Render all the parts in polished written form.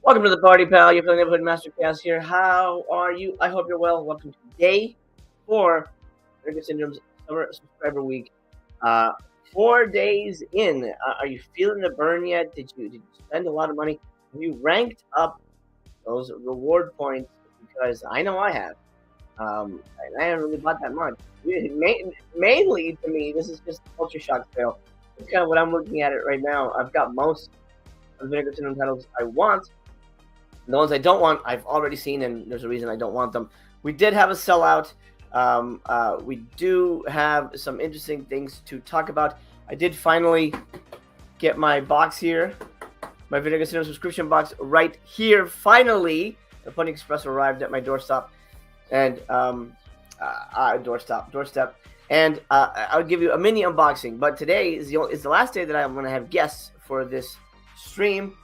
Welcome to the party, pal. You're feeling neighborhood masterclass here. How are you? I hope you're well. Welcome to day 4, Vinegar Syndrome's Summer Subscriber Week. 4 days in. Are you feeling the burn yet? Did you spend a lot of money? Have you ranked up those reward points? Because I know I have. And I haven't really bought that much. Mainly, to me, this is just a culture shock sale. That's kind of what I'm looking at it right now. I've got most of the Vinegar Syndrome titles I want. The ones I don't want, I've already seen, and there's a reason I don't want them. We did have a sellout. We do have some interesting things to talk about. I did finally get my box here, my Vinegar Syndrome subscription box right here. Finally, the Pony Express arrived at my doorstep, and doorstep. And I'll give you a mini unboxing. But today is the last day that I'm going to have guests for this stream.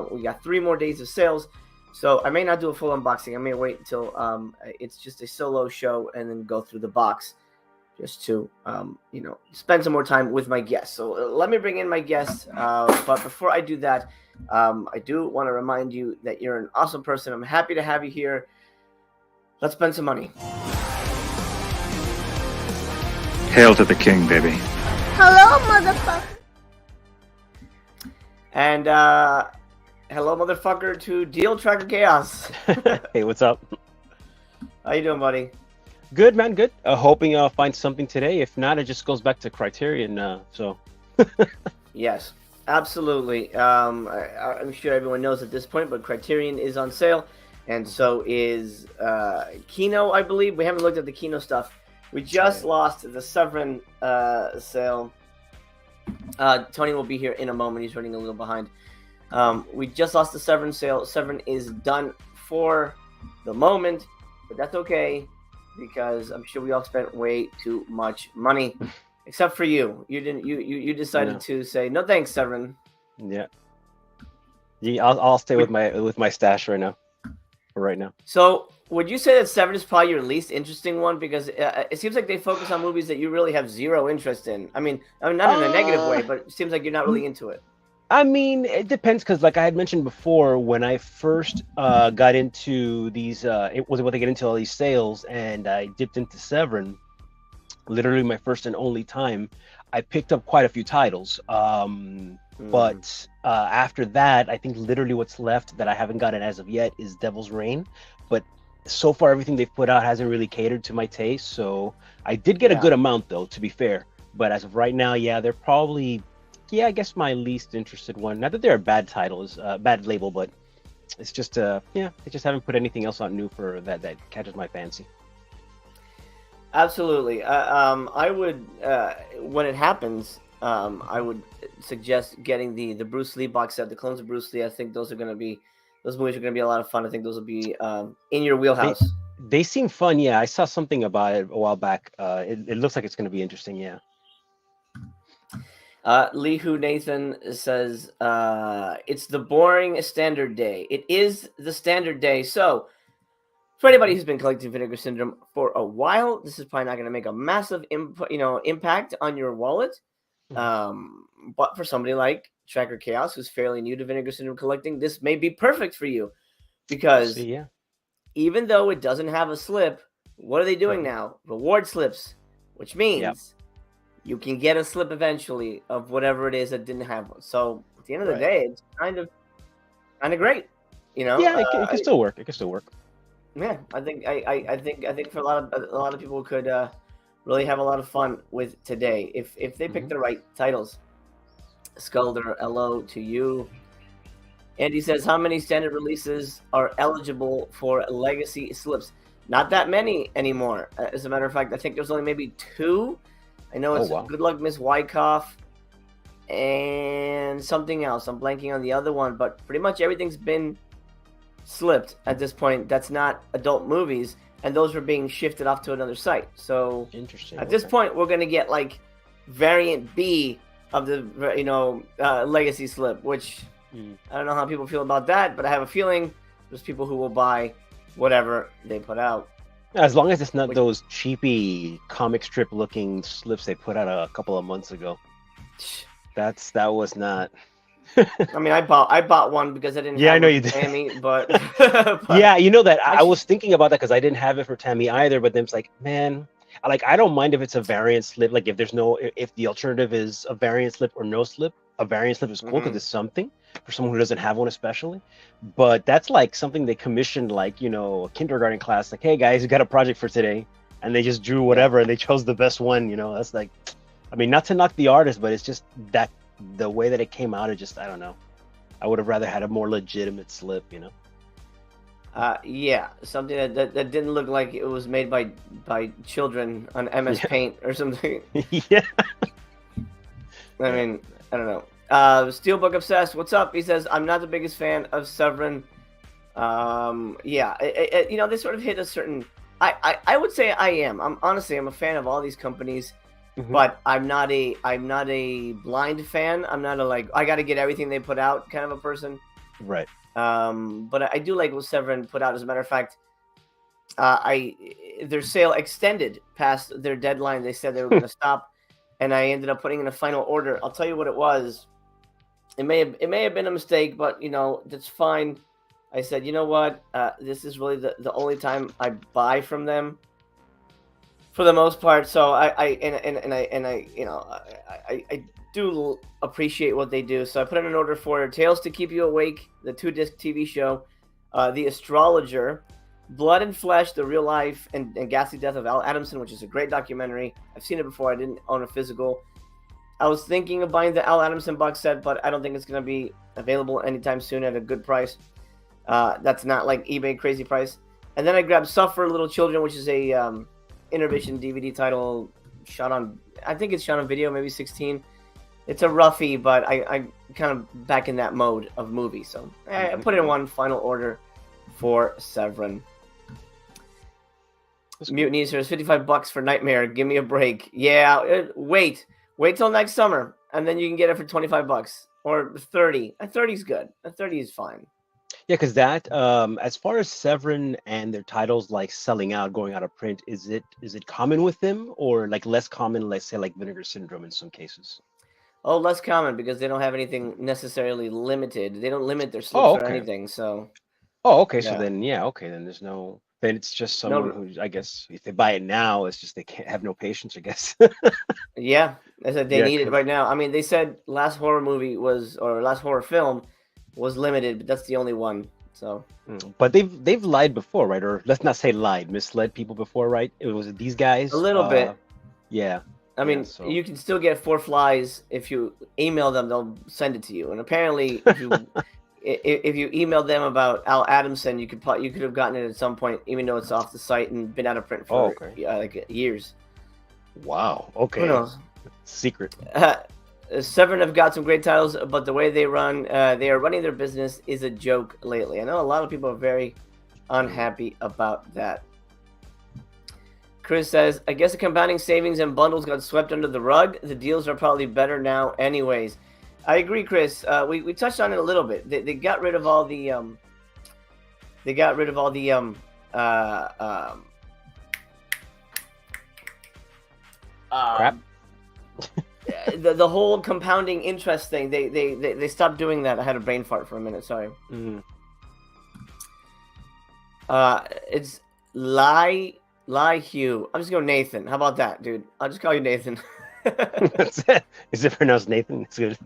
We got 3 more days of sales, so I may not do a full unboxing. I may wait until it's just a solo show and then go through the box just to spend some more time with my guests. So let me bring in my guests, but before I do that, I do want to remind you that you're an awesome person. I'm happy to have you here. Let's spend some money. Hail to the king, baby. Hello, motherfucker. And hello, motherfucker, to Deal Tracker Chaos. Hey, what's up? How you doing, buddy? Good, man, good. Hoping I'll find something today. If not, it just goes back to Criterion. Yes, absolutely. I'm sure everyone knows at this point, but Criterion is on sale, and so is Kino, I believe. We haven't looked at the Kino stuff. We just lost the Severin sale. Tony will be here in a moment. He's running a little behind. We just lost the Severin sale. Severin is done for the moment, but that's okay because I'm sure we all spent way too much money, except for you. You didn't. You decided to say no thanks, Severin. Yeah. I'll stay with my stash right now. For right now. So, would you say that Severin is probably your least interesting one because it seems like they focus on movies that you really have zero interest in? I mean not in a negative way, but it seems like you're not really into it. I mean, it depends because, like I had mentioned before, when I first got into these, it was when I get into all these sales, and I dipped into Severin. Literally, my first and only time, I picked up quite a few titles. But after that, I think literally what's left that I haven't gotten as of yet is Devil's Reign. But so far, everything they've put out hasn't really catered to my taste. So I did get a good amount, though, to be fair. But as of right now, they're probably, I guess my least interested one. Not that they're a bad title, is a bad label, but it's just, they just haven't put anything else out new for that catches my fancy. Absolutely. I would, when it happens, I would suggest getting the Bruce Lee box set, the Clones of Bruce Lee. I think those movies are going to be a lot of fun. I think those will be in your wheelhouse. They seem fun. Yeah, I saw something about it a while back. It looks like it's going to be interesting. Yeah. Lihu Nathan says it's the boring standard day. It is the standard day. So for anybody who's been collecting Vinegar Syndrome for a while, this is probably not going to make a massive impact on your wallet. But for somebody like Tracker Chaos, who's fairly new to Vinegar Syndrome collecting, this may be perfect for you because even though it doesn't have a slip, what are they doing now? Reward slips, which means you can get a slip eventually of whatever it is that didn't have one. So at the end of the day, it's kind of great, Yeah, it can still work. It can still work. Yeah, I think for a lot of people could really have a lot of fun with today if they pick the right titles. Skulder, hello to you. Andy says, how many standard releases are eligible for legacy slips? Not that many anymore. As a matter of fact, I think there's only maybe 2. I know it's Good Luck, Miss Wyckoff, and something else. I'm blanking on the other one, but pretty much everything's been slipped at this point. That's not adult movies, and those are being shifted off to another site. So interesting. At this point, we're going to get like variant B of the legacy slip, which I don't know how people feel about that, but I have a feeling there's people who will buy whatever they put out. As long as it's not those cheapy comic strip looking slips they put out a couple of months ago. That was not. I mean, I bought one because I didn't Yeah, have I know one you for did. Tammy, but Yeah, you know that I actually, was thinking about that because I didn't have it for Tammy either. But then it's like, man, I don't mind if it's a variant slip. Like if there's no, if the alternative is a variant slip or no slip, a variant slip is cool because mhm. it's something for someone who doesn't have one, especially. But that's like something they commissioned, like a kindergarten class. Like, hey guys, you got a project for today, and they just drew Yeah. whatever and they chose the best one. That's like, I mean, not to knock the artist, but it's just that the way that it came out. It just, I don't know. I would have rather had a more legitimate slip. Yeah, something that didn't look like it was made by children on MS Yeah, Paint or something. yeah, I yeah. mean, I don't know. Steelbook Obsessed, what's up? He says, I'm not the biggest fan of Severin. Yeah, they sort of hit a certain. I would say I am. I'm a fan of all these companies, Hmm. but I'm not a blind fan. I'm not a like I got to get everything they put out kind of a person. Right. But I do like what Severin put out. As a matter of fact, I their sale extended past their deadline. They said they were going to stop, and I ended up putting in a final order. I'll tell you what it was. It may have been a mistake, but that's fine. I said, you know what? This is really the only time I buy from them for the most part. So I do appreciate what they do. So I put in an order for Tales to Keep You Awake, the 2-disc TV show, The Astrologer, Blood and Flesh, the real life and ghastly death of Al Adamson, which is a great documentary. I've seen it before. I didn't own a physical. I was thinking of buying the Al Adamson box set, but I don't think it's going to be available anytime soon at a good price. That's not like eBay crazy price. And then I grabbed Suffer Little Children, which is a intermission DVD title I think it's shot on video, maybe 16. It's a roughie, but I kind of back in that mode of movie. So I put in one final order for Severin. That's cool. Mutiny says $55 for Nightmare. Give me a break. Yeah, wait till next summer, and then you can get it for $25 or 30. A 30 is good. A 30 is fine. Yeah, because as far as Severin and their titles like selling out, going out of print, is it common with them or like less common, let's say like Vinegar Syndrome in some cases? Oh, less common because they don't have anything necessarily limited. They don't limit their Oh, slips or okay. anything. So Oh, okay. So yeah, then, yeah, okay. Then it's just someone no, who, I guess, if they buy it now, it's just they can't have no patience, I guess. yeah. I said they Yeah, need it because right now. I mean, they said last horror film was limited, but that's the only one. So but they've lied before, right? Or let's not say lied, misled people before, right? It was these a guys. little bit. Yeah, I yeah. mean, So, you can still get 4 flies if you email them; they'll send it to you. And apparently, if you emailed them about Al Adamson, you could have gotten it at some point, even though it's off the site and been out of print oh, for okay. like years. Wow. Who Okay. knows? Secret. Severin have got some great titles, but the way they are running their business is a joke lately. I know a lot of people are very unhappy about that. Chris says, I guess the compounding savings and bundles got swept under the rug. The deals are probably better now anyways. I agree, Chris. We touched on it a little bit. They got rid of all the Crap. the whole compounding interest thing. They stopped doing that. I had a brain fart for a minute. Sorry. Mhm. It's Lie Hugh. I'm just going Nathan. How about that, dude? I'll just call you Nathan. Is it pronounced Nathan? It's good.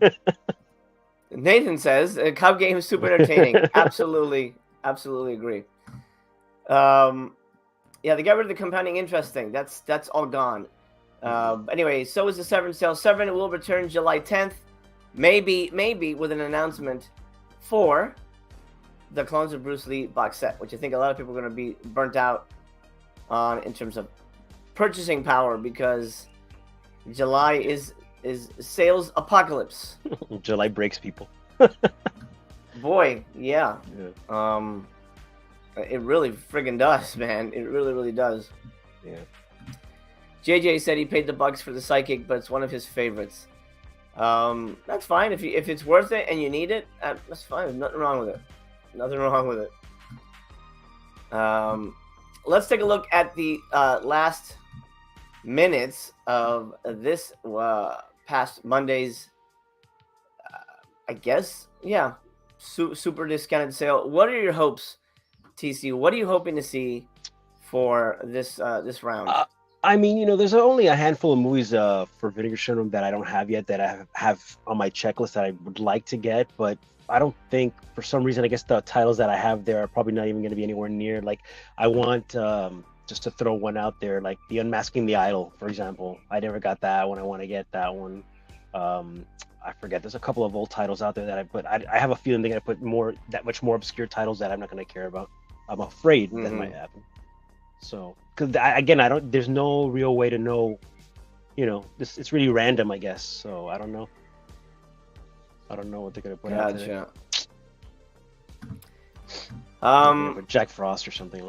Nathan says, Cub game is super entertaining. Absolutely agree. Yeah, they got rid of the compounding interest thing. That's all gone. Anyway, so is the Severin sale. Severin will return July 10th, maybe with an announcement for the Clones of Bruce Lee box set, which I think a lot of people are going to be burnt out on in terms of purchasing power because July is sales apocalypse. July breaks people. Boy, yeah. Yeah. It really friggin' does, man. It really does. Yeah. JJ said he paid the bucks for the psychic, but it's one of his favorites. That's fine if it's worth it and you need it. That's fine. There's nothing wrong with it. Nothing wrong with it. Let's take a look at the last minutes of this past Monday's I guess, yeah, super discounted sale. What are your hopes, TC? What are you hoping to see for this round? I mean, there's only a handful of movies for Vinegar Syndrome that I don't have yet that I have on my checklist that I would like to get, but I don't think for some reason I guess the titles that I have there are probably not even going to be anywhere near. Like I want just to throw one out there, like The Unmasking the Idol, for example. I never got that one. I want to get that one. I forget. There's a couple of old titles out there that I have a feeling they're going to put that much more obscure titles that I'm not going to care about. I'm afraid that might happen. So, because again, there's no real way to know, it's really random, I guess. So I don't know. I don't know what they're gonna put out there. Jack Frost or something.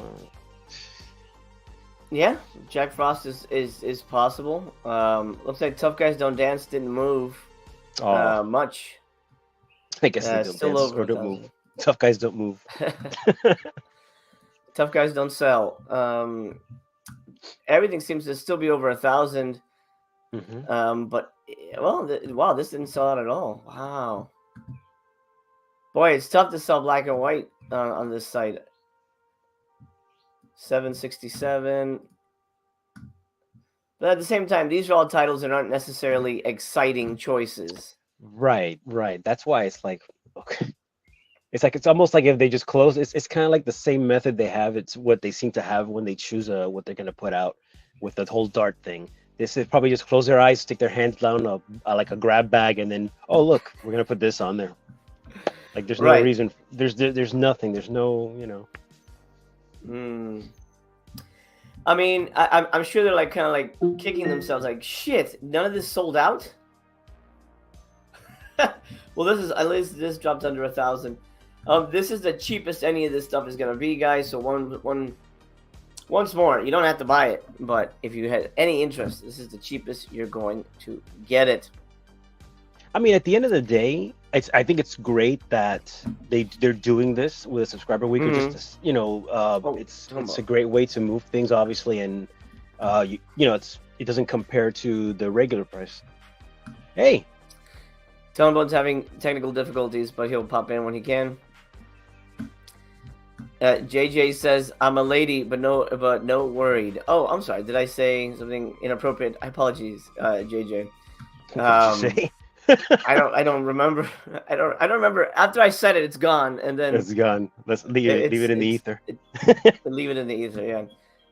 Yeah, Jack Frost is possible. Looks like Tough Guys Don't Dance didn't move much. I guess they don't still dance over or don't move. Tough Guys Don't Move. Tough Guys Don't Sell. Everything seems to still be over 1,000. But wow, this didn't sell out at all. Wow, boy, it's tough to sell black and white on this site. 767. But at the same time, these are all titles that aren't necessarily exciting choices. Right. That's why it's like, okay. It's almost like if they just close. It's kind of like the same method they have. It's what they seem to have when they choose what they're going to put out with the whole dart thing. This is probably just close their eyes, stick their hands down like a grab bag, and then look, we're going to put this on there. Like there's no reason. There's nothing. There's no. I mean, I'm sure they're like kind of like kicking themselves, like shit. None of this sold out. Well, this is at least this dropped under 1,000. This is the cheapest any of this stuff is gonna be, guys. So once more, you don't have to buy it, but if you had any interest, this is the cheapest you're going to get it. I mean, at the end of the day, I think it's great that they're doing this with a subscriber week. Just it's a great way to move things, obviously, and it doesn't compare to the regular price. Hey, Tonebone's having technical difficulties, but he'll pop in when he can. JJ says, "I'm a lady, but no worried." Oh, I'm sorry. Did I say something inappropriate? Apologies, JJ. What did you say? I don't remember. I don't remember. After I said it, it's gone, and then it's gone. Let's leave it in the ether. Leave it in the ether. Yeah.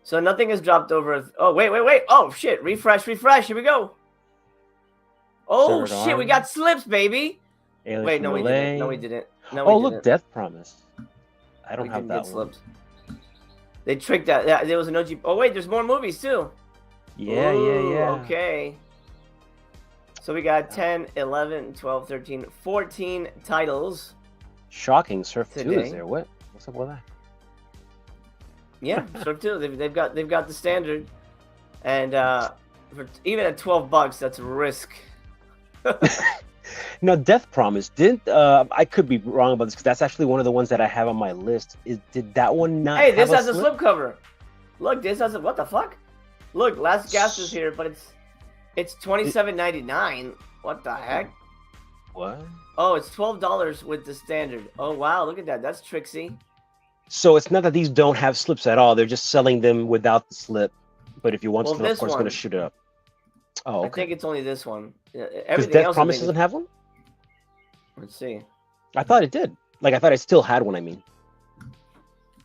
So nothing has dropped over. Oh wait. Oh shit! Refresh. Here we go. Oh shit! We got slips, baby. Alien wait, no, we didn't. No, we didn't. No, oh, look, Death Promise. I don't have that one. Slips. They tricked that. Yeah, there was an OG. Oh wait, there's more movies too. Yeah. Okay. So we got 10, 11, 12, 13, 14 titles. Shocking. Surf 2 is there. What's up with that? Yeah, Surf 2. They've got the standard, and even at $12, that's a risk. Now, Death Promise didn't. I could be wrong about this because that's actually one of the ones that I have on my list. Did that one not? Hey, this has a slip cover. Look, this has a what the fuck? Look, Last Gasp is here, but it's $27.99. What the heck? What? Oh, it's $12 with the standard. Oh wow, look at that. That's tricksy. So it's not that these don't have slips at all. They're just selling them without the slip. But if you want to, of course, going to shoot it up. Oh, okay. I think it's only this one. Because Death Promise doesn't have one? Let's see. I thought it did. Like, I thought I still had one, I mean.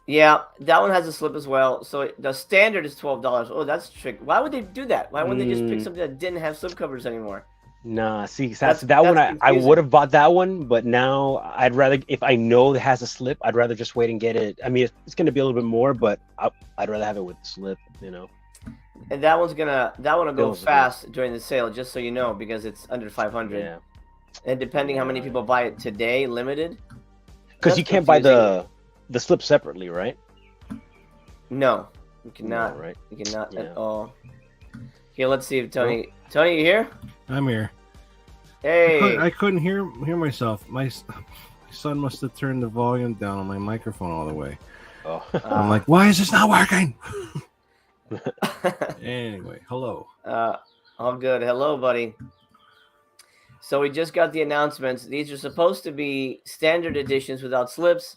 Yeah, that one has a slip as well. So the standard is $12. Oh, that's trick. Why would they do that? Why wouldn't they just pick something that didn't have slip covers anymore? Nah, see, that one I would have bought that one, but now I'd rather, if I know it has a slip, I'd rather just wait and get it. I mean, it's going to be a little bit more, but I'd rather have it with the slip, you know. And that one will go fast during the sale, just so you know, because it's under 500. Yeah. And depending how many people buy it today, limited. Because you can't buy the slip separately, right? No, you cannot. No, right? You cannot at all. Here, let's see if Tony. Tony, you here? I'm here. Hey. I couldn't hear myself. My son must have turned the volume down on my microphone all the way. Oh. I'm like, why is this not working? Anyway, hello. All good. Hello, buddy. So we just got the announcements. These are supposed to be standard editions without slips,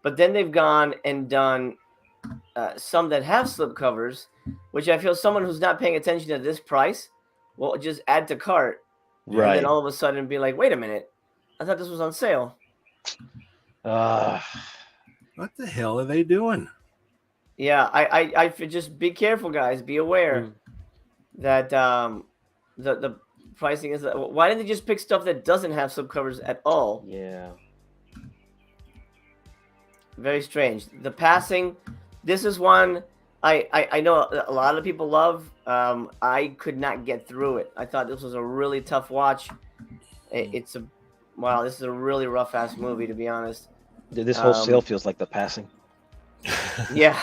but then they've gone and done some that have slip covers, which I feel someone who's not paying attention to this price will just add to cart, and Right. then all of a sudden be like, "Wait a minute, I thought this was on sale." What the hell are they doing? Yeah, I just be careful, guys. Be aware that the pricing is. Why didn't they just pick stuff that doesn't have slip covers at all? Yeah. Very strange. The passing. This is one I know a lot of people love. I could not get through it. I thought this was a really tough watch. This is a really rough ass movie, to be honest. This whole sale feels like The Passing. Yeah.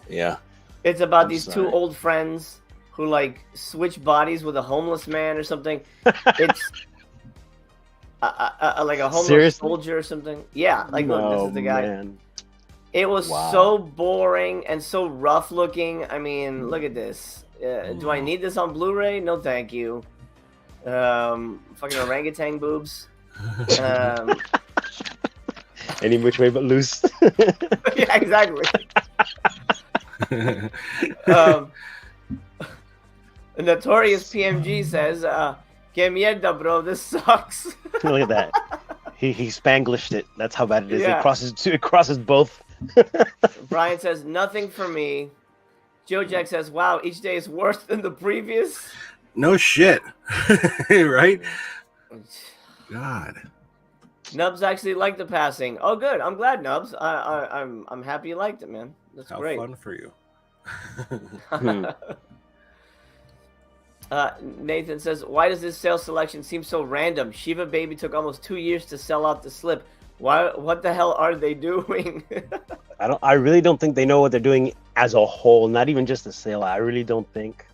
Yeah. It's about I'm these sorry. two old friends who like switch bodies with a homeless man or something. It's like a homeless Seriously? soldier or something. Yeah, like look, this is the guy. Man. It was Wow. so boring and so rough looking. I mean, look at this. Do I need this on Blu-ray? No, thank you. Fucking orangutan boobs. Any which way but loose. Yeah, exactly. Notorious PMG says, "Que mierda, bro. This sucks." Look at that. He Spanglished it. That's how bad it is. Yeah. It crosses both. Brian says, "Nothing for me." Joe Jack says, "Wow, each day is worse than the previous." No shit. Right? God. Nubs actually liked The Passing. Oh, good. I'm glad, Nubs. I'm happy you liked it, man. That's How great. fun for you. Nathan says, "Why does this sales selection seem so random? Shiva Baby took almost 2 years to sell out the slip. Why? What the hell are they doing?" I really don't think they know what they're doing as a whole. Not even just the sale. I really don't think.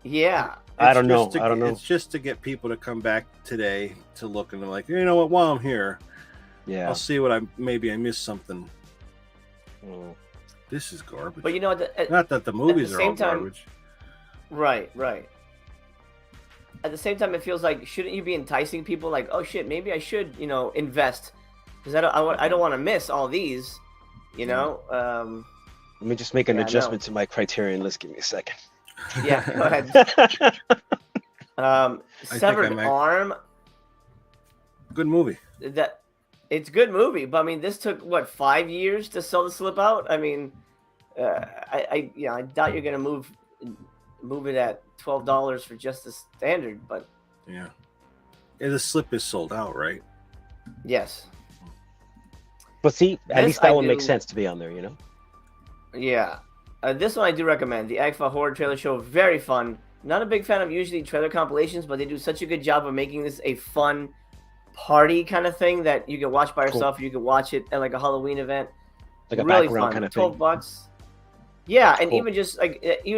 Yeah. I don't know. It's just to get people to come back today to look, and they're like, you know what? While I'm here, Yeah. I'll see what I missed something. Mm. This is garbage. But you know, Not that the movies are all same time- garbage. right. At the same time, it feels like, shouldn't you be enticing people? Like, oh shit, maybe I should, invest, because I don't want to miss all these, Let me just make an Yeah, I know. adjustment to my criterion list. Give me a second. Yeah, go ahead. think Severed I might- Arm. Good movie. That it's a good movie, but I mean, this took what 5 years to sell the slip out. I mean, I doubt you're gonna move it at $12 for just the standard, but Yeah. The slip is sold out, right? yes, But see, at This least that I one makes do- sense to be on there. yeah. This one I do recommend. The Agfa Horror Trailer Show, very fun. Not a big fan of usually trailer compilations, but they do such a good job of making this a fun party kind of thing that you can watch by Cool. yourself. Or you can watch it at like a Halloween event. Like a Really background fun. kind of $12 thing. bucks. Yeah, and Cool. even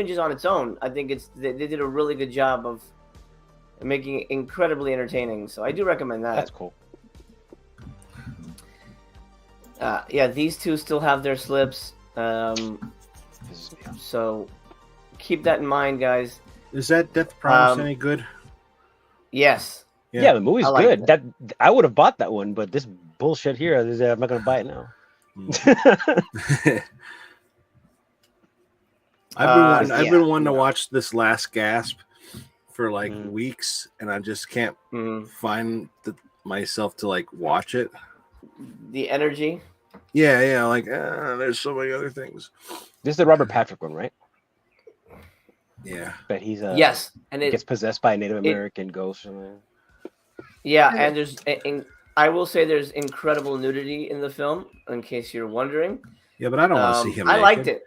just on its own, I think they did a really good job of making it incredibly entertaining. So I do recommend that. That's cool. Yeah, these two still have their slips. Pisses me off. So keep that in mind, guys. Is that Death Promise Um, any good? Yes. Yeah, the movie's I like good. That I would have bought that one, but this bullshit here, I'm not gonna buy it now. I've yeah, been wanting to no. watch this Last Gasp for like Mm. weeks, and I just can't Mhm. find myself to like watch it. The energy. Yeah, like there's so many other things. This is the Robert Patrick one, right? Yeah, But he's Yes, and gets it. possessed by a Native American ghost. Or something. Yeah, and I will say there's incredible nudity in the film. In case you're wondering. yeah, but I don't want to see him. I naked. liked it.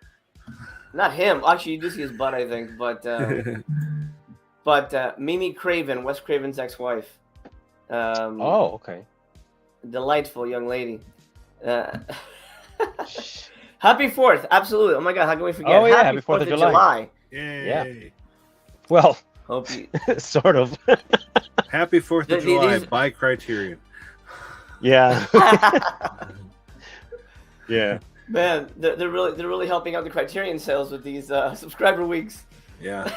Not him. Actually, you do see his butt, I think. But Mimi Craven, Wes Craven's ex-wife. Oh, okay. Delightful young lady. Happy 4th. Absolutely. Oh my God, how can we forget? Oh, yeah, Happy happy 4th of July. Yay! Well, Hope you. sort of. Happy 4th of These- July by Criterion. Yeah. Yeah. Man, they're really helping out the Criterion sales with these subscriber weeks. Yeah,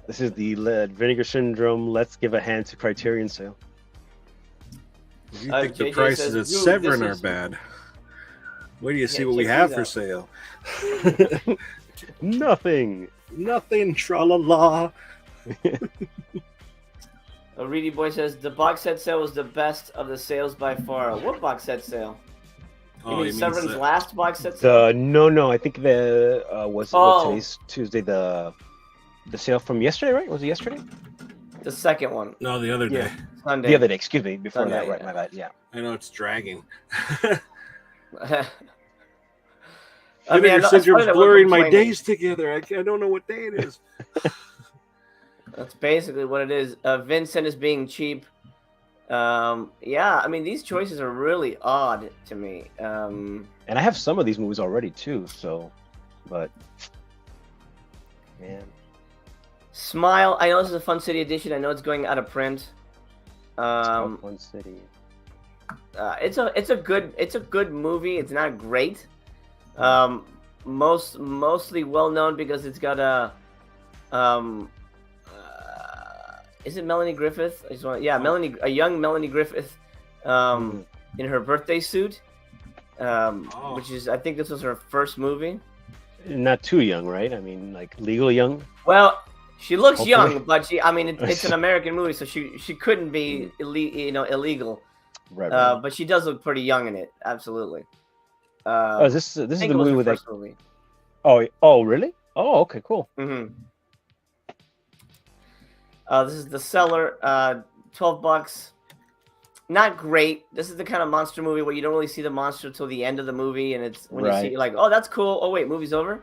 This is the Vinegar Syndrome. Let's give a hand to Criterion sale. You think the JJ prices says, at "Dude, Severin this are is-" bad? Wait do you see Yeah, what we check have these for out. sale? Nothing. Nothing. Tra la la. Reedy Boy says the box set sale was the best of the sales by far. What box set sale? You mean Severin's last box set sale? No. I think the what's Oh. today's Tuesday. The sale from yesterday, right? Was it yesterday? The second one. No, the other day. Sunday. The other day. Excuse me. Before Sunday, that, right? yeah. My bad. Yeah. I know it's dragging. I mean, it's Syndrome's funny that we're blurring my complaining. days together. I don't know what day it is. That's basically what it is. Vincent is being cheap. Yeah, I mean, these choices are really odd to me. And I have some of these movies already too. So, but man, Smile. I know this is a Fun City edition. I know it's going out of print. Fun City. It's a good movie. It's not great. Mostly well known because it's got a is it Melanie Griffith? A young Melanie Griffith in her birthday suit. Which is, I think this was her first movie. Not too young, right? I mean, like legally young. Well, she looks Hopefully. young, but it's an American movie, so she couldn't be illegal. Right. But she does look pretty young in it, absolutely. This is I the think it was movie her with that. first movie. Oh, really? Oh, okay, cool. Mm-hmm. This is The Cellar, $12. Not great. This is the kind of monster movie where you don't really see the monster till the end of the movie, and it's when you see it, you're like, oh, that's cool. Oh wait, movie's over.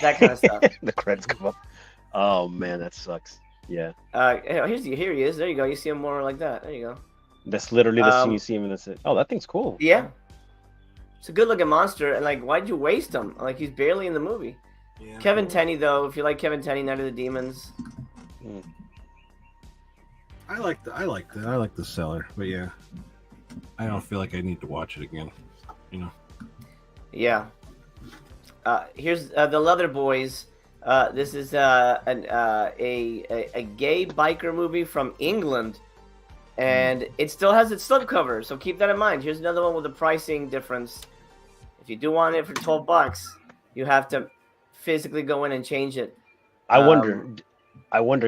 That kind of stuff. The credits come up. Oh man, that sucks. Yeah. Here he is. There you go. You see him more like that. There you go. That's literally the scene you see him, and that's it. Oh, that thing's cool. Yeah. It's a good-looking monster, and like, why'd you waste him? Like, he's barely in the movie. Yeah. Kevin Tenney, though, if you like Kevin Tenney, Night of the Demons. I like the Cellar, but yeah, I don't feel like I need to watch it again. Yeah. Here's The Leather Boys. This is a gay biker movie from England, and it still has its slipcover, so keep that in mind. Here's another one with a pricing difference. If you do want it for $12, you have to physically go in and change it. I wonder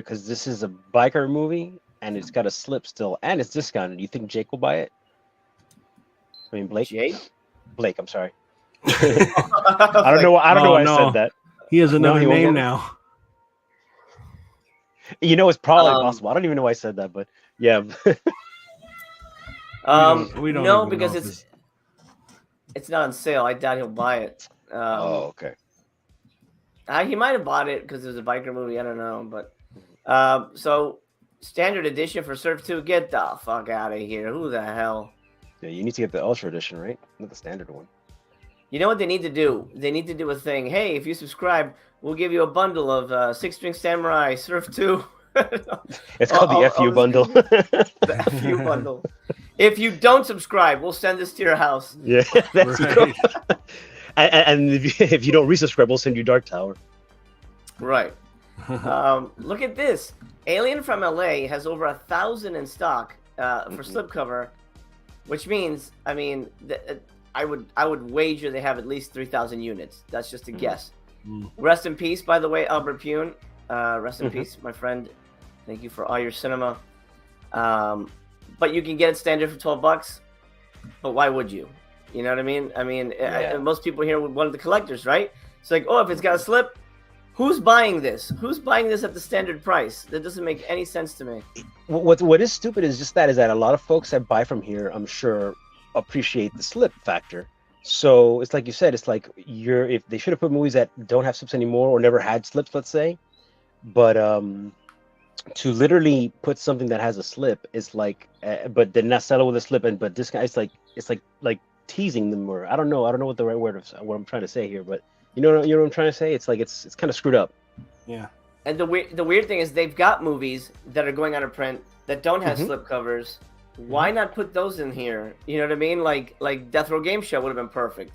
because this is a biker movie and it's got a slip still and it's discounted. You think Jake will buy it? I mean, Blake. Blake, I'm sorry. I don't know. I don't know why I said that. He has another he won't name get it. now. You know, it's probably possible. I don't even know why I said that, but yeah. We don't no, even because know if it's not on sale. I doubt he'll buy it. Okay. He might have bought it because it was a biker movie. I don't know, but so standard edition for Surf 2. Get the fuck out of here! Who the hell? Yeah, you need to get the Ultra Edition, right? Not the standard one. You know what they need to do? They need to do a thing. Hey, if you subscribe, we'll give you a bundle of Six String Samurai, Surf 2. It's called the FU bundle. The FU bundle. If you don't subscribe, we'll send this to your house. Yeah, that's Right. And if you don't resubscribe, we'll send you Dark Tower. Right. Look at this. Alien from LA has over 1,000 in stock for slipcover, which means, I mean, I would wager they have at least 3,000 units. That's just a guess. Rest in peace, by the way, Albert Pune. Rest in peace, my friend. Thank you for all your cinema. But you can get it standard for $12. But why would you? You know what I mean? I mean, most people here would want the collectors, right? It's like, oh, if it's got a slip, who's buying this? Who's buying this at the standard price? That doesn't make any sense to me. What is stupid is that a lot of folks that buy from here, I'm sure, appreciate the slip factor. So it's like you said, it's like if they should have put movies that don't have slips anymore or never had slips, let's say. But to literally put something that has a slip is like, but then not sell it with a slip, but this guy, it's like teasing them, or I don't know what the right word is, what I'm trying to say here, but you know what I'm trying to say. It's like it's kind of screwed up. Yeah. And the weird thing is they've got movies that are going out of print that don't have slip covers. Why not put those in here? You know what I mean? Like Death Row Game Show would have been perfect.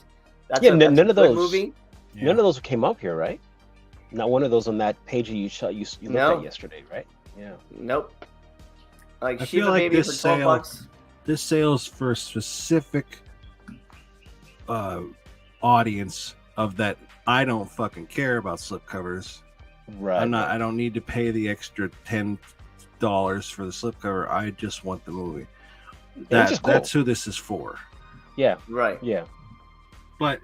That's none of those movie. None of those came up here, right? Not one of those on that page you looked No. at yesterday, right? Yeah. Nope. Like I Shiva feel like Baby for this 12 sale- bucks. This sale's for a specific audience of that. I don't fucking care about slipcovers. Right. I don't need to pay the extra $10 for the slipcover. I just want the movie. Which is cool. That's who this is for. Yeah. Right. Yeah. But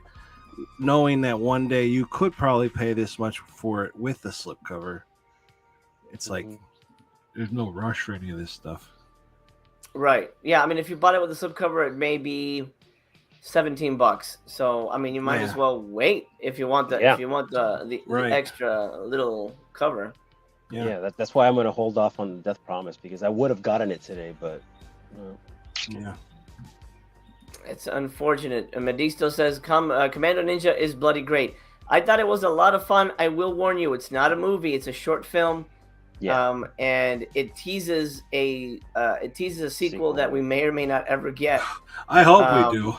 knowing that one day you could probably pay this much for it with the slipcover, it's like there's no rush for any of this stuff. Right. Yeah. I mean, if you bought it with a slipcover, it may be $17. So I mean, you might as well wait if you want the Right. extra little cover. Yeah. That's why I'm going to hold off on Death Promise, because I would have gotten it today, but. Yeah. It's unfortunate. Medisto says, Commando Ninja is bloody great. I thought it was a lot of fun. I will warn you, it's not a movie. It's a short film. Yeah. And it teases a sequel that we may or may not ever get. I hope we do.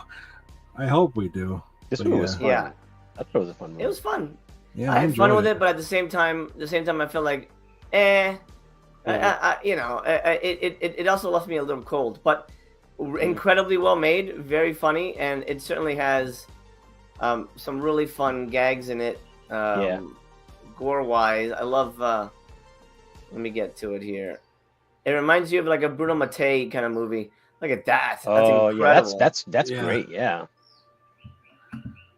I hope we do. This But one was fun. Yeah. I thought it was a fun movie. It was fun. Yeah, I had fun enjoyed with it, but at the same time, I feel like, it also left me a little cold. But incredibly well made, very funny, and it certainly has some really fun gags in it. Gore wise, I love. Let me get to it here. It reminds you of like a Bruno Mattei kind of movie. Look at that. That's incredible. That's great. Yeah.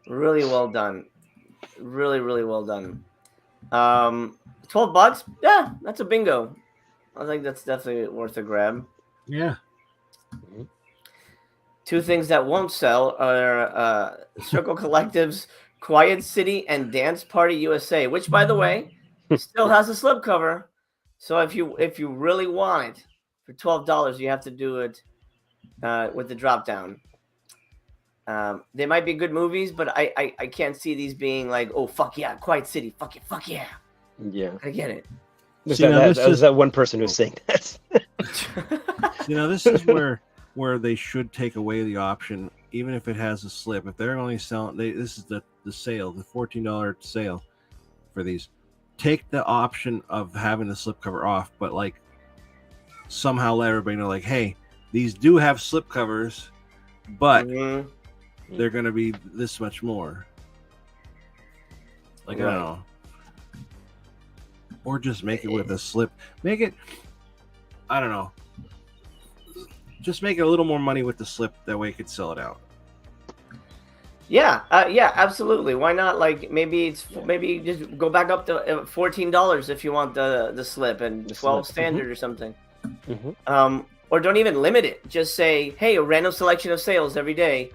Really well done. Really, really well done. $12? Yeah, that's a bingo. I think that's definitely worth a grab. Yeah. Two things that won't sell are Circle Collective's Quiet City and Dance Party USA, which, by the way, still has a slipcover. So if you really want it for $12, you have to do it with the drop down. They might be good movies, but I can't see these being like, oh fuck yeah, Quiet City, fuck yeah. Yeah, I get it. There's that one person who's saying that. This is where they should take away the option, even if it has a slip. If they're only selling, this is the sale, the $14 sale for these. Take the option of having the slipcover off, but like somehow let everybody know, like, hey, these do have slipcovers, but they're going to be this much more. Like, right. I don't know. Or just make it with a slip. Make it, I don't know. Just make it a little more money with the slip. That way you could sell it out. Yeah, absolutely. Why not? Like maybe just go back up to $14 if you want the slip and 12 standard or something. Or don't even limit it. Just say, hey, a random selection of sales every day,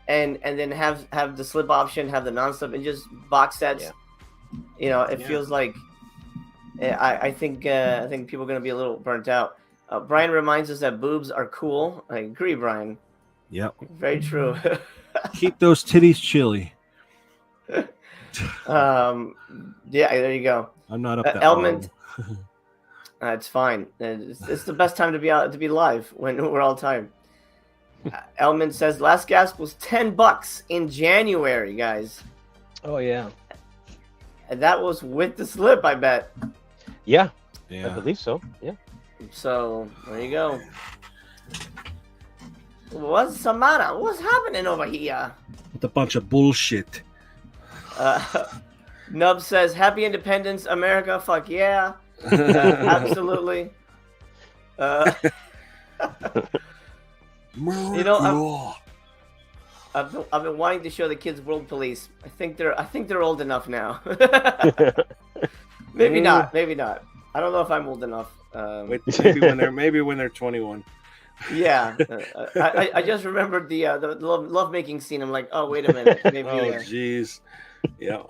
and then have the slip option, have the non-slip, and just box sets. Yeah. It feels like I think people are gonna be a little burnt out. Brian reminds us that boobs are cool. I agree, Brian. Yep. Very true. Keep those titties chilly. Yeah, there you go. I'm not up that Elmond. It's fine. It's the best time to be live when we're all tired. Elmond says Last Gasp was $10 in January, guys. Oh yeah. And that was with the slip, I bet. Yeah. I believe so. Yeah. So there you go. What's the matter? What's happening over here? With a bunch of bullshit. Nub says, Happy Independence, America. Fuck yeah. Absolutely. I've been wanting to show the kids World Police. I think they're old enough now. Maybe not. I don't know if I'm old enough. Maybe when they're 21. Yeah, I just remembered the love making scene. I'm like, oh wait a minute, maybe. Oh jeez, yeah,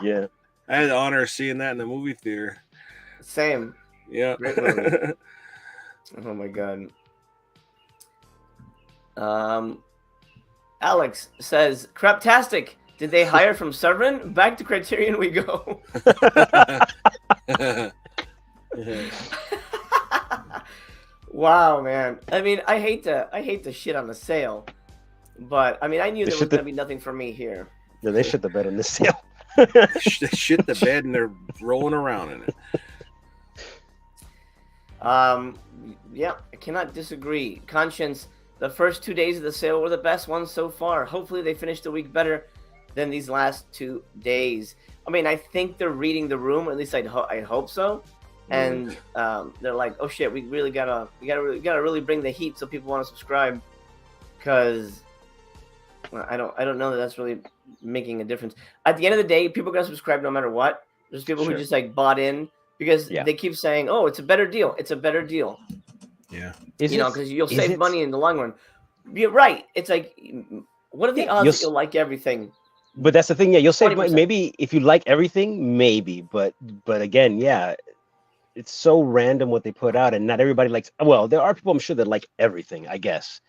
yeah. I had the honor of seeing that in the movie theater. Same. Yeah. Great movie. Oh my god. Alex says, "Craptastic. Did they hire from Severin? Back to Criterion we go." Wow, man. I mean, I hate to shit on the sale, but I mean, I knew there was gonna be nothing for me here. Yeah, they shit the bed on this sale. They shit the bed and they're rolling around in it. Yeah, I cannot disagree. Conscience, the first 2 days of the sale were the best ones so far. Hopefully they finish the week better than these last 2 days. I mean, I think they're reading the room, or at least I hope so. And they're like, oh shit, we gotta really bring the heat so people want to subscribe, because I don't know that that's really making a difference. At the end of the day, people are gonna subscribe no matter what. There's people who just like bought in because they keep saying, oh, it's a better deal. It's a better deal. Yeah. Because you'll save money in the long run. You're right. It's like, what are the odds that you'll like everything? But that's the thing. Yeah, you'll save 20%. money. Maybe if you like everything, maybe. But again, yeah, it's so random what they put out, and not everybody likes. Well, there are people I'm sure that like everything, I guess.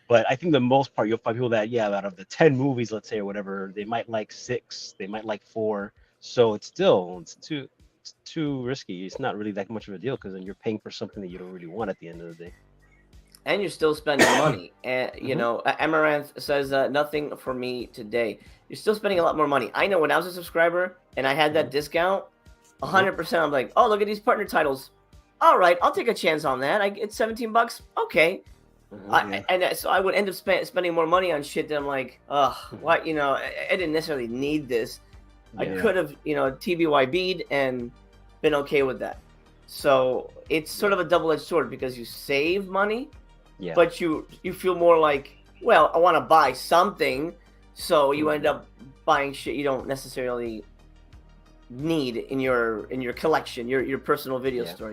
But I think the most part, you'll find people that, out of the 10 movies, let's say, or whatever, they might like 6, they might like 4. So it's too risky. It's not really that much of a deal, because then you're paying for something that you don't really want at the end of the day. And you're still spending money. And Amaranth says nothing for me today. You're still spending a lot more money. I know when I was a subscriber and I had that discount, 100%. I'm like, oh, look at these partner titles. All right, I'll take a chance on that. It's $17. Okay. So I would end up spending more money on shit that I'm like, what? I didn't necessarily need this. I could have, TBYB'd and been okay with that. So it's sort of a double-edged sword, because you save money, but you feel more like, well, I want to buy something, so you end up buying shit you don't necessarily need in your collection, your personal video store,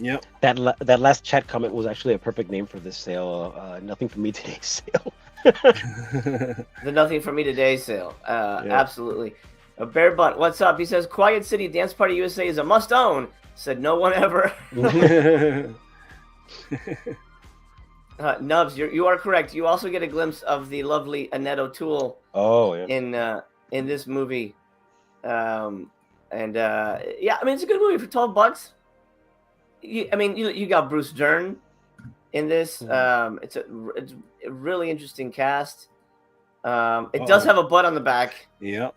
Yep. That last chat comment was actually a perfect name for this sale. Nothing for me today sale. The nothing for me today sale. Absolutely. Bear Butt, what's up? He says, Quiet City Dance Party USA is a must own. Said no one ever. Nubs, you are correct. You also get a glimpse of the lovely Annette O'Toole. In this movie. I mean, it's a good movie for $12. You got Bruce Dern in this. It's a really interesting cast. It does have a butt on the back. Yeah.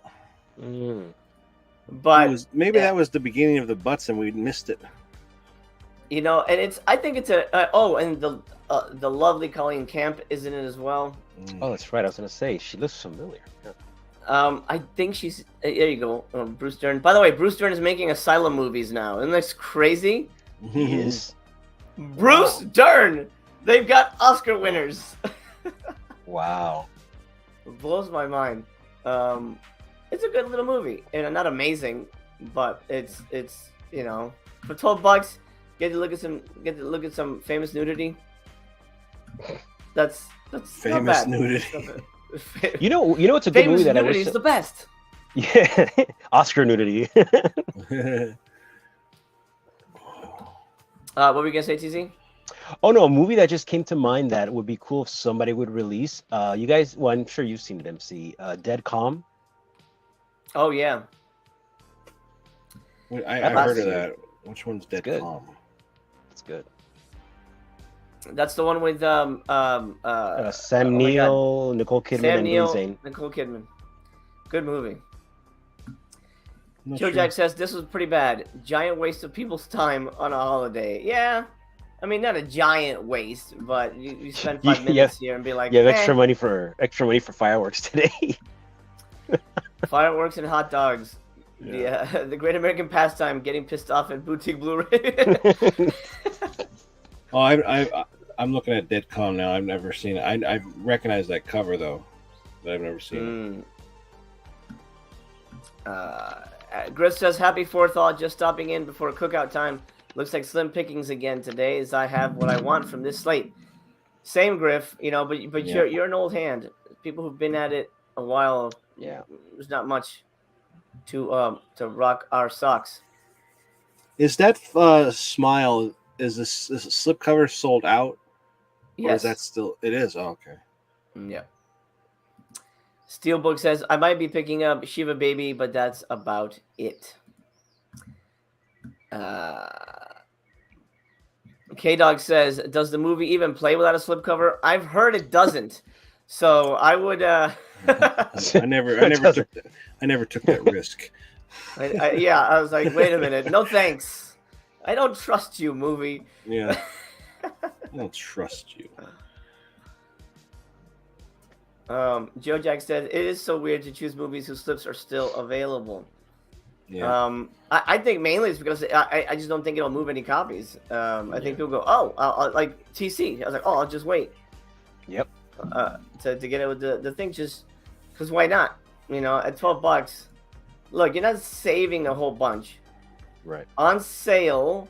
But maybe that was the beginning of the butts and we missed it. And I think it's and the lovely Colleen Camp is in it as well. Oh, that's right. I was gonna say she looks familiar. I think she's there. You go, Bruce Dern. By the way, Bruce Dern is making Asylum movies now. Isn't that crazy? He is. Bruce Dern. They've got Oscar winners. Wow. It blows my mind. It's a good little movie, and not amazing, but it's for $12, get to look at some famous nudity. That's famous not bad. nudity. You know it's a good movie that I wish. Famous nudity is the best. Yeah, Oscar nudity. What were you gonna say, TZ? Oh no, a movie that just came to mind that would be cool if somebody would release. You guys, well, I'm sure you've seen it, MC. Dead Calm. Oh yeah. I heard of that. Which one's Dead good. Calm? It's good. That's the one with Sam Neill, Nicole Kidman, and Billy Zane. Nicole Kidman. Good movie. Not Joe sure. Jack says this was pretty bad. Giant waste of people's time on a holiday. Yeah. I mean, not a giant waste, but you spend 5 minutes here and be like, you have extra money for fireworks today. Fireworks and hot dogs. Yeah. The great American pastime, getting pissed off at boutique Blu-ray. Oh, I'm looking at Dead Calm now. I've never seen it. I recognize that cover though, but I've never seen it. Griff says, "Happy 4th, all. Just stopping in before cookout time. Looks like slim pickings again today, as I have what I want from this slate." Same, Griff. But you're an old hand. People who've been at it a while. Yeah, there's not much to rock our socks. Is that Smile? Is this slipcover sold out? Yes. Or is that still? It is. Oh, okay. Yeah. Steelbook says, I might be picking up Shiva Baby, but that's about it. K-Dog says, does the movie even play without a slipcover? I've heard it doesn't. So I would. I never took that risk. Yeah, I was like, wait a minute, no thanks. I don't trust you, movie. Yeah, I don't trust you. Joe Jack said it is so weird to choose movies whose slips are still available. Yeah. I think mainly it's because I just don't think it'll move any copies. I think people go, oh, I'll like TC. I was like, oh, I'll just wait. Yep. To get it with the thing, just because why not? At $12, look, you're not saving a whole bunch. Right. On sale,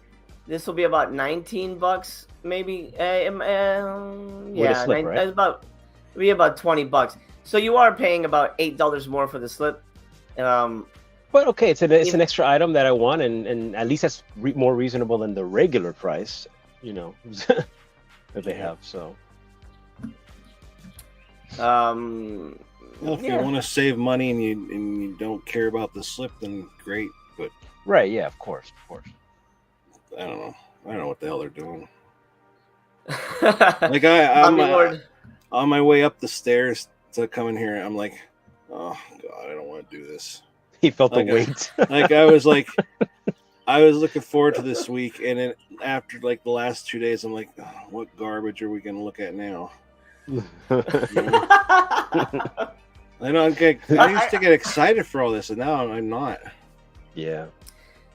this will be about $19, maybe. Yeah, slip, right? It'll be about $20. So you are paying about $8 more for the slip. But okay, it's an extra item that I want, and at least that's more reasonable than the regular price, that they have. So. Well, if you want to save money and you don't care about the slip, then great. But right, yeah, of course. I don't know what the hell they're doing. Like I'm on my way up the stairs to come in here. I'm like, oh god, I don't want to do this. He felt the weight. I was looking forward to this week, and then after like the last 2 days, I'm like, oh, what garbage are we going to look at now? I know. I used to get excited for all this, and now I'm not. Yeah.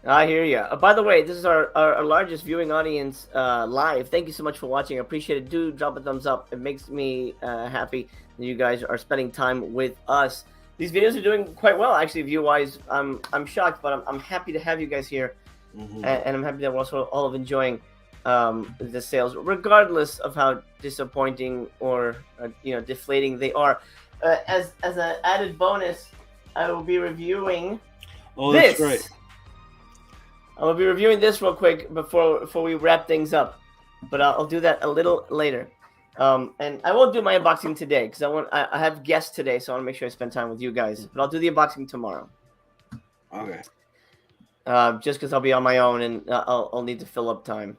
I hear you. By the way, this is our largest viewing audience live. Thank you so much for watching. I appreciate it. Do drop a thumbs up. It makes me happy that you guys are spending time with us. These videos are doing quite well, actually, view-wise. I'm shocked, but I'm happy to have you guys here, and I'm happy that we're also all enjoying the sales, regardless of how disappointing or deflating they are. As an added bonus, I will be reviewing. Oh, that's right. I will be reviewing this real quick before we wrap things up, but I'll do that a little later. And I won't do my unboxing today because I have guests today, so I want to make sure I spend time with you guys. But I'll do the unboxing tomorrow. Okay. Just because I'll be on my own and I'll need to fill up time.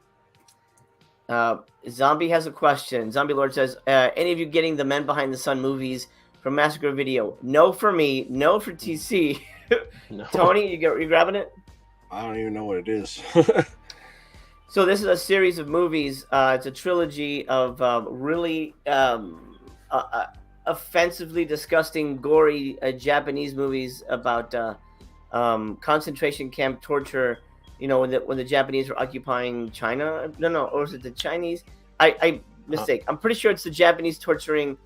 Zombie has a question. Zombie Lord says, any of you getting the Men Behind the Sun movies from Massacre Video? No for me. No for TC. No. Tony, you grabbing it? I don't even know what it is. So this is a series of movies. It's a trilogy of really offensively disgusting, gory Japanese movies about concentration camp torture. When the Japanese were occupying China. No, or was it the Chinese? I mistake. I'm pretty sure it's the Japanese torturing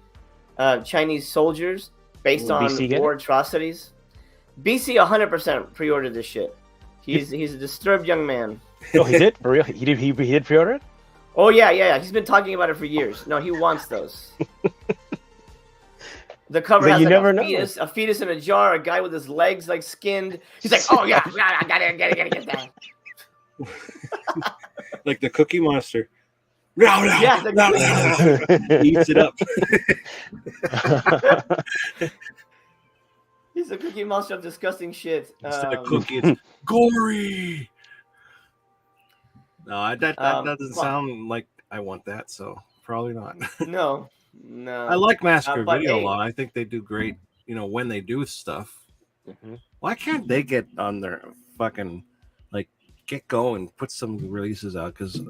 Chinese soldiers based on war atrocities. BC 100% pre-ordered this shit. He's a disturbed young man. Oh, he did? For real? He did pre-order it? Oh, yeah. He's been talking about it for years. No, he wants those. The cover has a fetus in a jar, a guy with his legs like skinned. He's like, oh, yeah, I gotta get that. Like the Cookie Monster. Yeah, eats it up. He's a Cookie Monster of disgusting shit. Instead of cookie, it's gory. No, that doesn't sound like I want that, so probably not. No. I like Massacre Video a lot. I think they do great, when they do stuff. Mm-hmm. Why can't they get on their fucking, get going, put some releases out? Because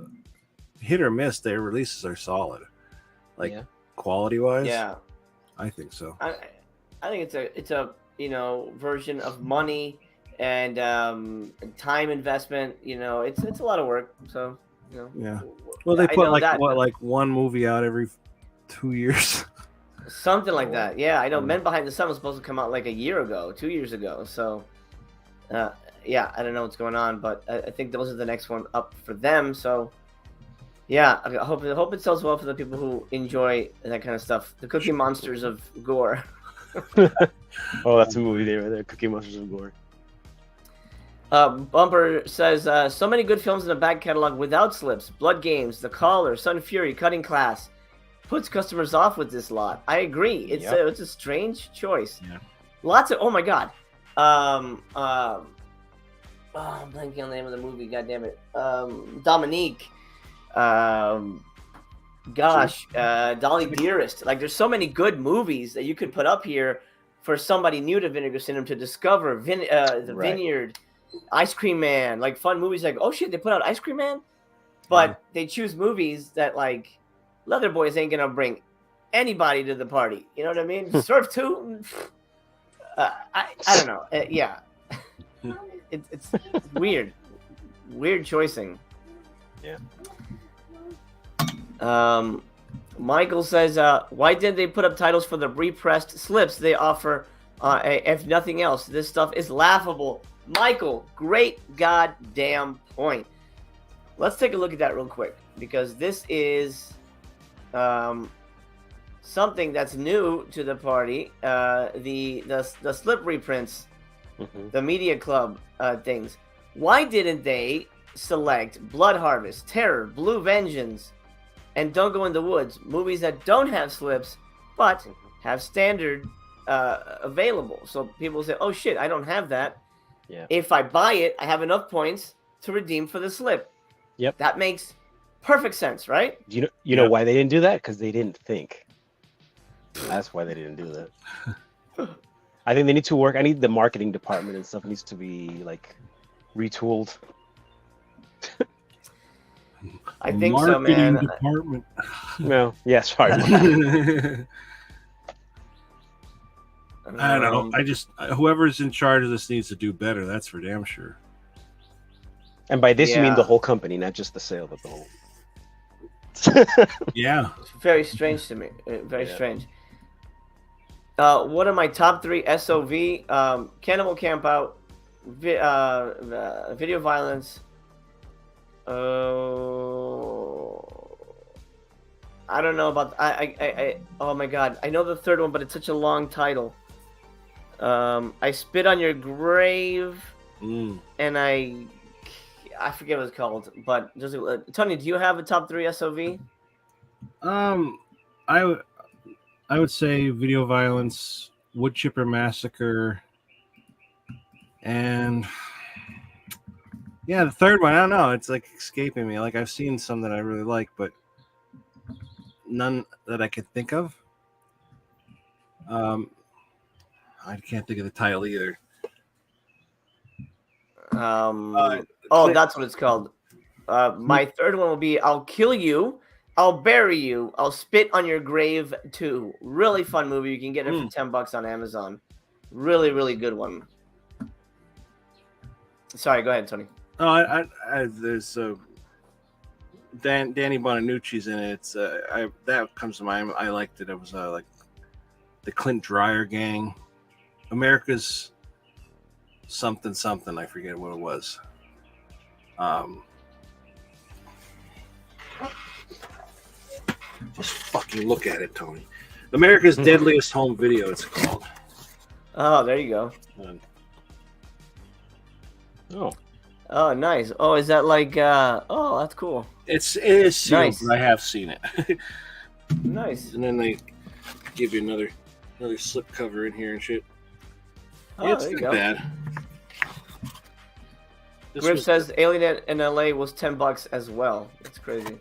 hit or miss, their releases are solid. Quality-wise? Yeah. I think so. I think it's a version of money and time investment. It's a lot of work. So yeah. Well, they put one movie out every 2 years, something like that. Yeah, I know. Men Behind the Sun was supposed to come out like 2 years ago. So yeah, I don't know what's going on, but I think those are the next one up for them. So yeah, I hope it sells well for the people who enjoy that kind of stuff. The Cookie Monsters of Gore. Oh, that's a movie there, right there. Cookie Monsters of Gore. Bumper says, so many good films in the back catalog without slips. Blood Games, The Caller, Sun Fury, Cutting Class. Puts customers off with this lot. I agree. It's a strange choice. Yeah. Lots of, oh my god. I'm blanking on the name of the movie, god damn it. Dominique. Gosh, Dolly Dearest. Like, there's so many good movies that you could put up here for somebody new to Vinegar Syndrome to discover. The Right. Vineyard, Ice Cream Man, like fun movies. Like, oh shit, they put out Ice Cream Man, but they choose movies that like Leather Boys ain't gonna bring anybody to the party. You know what I mean? Surf 2. I don't know. Yeah, it's weird choicing. Yeah. Michael says, why did they put up titles for the repressed slips they offer? If nothing else, this stuff is laughable. Michael, great goddamn point. Let's take a look at that real quick, because this is something that's new to the party. The slip reprints, the Media Club things. Why didn't they select Blood Harvest, Terror, Blue Vengeance, and Don't Go in the Woods, movies that don't have slips but have standard available? So people say, oh shit, I don't have that. Yeah. If I buy it, I have enough points to redeem for the slip. Yep. That makes perfect sense, right? You know why they didn't do that? Because they didn't think. That's why they didn't do that. I think they need to work. I need the marketing department and stuff needs to be like retooled. I think so, man. Department. No, yeah, sorry. I don't know. Whoever's in charge of this needs to do better. That's for damn sure. And by this, you mean Yeah. the whole company, not just the sale, but the whole. Yeah. It's very strange to me. Very strange. What are my top 3 SOV? Cannibal Campout, video violence. I don't know about. I. Oh my god! I know the third one, but it's such a long title. I Spit on Your Grave, and I forget what it's called. But just Tony, do you have a top 3 SOV? I would say Video Violence, Wood Chipper Massacre, and yeah, the third one. I don't know. It's like escaping me. Like I've seen some that I really like, but none that I could think of. I can't think of the title either. That's what it's called. My third one will be I'll Kill You, I'll Bury You, I'll Spit on Your Grave 2. Really fun movie. You can get it for $10 on Amazon. Really, really good one. Sorry, go ahead, Tony. Oh, there's Danny Bonaducci's in it. It's that comes to mind. I liked it. It was like the Clint Dreyer gang, America's something. I forget what it was. Just fucking look at it, Tony. America's Deadliest Home Video. It's called. Oh, there you go. Oh, nice. Oh, is that like? Oh, that's cool. It is sealed, Nice. but I have seen it. Nice. And then they give you another slip cover in here and shit. Oh, Yeah, it's there you not go. bad. This Griff was- says Alien in LA was $10 as well. That's crazy.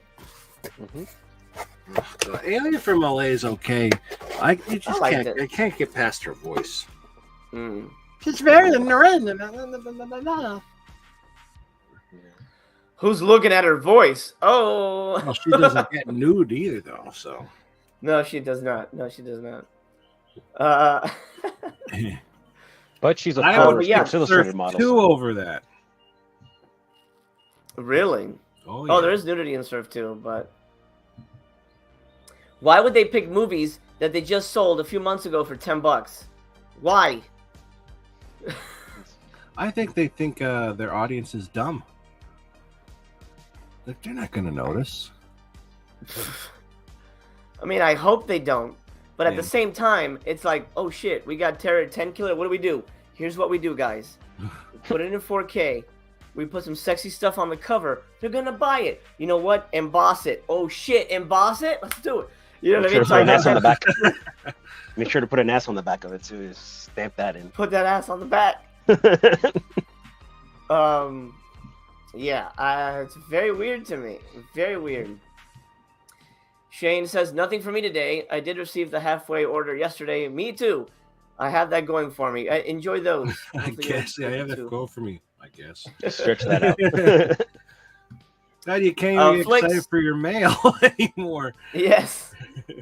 Alien from LA is okay. I liked it. can't get past her voice. She's very Who's looking at her voice? Oh. Well, she doesn't get nude either, though. So No, she does not. But she's a I full would yeah, Sports Illustrated surf model. 2 so- over that. Really? Oh, Oh, there is nudity in Surf 2, but why would they pick movies that they just sold a few months ago for $10? Why? I think they think their audience is dumb. Like they're not going to notice. I mean, I hope they don't. But at Yeah. the same time, it's like, oh shit, we got Terror 10 Killer. What do we do? Here's what we do, guys. We put it in 4K. We put some sexy stuff on the cover. They're gonna buy it. You know what? Emboss it. Oh shit, emboss it? Let's do it. You know what I mean? Make sure to put an ass on the back. Make sure to put an ass on the back of it too. Just stamp that in. Put that ass on the back. Yeah, it's very weird to me. Very weird. Shane says, nothing for me today. I did receive the halfway order yesterday. Me too. I have that going for me. Enjoy those. I Hopefully guess you'll I get have them that too. go for me. I guess. Stretch that out. God, you can't even get Flicks- excited for your mail anymore. Yes.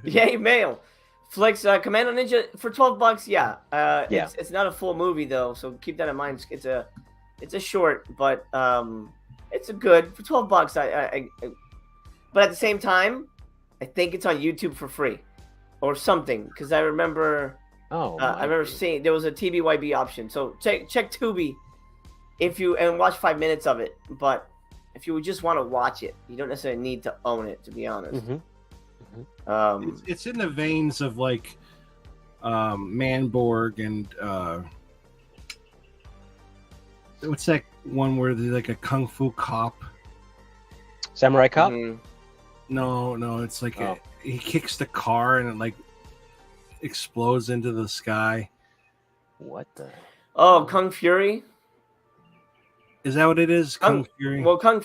Yay, mail. Flicks, Commando Ninja for $12. Yeah. Yeah. It's not a full movie though, so keep that in mind. It's a short, but it's a good for $12. But at the same time, I think it's on YouTube for free or something because I remember. I remember seeing there was a TBYB option. So check Tubi and watch 5 minutes of it. But if you just want to watch it, you don't necessarily need to own it. To be honest. It's in the veins of like Manborg and what's that one where there's like a kung fu cop? Samurai Cop? No, it's like he kicks the car and it like explodes into the sky. What the? Oh, Kung Fury. Is that what it is? Kung Fury? Well, Kung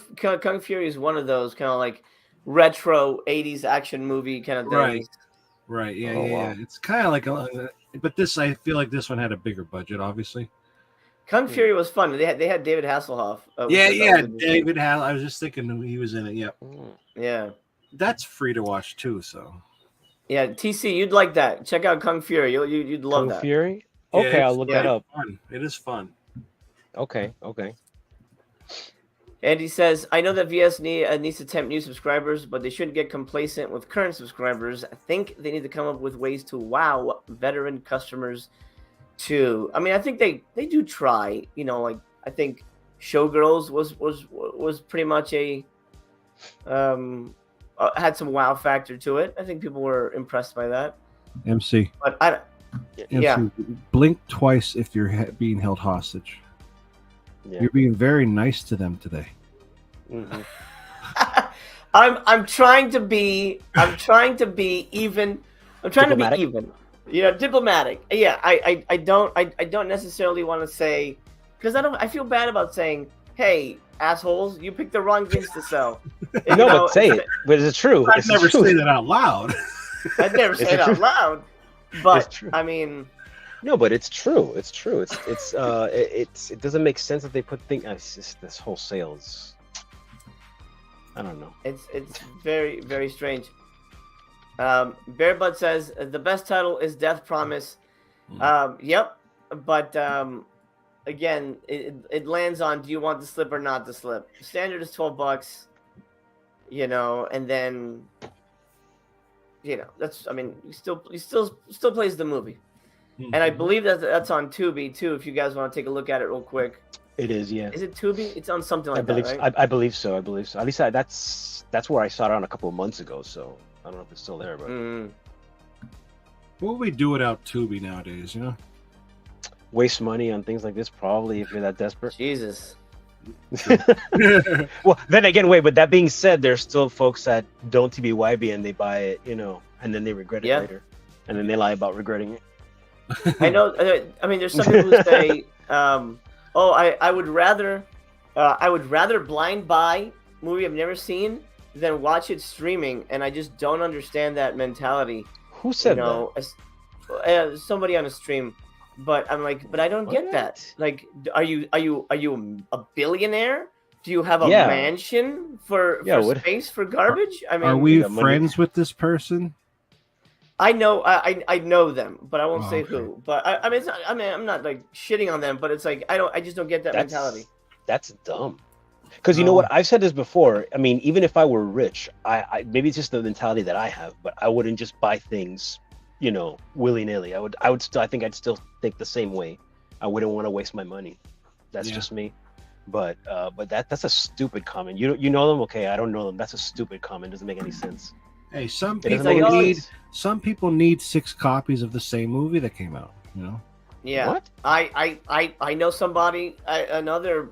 Fury is one of those kind of like retro 80s action movie kind of things. Right. Yeah, Oh, yeah. wow. It's kind of like but this, I feel like this one had a bigger budget, obviously. Kung Fury was fun. They had David Hasselhoff. David Hall. I was just thinking he was in it. Yep. Yeah. That's free to watch too. So. Yeah, TC, you'd like that. Check out Kung Fury. You'd love Kung that. Fury? Yeah, Okay, I'll look that up. Fun. It is fun. Okay. Andy says, I know that VS needs to tempt new subscribers, but they shouldn't get complacent with current subscribers. I think they need to come up with ways to wow veteran customers too. I mean, I think they do try. You know, like I think Showgirls was pretty much a had some wow factor to it. I think people were impressed by that. MC. But yeah. Blink twice if you're being held hostage. Yeah. You're being very nice to them today. Mm-hmm. I'm trying to be even. I'm trying to be even. You know, diplomatic. Yeah, I don't necessarily want to say because I feel bad about saying, hey, assholes, you picked the wrong things to sell. No, but say it. But it's true. I'd never say that out loud. I'd never say it out loud. But I mean, no, but it's true. It's true. It doesn't make sense that they put things. It's just this whole sales. I don't know. It's very, very strange. Bearbud says the best title is Death Promise. Yep, but again, it lands on do you want the slip or not the slip? Standard is $12, you know, and then you know that's. I mean, he still plays the movie, and I believe that's on Tubi too. If you guys want to take a look at it real quick. It is, yeah. Is it Tubi? It's on something like that, right? I believe so. At least that's where I saw it on a couple of months ago. So I don't know if it's still there, but what would we do without Tubi nowadays? You know, waste money on things like this. Probably if you're that desperate. Jesus. Well, then again, wait. But that being said, there's still folks that don't TBYB and they buy it, you know, and then they regret it later, and then they lie about regretting it. I know. I mean, there's some people who say. I would rather blind buy movie I've never seen than watch it streaming, and I just don't understand that mentality. Who said that? Somebody on a stream, but I'm like, but I don't get that. Like, are you a billionaire? Do you have a mansion for space for garbage? I mean, are we friends with this person? I know I know them, but I won't say who. But I mean, I'm not like shitting on them, but it's like I just don't get that mentality. That's dumb. Because you know what, I've said this before. I mean, even if I were rich, I maybe it's just the mentality that I have, but I wouldn't just buy things, you know, willy nilly. I think I'd still think the same way. I wouldn't want to waste my money. That's just me. But that's a stupid comment. You know them? Okay, I don't know them. That's a stupid comment. Doesn't make any sense. Hey, some people need 6 copies of the same movie that came out. You know? Yeah. What? I know somebody, another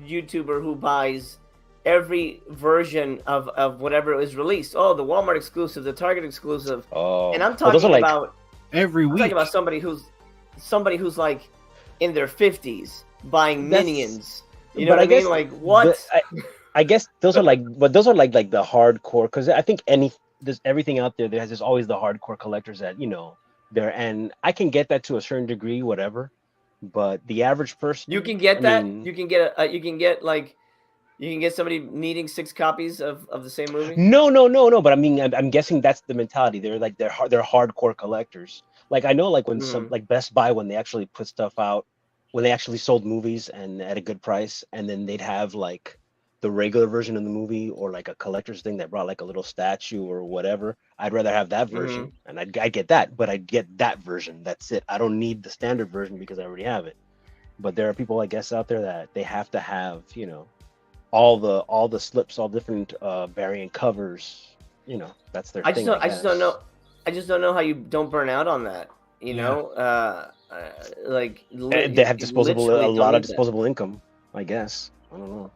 YouTuber who buys every version of whatever is released. Oh, the Walmart exclusive, the Target exclusive. Oh, and I'm talking about every week. I'm talking about somebody who's like in their 50s buying Minions. You know what I mean? Like what? I guess those are like, but those are like the hardcore. Because I think there's everything out there. There's always the hardcore collectors that there, and I can get that to a certain degree, whatever. But the average person, You can get I that. mean, You can get you can get like you can get somebody needing 6 copies of the same movie. no. But I mean, I'm guessing that's the mentality. They're hardcore collectors. Like I know, like when some Mhm. like Best Buy, when they actually put stuff out, when they actually sold movies and at a good price, and then they'd have like the regular version of the movie or like a collector's thing that brought like a little statue or whatever. I'd rather have that version, Mhm. and I get that, but I'd get that version. That's it. I don't need the standard version because I already have it. But there are people, I guess, out there that they have to have, all the slips, all different variant covers. That's their thing, I I just don't guess. know. I just don't know how you don't burn out on that. You Yeah. know, like They have you a literally don't lot of need that. disposable income, I guess. I don't know.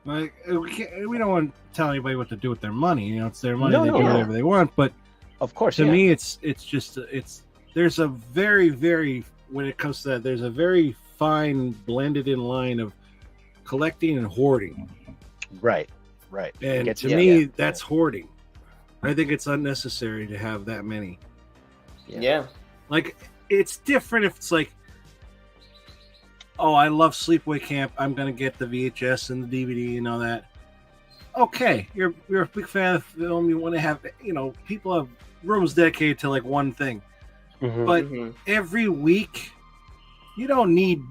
Like we don't want to tell anybody what to do with their money. It's their money; No, they no, do Yeah. whatever they want. But of course, to yeah. me, it's just there's a very when it comes to that, there's a very fine blended in line of collecting and hoarding. Right. And Gets to you. me, Yeah. that's hoarding. I think it's unnecessary to have that many. Yeah. Like it's different if it's like, oh, I love Sleepaway Camp. I'm gonna get the VHS and the DVD and all that. Okay, you're a big fan of film. You want to have people have rooms dedicated to like one thing. Mhm. But Mhm. every week, you don't need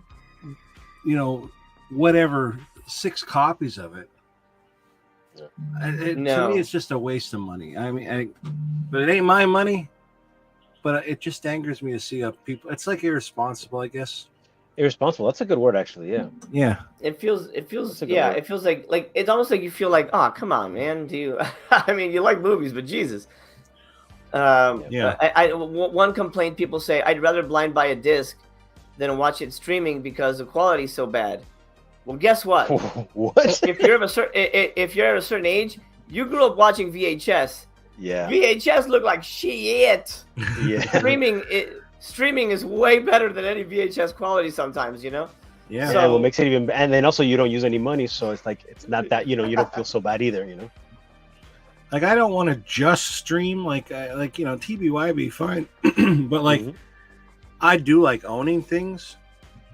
whatever 6 copies of it. To No. me, it's just a waste of money. I mean, but it ain't my money. But it just angers me to see people. It's like irresponsible, I guess. Irresponsible. That's a good word, actually. Yeah. Yeah. It feels That's a good yeah, word. it feels like it's almost like you feel like, oh, come on, man. Do you I mean, you like movies, but Jesus. Yeah. One complaint people say, I'd rather blind buy a disc than watch it streaming because the quality's so bad. Well, guess what? What? If you're at a certain age, you grew up watching VHS. Yeah. VHS look like shit. Yeah. Streaming is way better than any VHS quality sometimes, Yeah. Yeah, So- what makes it even, and then also you don't use any money, so it's like it's not that you don't feel so bad either. Like I don't want to just stream like TBYB fine, but like Mhm. I do like owning things.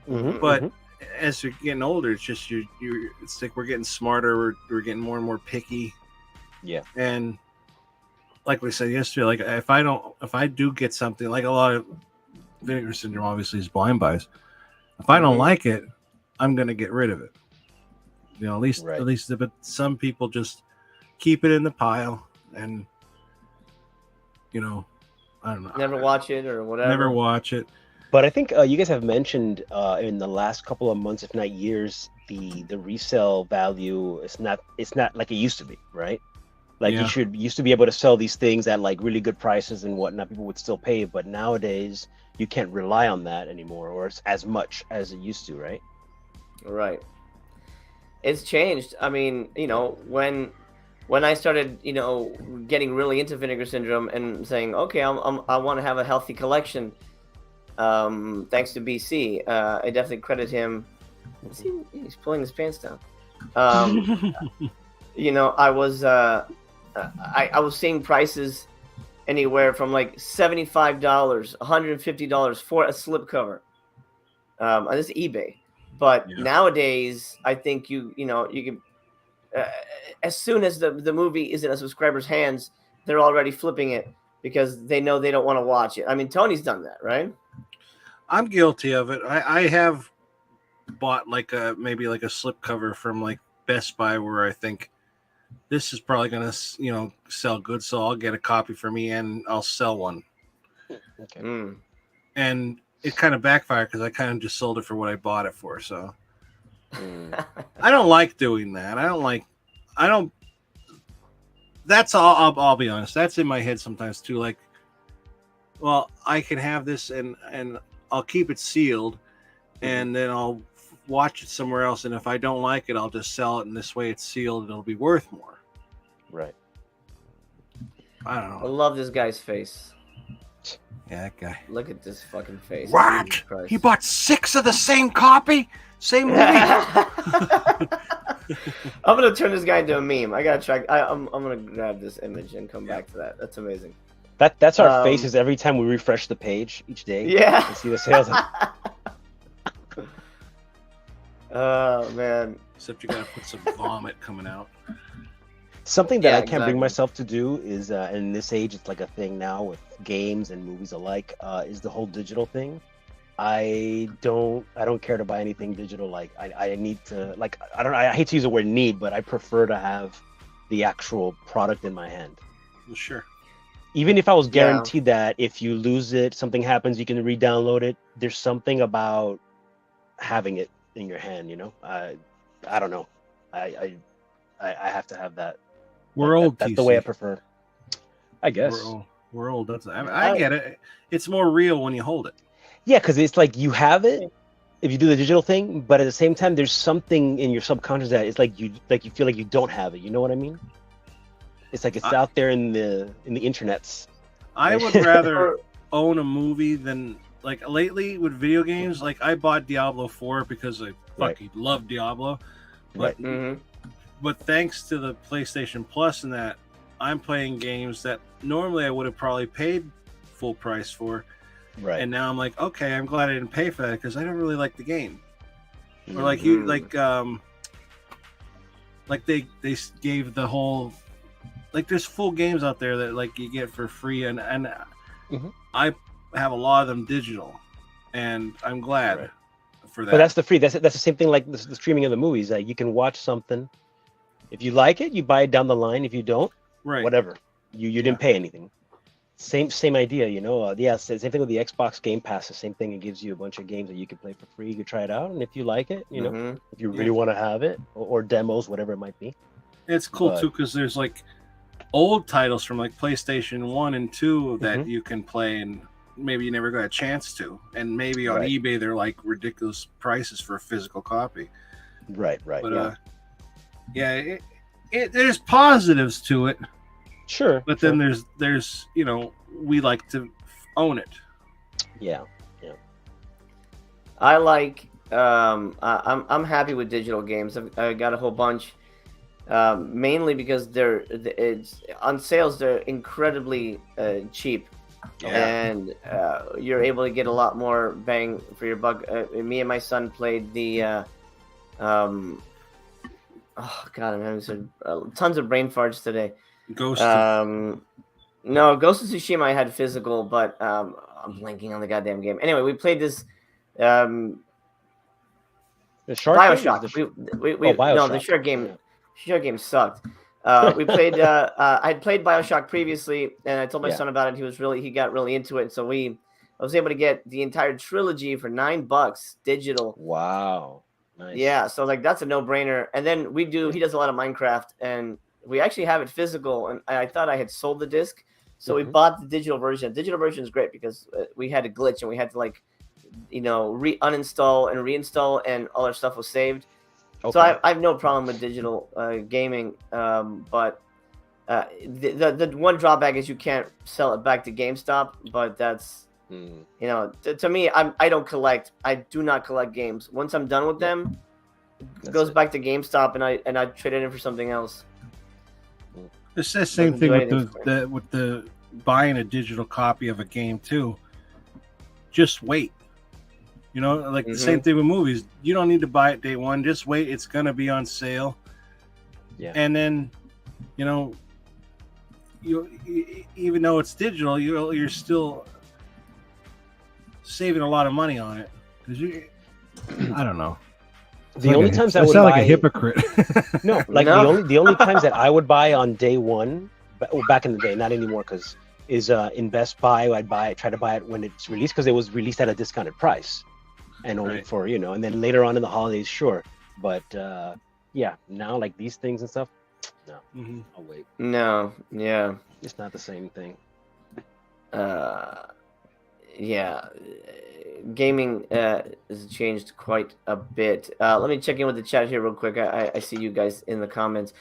Mhm, But mhm. as you're getting older, it's just it's like we're getting smarter. We're getting more and more picky. Yeah. And like we said yesterday, like if I do get something, like a lot of Vinegar Syndrome obviously is blind buys. If I don't Mhm. like it, I'm gonna get rid of it. At least Right. but some people just keep it in the pile and I don't know. never watch it or whatever. Never watch it. But I think you guys have mentioned in the last couple of months, if not years, the resale value is not like it used to be, right? Like Yeah. you used to be able to sell these things at like really good prices and whatnot. People would still pay, but nowadays you can't rely on that anymore, or as much as it used to, right? Right. It's changed. I mean, when I started, getting really into Vinegar Syndrome and saying, okay, I want to have a healthy collection. Thanks to BC, I definitely credit him. He's pulling his pants down. I was I was seeing prices anywhere from like $75, $150 for a slipcover. On this eBay, but Yeah. nowadays I think you can as soon as the movie is in a subscriber's hands, they're already flipping it because they know they don't want to watch it. I mean, Tony's done that, right? I'm guilty of it. I have bought like maybe like a slipcover from like Best Buy where I think this is probably gonna sell good, so I'll get a copy for me and I'll sell one. Okay. Mm. And it kind of backfired because I kind of just sold it for what I bought it for. So Mm. I don't like doing that. I don't. That's all. I'll be honest. That's in my head sometimes too. Like, well, I can have this and I'll keep it sealed, and then I'll watch it somewhere else. And if I don't like it, I'll just sell it. And this way, it's sealed and it'll be worth more. Right. I don't I know. love this guy's face. Yeah, that guy. Look at this fucking face. Jesus What? Christ. He bought 6 of the same copy, same movie. I'm gonna turn this guy into a meme. I gotta try. I'm gonna grab this image and come back to that. That's amazing. That's our faces every time we refresh the page each day. Yeah. And see the sales. Oh man. Except you gotta put some vomit coming out. Something that Yeah, I can't bring exactly. myself to do is, in this age, it's like a thing now with games and movies alike, is the whole digital thing. I don't care to buy anything digital. Like I need to, like, I hate to use the word need, but I prefer to have the actual product in my hand. Well, sure. Even if I was Yeah. guaranteed that if you lose it, something happens, you can re-download it. There's something about having it in your hand, you know. I don't know. I have to have that. We're Like, old. That's the way I TC. prefer. I guess. We're old. I get it. It's more real when you hold it. Yeah, because it's like you have it if you do the digital thing, but at the same time, there's something in your subconscious that it's like you feel like you don't have it. You know what I mean? It's like it's out there in the internets. I would rather own a movie than, like, lately with video games. Like, I bought Diablo 4 because I fucking love Diablo, but but thanks to the PlayStation Plus and that, I'm playing games that normally I would have probably paid full price for. Right. And now I'm like, okay, I'm glad I didn't pay for that because I don't really like the game. Or like you, like they gave the whole, like, there's full games out there that like you get for free, and I have a lot of them digital, and I'm glad for that. But that's the free. That's the same thing like the streaming of the movies. That you can watch something. If you like it, you buy it down the line. If you don't, whatever. You didn't pay anything. Same idea, you know. Same thing with the Xbox Game Pass. The same thing. It gives you a bunch of games that you can play for free. You can try it out, and if you like it, you know, if you really want to have it, or demos, whatever it might be. It's cool too because there's like old titles from like PlayStation 1 and 2 that you can play, and maybe you never got a chance to. And maybe on eBay they're like ridiculous prices for a physical copy. Right. But there's positives to it. Sure. But then there's you know, we like to own it. Yeah. I like. I'm happy with digital games. I got a whole bunch. Mainly because it's on sales. They're incredibly cheap, and you're able to get a lot more bang for your buck. Me and my son played the. Oh God, I'm having tons of brain farts today. Ghost. No, Ghost of Tsushima I had physical, but I'm blanking on the goddamn game. Anyway, we played this. The shark Bioshock. Bioshock. No, the shark game. Shark game sucked. We played. I'd played Bioshock previously, and I told my son about it. He got really into it. And so I was able to get the entire trilogy for $9 digital. Wow. Nice. Yeah, so like that's a no-brainer. And then he does a lot of Minecraft, and we actually have it physical. And I thought I had sold the disc, so we bought the digital version. Digital version is great because we had a glitch, and we had to uninstall and reinstall, and all our stuff was saved. Okay. So I have no problem with digital gaming, but the one drawback is you can't sell it back to GameStop. But that's to me, I don't collect. I do not collect games. Once I'm done with them, it goes back to GameStop, and I trade it in for something else. It's the same thing with the buying a digital copy of a game too. Just wait. You know, like the same thing with movies. You don't need to buy it day one. Just wait. It's going to be on sale. Yeah. And then, you know, even though it's digital, you're still saving a lot of money on it. I don't know. The only times I would sound buy, like a hypocrite. No, the only times that I would buy on day one, back in the day, not anymore, because is in Best Buy. I'd try to buy it when it's released because it was released at a discounted price. And only for, and then later on in the holidays, sure. But now like these things and stuff, no, I'll wait. No, yeah. It's not the same thing. Gaming has changed quite a bit. Let me check in with the chat here real quick. I see you guys in the comments.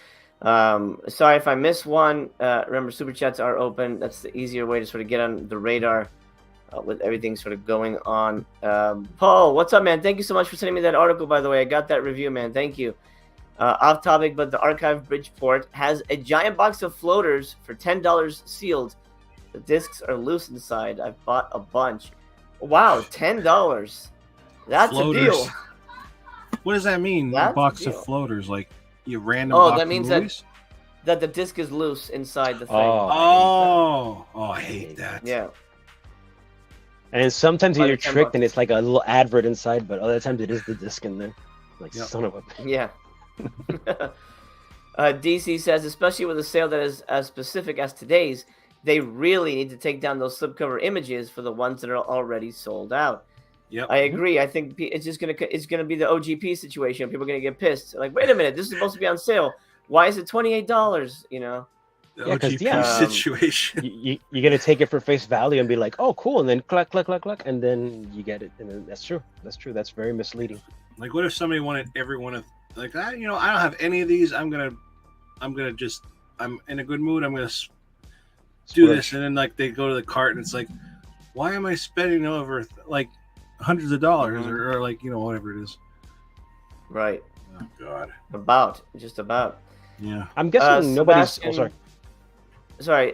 Sorry if I miss one. Remember, super chats are open. That's the easier way to sort of get on the radar. With everything sort of going on. Paul, what's up, man? Thank you so much for sending me that article, by the way. I got that review, man. Thank you. Off topic, but the archive Bridgeport has a giant box of floaters for $10 sealed. The discs are loose inside. I've bought a bunch. Wow, $10. That's Floaters. a deal. What does that mean? That's A box a of deal. floaters, like you random Oh, box that of means movies? that the disc is loose inside the thing. Oh, I hate that. Yeah. And sometimes Under you're 10 tricked bucks. and it's like a little advert inside, but other times it is the disc in there. Like, Yep. son of a... Yeah. DC says, especially with a sale that is as specific as today's, they really need to take down those slipcover images for the ones that are already sold out. Yep. I agree. I think it's just gonna be the OGP situation. People are gonna get pissed. Like, wait a minute, this is supposed to be on sale. Why is it $28? You know? The Yeah, 'cause, OGP yeah, situation. You're going to take it for face value and be like, oh, cool. And then cluck, cluck, cluck, cluck. And then you get it. And then that's true. That's true. That's very misleading. Like, what if somebody wanted every one of, like, I don't have any of these. I'm in a good mood. I'm gonna do this, and then like they go to the cart, and it's like, why am I spending over like hundreds of dollars or like whatever it is? Right. Oh God. Just about. Yeah. I'm guessing nobody's... Sebastian- Oh, sorry. Sorry,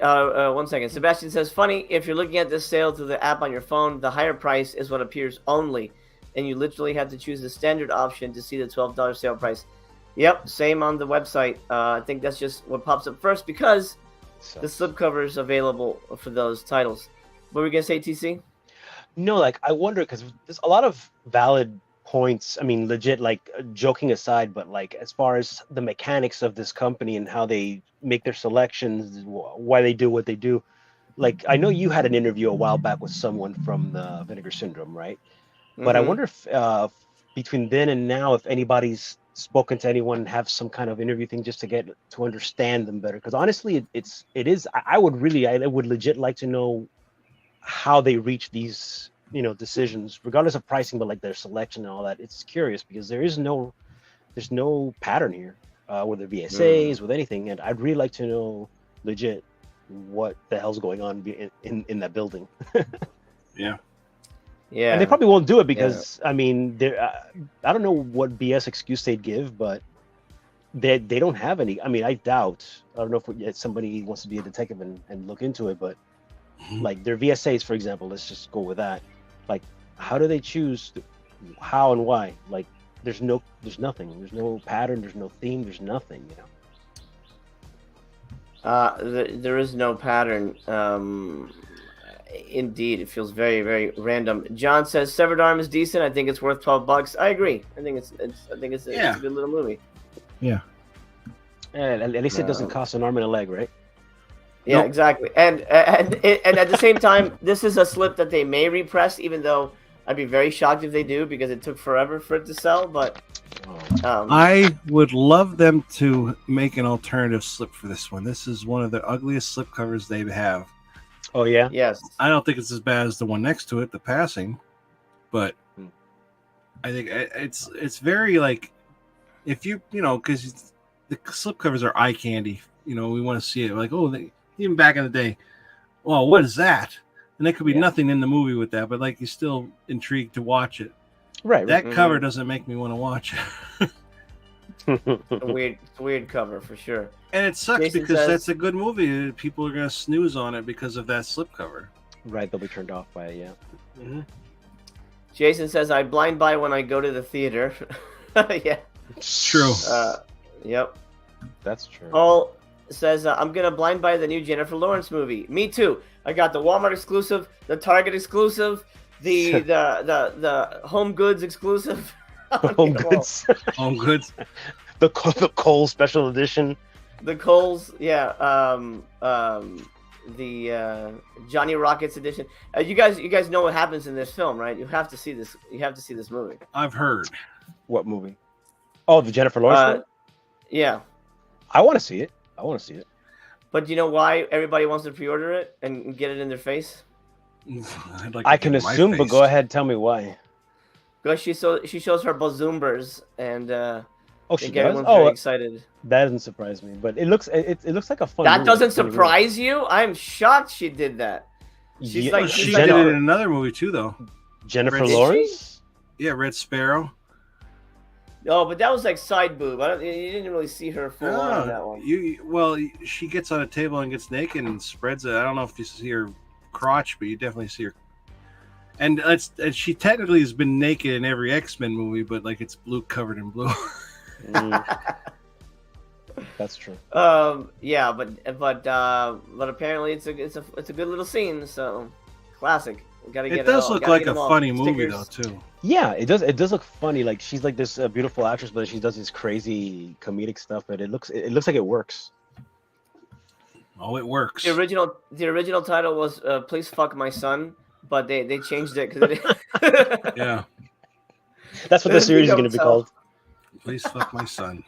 1 second. Sebastian says, funny, if you're looking at this sale through the app on your phone, the higher price is what appears only, and you literally have to choose the standard option to see the $12 sale price. Yep, same on the website. I think that's just what pops up first because the slipcover is available for those titles. What were we going to say, TC? No, like, I wonder, because there's a lot of valid points. I mean, legit, like, joking aside, but like, as far as the mechanics of this company and how they make their selections, why they do what they do. Like, I know you had an interview a while back with someone from the Vinegar Syndrome, right? But I wonder if between then and now, if anybody's spoken to anyone and have some kind of interview thing just to get to understand them better. Because honestly, it is. I would legit like to know how they reach these decisions, regardless of pricing, but like their selection and all that. It's curious because there's no pattern here, whether VSAs with anything, and I'd really like to know legit what the hell's going on in that building. Yeah. Yeah. And they probably won't do it because I mean, I don't know what BS excuse they'd give, but they don't have any. I mean, I doubt. I don't know if somebody wants to be a detective and look into it, but like their VSAs, for example, let's just go with that. Like, how do they choose how and why? Like, there's nothing. There's no pattern. There's no theme. There's nothing. There is no pattern. Indeed, it feels very, very random. John says Severed Arm is decent. I think it's worth $12. I agree. I think it's a good little movie. Yeah. And at least it doesn't cost an arm and a leg, right? Yeah, exactly. And at the same time, this is a slip that they may repress, even though I'd be very shocked if they do because it took forever for it to sell. But I would love them to make an alternative slip for this one. This is one of the ugliest slip covers they have. Oh yeah. Yes. I don't think it's as bad as the one next to it, the Passing, but I think it's very like if because the slip covers are eye candy. We want to see it. Like, even back in the day, well, what is that? And there could be nothing in the movie with that, but like you're still intrigued to watch it. Right. That cover doesn't make me want to watch it. It's a weird cover for sure. And it sucks Jason because says- that's a good movie. People are going to snooze on it because of that slipcover. Right, they'll be turned off by it, yeah. Mm-hmm. Jason says I blind buy when I go to the theater. Yeah. It's true. Yep. That's true. Paul says I'm gonna blind buy the new Jennifer Lawrence movie. Me too. I got the Walmart exclusive, the Target exclusive, the Home Goods exclusive. Home Goods. Home Goods. The Cole special edition. The Kohl's, yeah. The Johnny Rockets edition. You guys know what happens in this film, right? You have to see this. You have to see this movie. I've heard. What movie? Oh, the Jennifer Lawrence one? Yeah. I want to see it. But do you know why everybody wants to pre-order it and get it in their face? I can assume, but go ahead, tell me why. Because she shows her bazoombers and She does? everyone's very excited. That doesn't surprise me, but it looks like a fun. That movie. doesn't surprise you? I'm shocked she did that. She's like She she's did like it in another movie too, though. Jennifer Did she? Lawrence. Yeah, Red Sparrow. No, but that was like side boob. You didn't really see her full on in that one. She gets on a table and gets naked and spreads it. I don't know if you see her crotch, but you definitely see her. And she technically has been naked in every X-Men movie, but like it's blue covered in blue. That's true. Yeah, but apparently it's a good little scene. So classic. Gotta get it does look like a funny stickers. movie though too. Yeah, it does. It does look funny. Like she's like this beautiful actress, but she does this crazy comedic stuff. But it looks like it works. Oh, it works. The original title was "Please Fuck My Son," but they changed it because yeah, that's what the series is going to be called. Please fuck my son.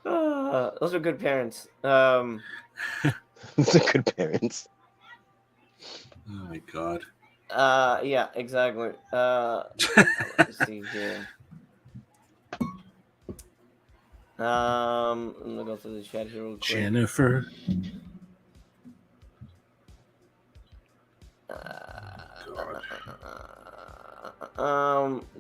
Those are good parents. Those are good parents. Oh my god. Yeah, exactly. Let's see here. I'm gonna go through the chat here real quick. Jennifer.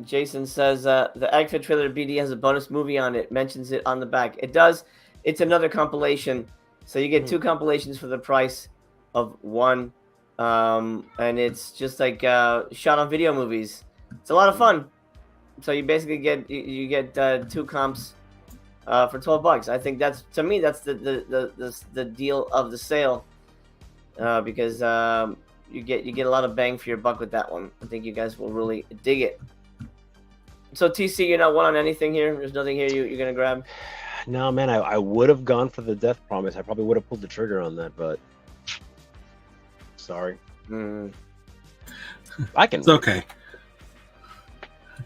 Jason says the Agfit trailer BD has a bonus movie on it. Mentions it on the back. It does. It's another compilation, so you get 2 compilations for the price of one. And it's just like shot on video movies. It's a lot of fun. So you basically get 2 comps for $12. I think that's the deal of the sale because you get a lot of bang for your buck with that one. I think you guys will really dig it. So TC, you're not one on anything here. There's nothing here you're gonna grab. No, man, I would have gone for the Death Promise. I probably would have pulled the trigger on that, but sorry. I can. It's okay.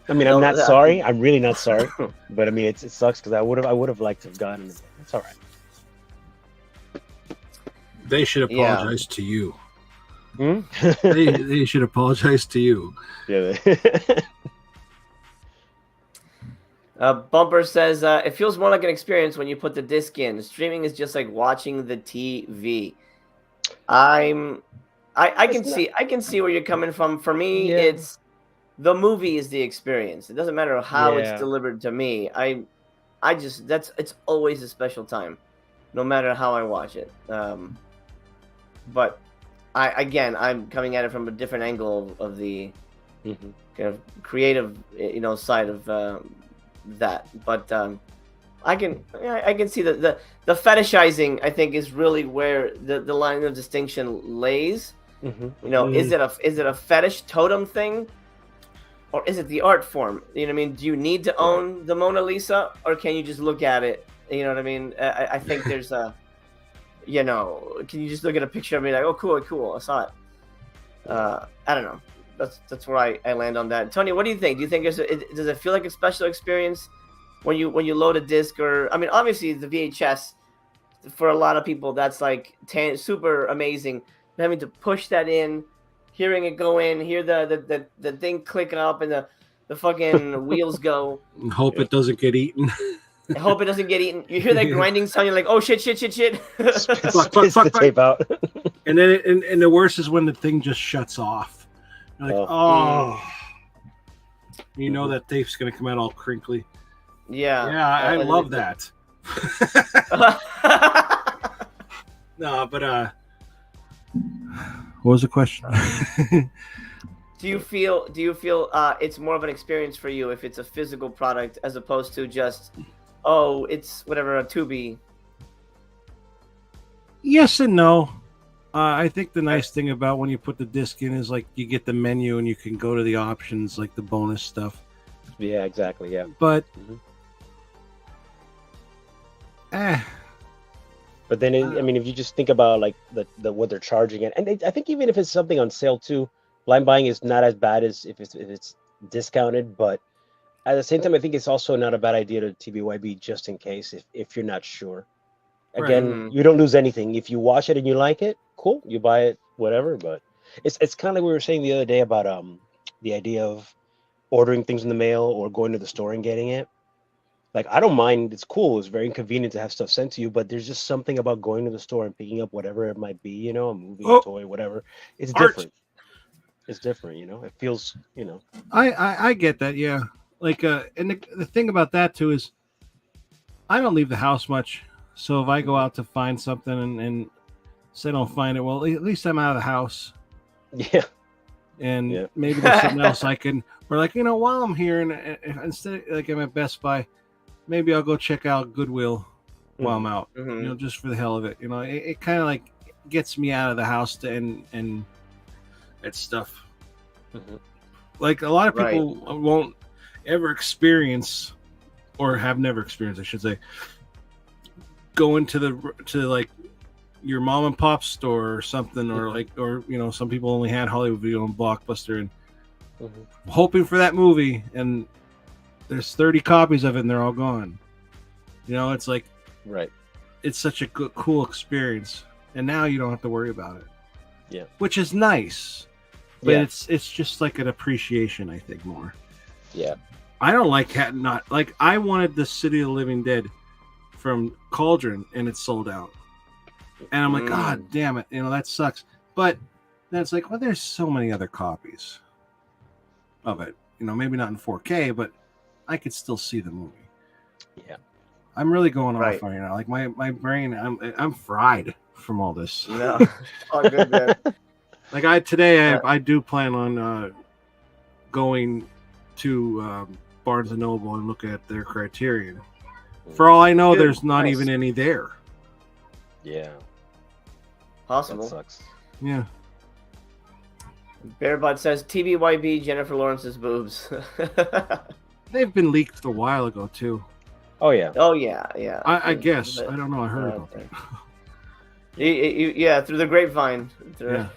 I mean, I'm not sorry. I'm really not sorry. But I mean, it sucks because I would have liked to have gotten it. It's all right. They should apologize to you. Hmm? they should apologize to you. Yeah. Bumper says it feels more like an experience when you put the disc in. Streaming is just like watching the TV. I can see where you're coming from. For me, it's the movie is the experience. It doesn't matter how it's delivered to me. It's always a special time, no matter how I watch it. But I'm coming at it from a different angle of the kind of creative, side of that. But I can see the fetishizing. I think is really where the line of distinction lays. Is it a fetish totem thing, or is it the art form? You know what I mean? Do you need to own the Mona Lisa, or can you just look at it? You know what I mean? I think there's a, can you just look at a picture and be like, oh, cool, I saw it. I don't know. That's where I land on that. Tony, what do you think? Do you think does it feel like a special experience when you load a disc? Or I mean, obviously the VHS for a lot of people that's like super amazing. Having to push that in, hearing it go in, hear the thing click up and the fucking wheels go. And hope it doesn't get eaten. I hope it doesn't get eaten. You hear that grinding sound, you're like, oh shit. Spits the tape out. And then and the worst is when the thing just shuts off. You're like, you know that tape's gonna come out all crinkly. Yeah. Yeah, I love that. No, but what was the question? Do you feel it's more of an experience for you if it's a physical product as opposed to just it's whatever, a Tubi? Yes and no. I think the nice thing about when you put the disc in is like you get the menu and you can go to the options, like the bonus stuff. Yeah, exactly. Yeah, but But then, I mean, if you just think about like the what they're charging it, and I think even if it's something on sale too, blind buying is not as bad as if it's discounted. But at the same time, I think it's also not a bad idea to TBYB just in case if you're not sure. Again, you don't lose anything if you watch it and you like it. Cool, you buy it, whatever. But it's kind of like we were saying the other day about the idea of ordering things in the mail or going to the store and getting it. Like, I don't mind. It's cool. It's very inconvenient to have stuff sent to you, but there's just something about going to the store and picking up whatever it might be, a movie, a toy, whatever. It's different. It's different, you know. It feels, you know. I get that, yeah. Like, and the thing about that too is, I don't leave the house much. So if I go out to find something and say I don't find it, well, at least I'm out of the house, Yeah. and Yeah. maybe there's something else I can. Or like, while I'm here, and instead, like I'm at Best Buy, maybe I'll go check out Goodwill while I'm out. Mhm. Just for the hell of it. It kind of like gets me out of the house and that stuff. Mhm. Like a lot of Right. people won't ever experience, or have never experienced, I should say, going to like your mom and pop store or something, or like, or some people only had Hollywood Video and Blockbuster, and Mhm. hoping for that movie, and there's 30 copies of it and they're all gone. It's like, Right. it's such a good, cool experience, and now you don't have to worry about it. Yeah. Which is nice, but Yeah. it's just like an appreciation, I think, more. Yeah. I don't like not like, I wanted the City of the Living Dead from Cauldron, and it's sold out, and I'm like, God damn it, that sucks. But then it's like, well, there's so many other copies of it, maybe not in 4K, but I could still see the movie. Yeah. I'm really going Right. off right now. Like my brain, I'm fried from all this. No, it's all good, man. Like I do plan on going to Barnes and Noble and look at their Criterion. For all I know, Good. there's not Nice. even any there. Yeah. That Possible. sucks. Yeah. Bearbot says TBYB Jennifer Lawrence's boobs. They've been leaked a while ago too. Oh yeah. Oh yeah, yeah. I guess. But- I don't know. I heard uh, about that. Yeah, through the grapevine. Yeah.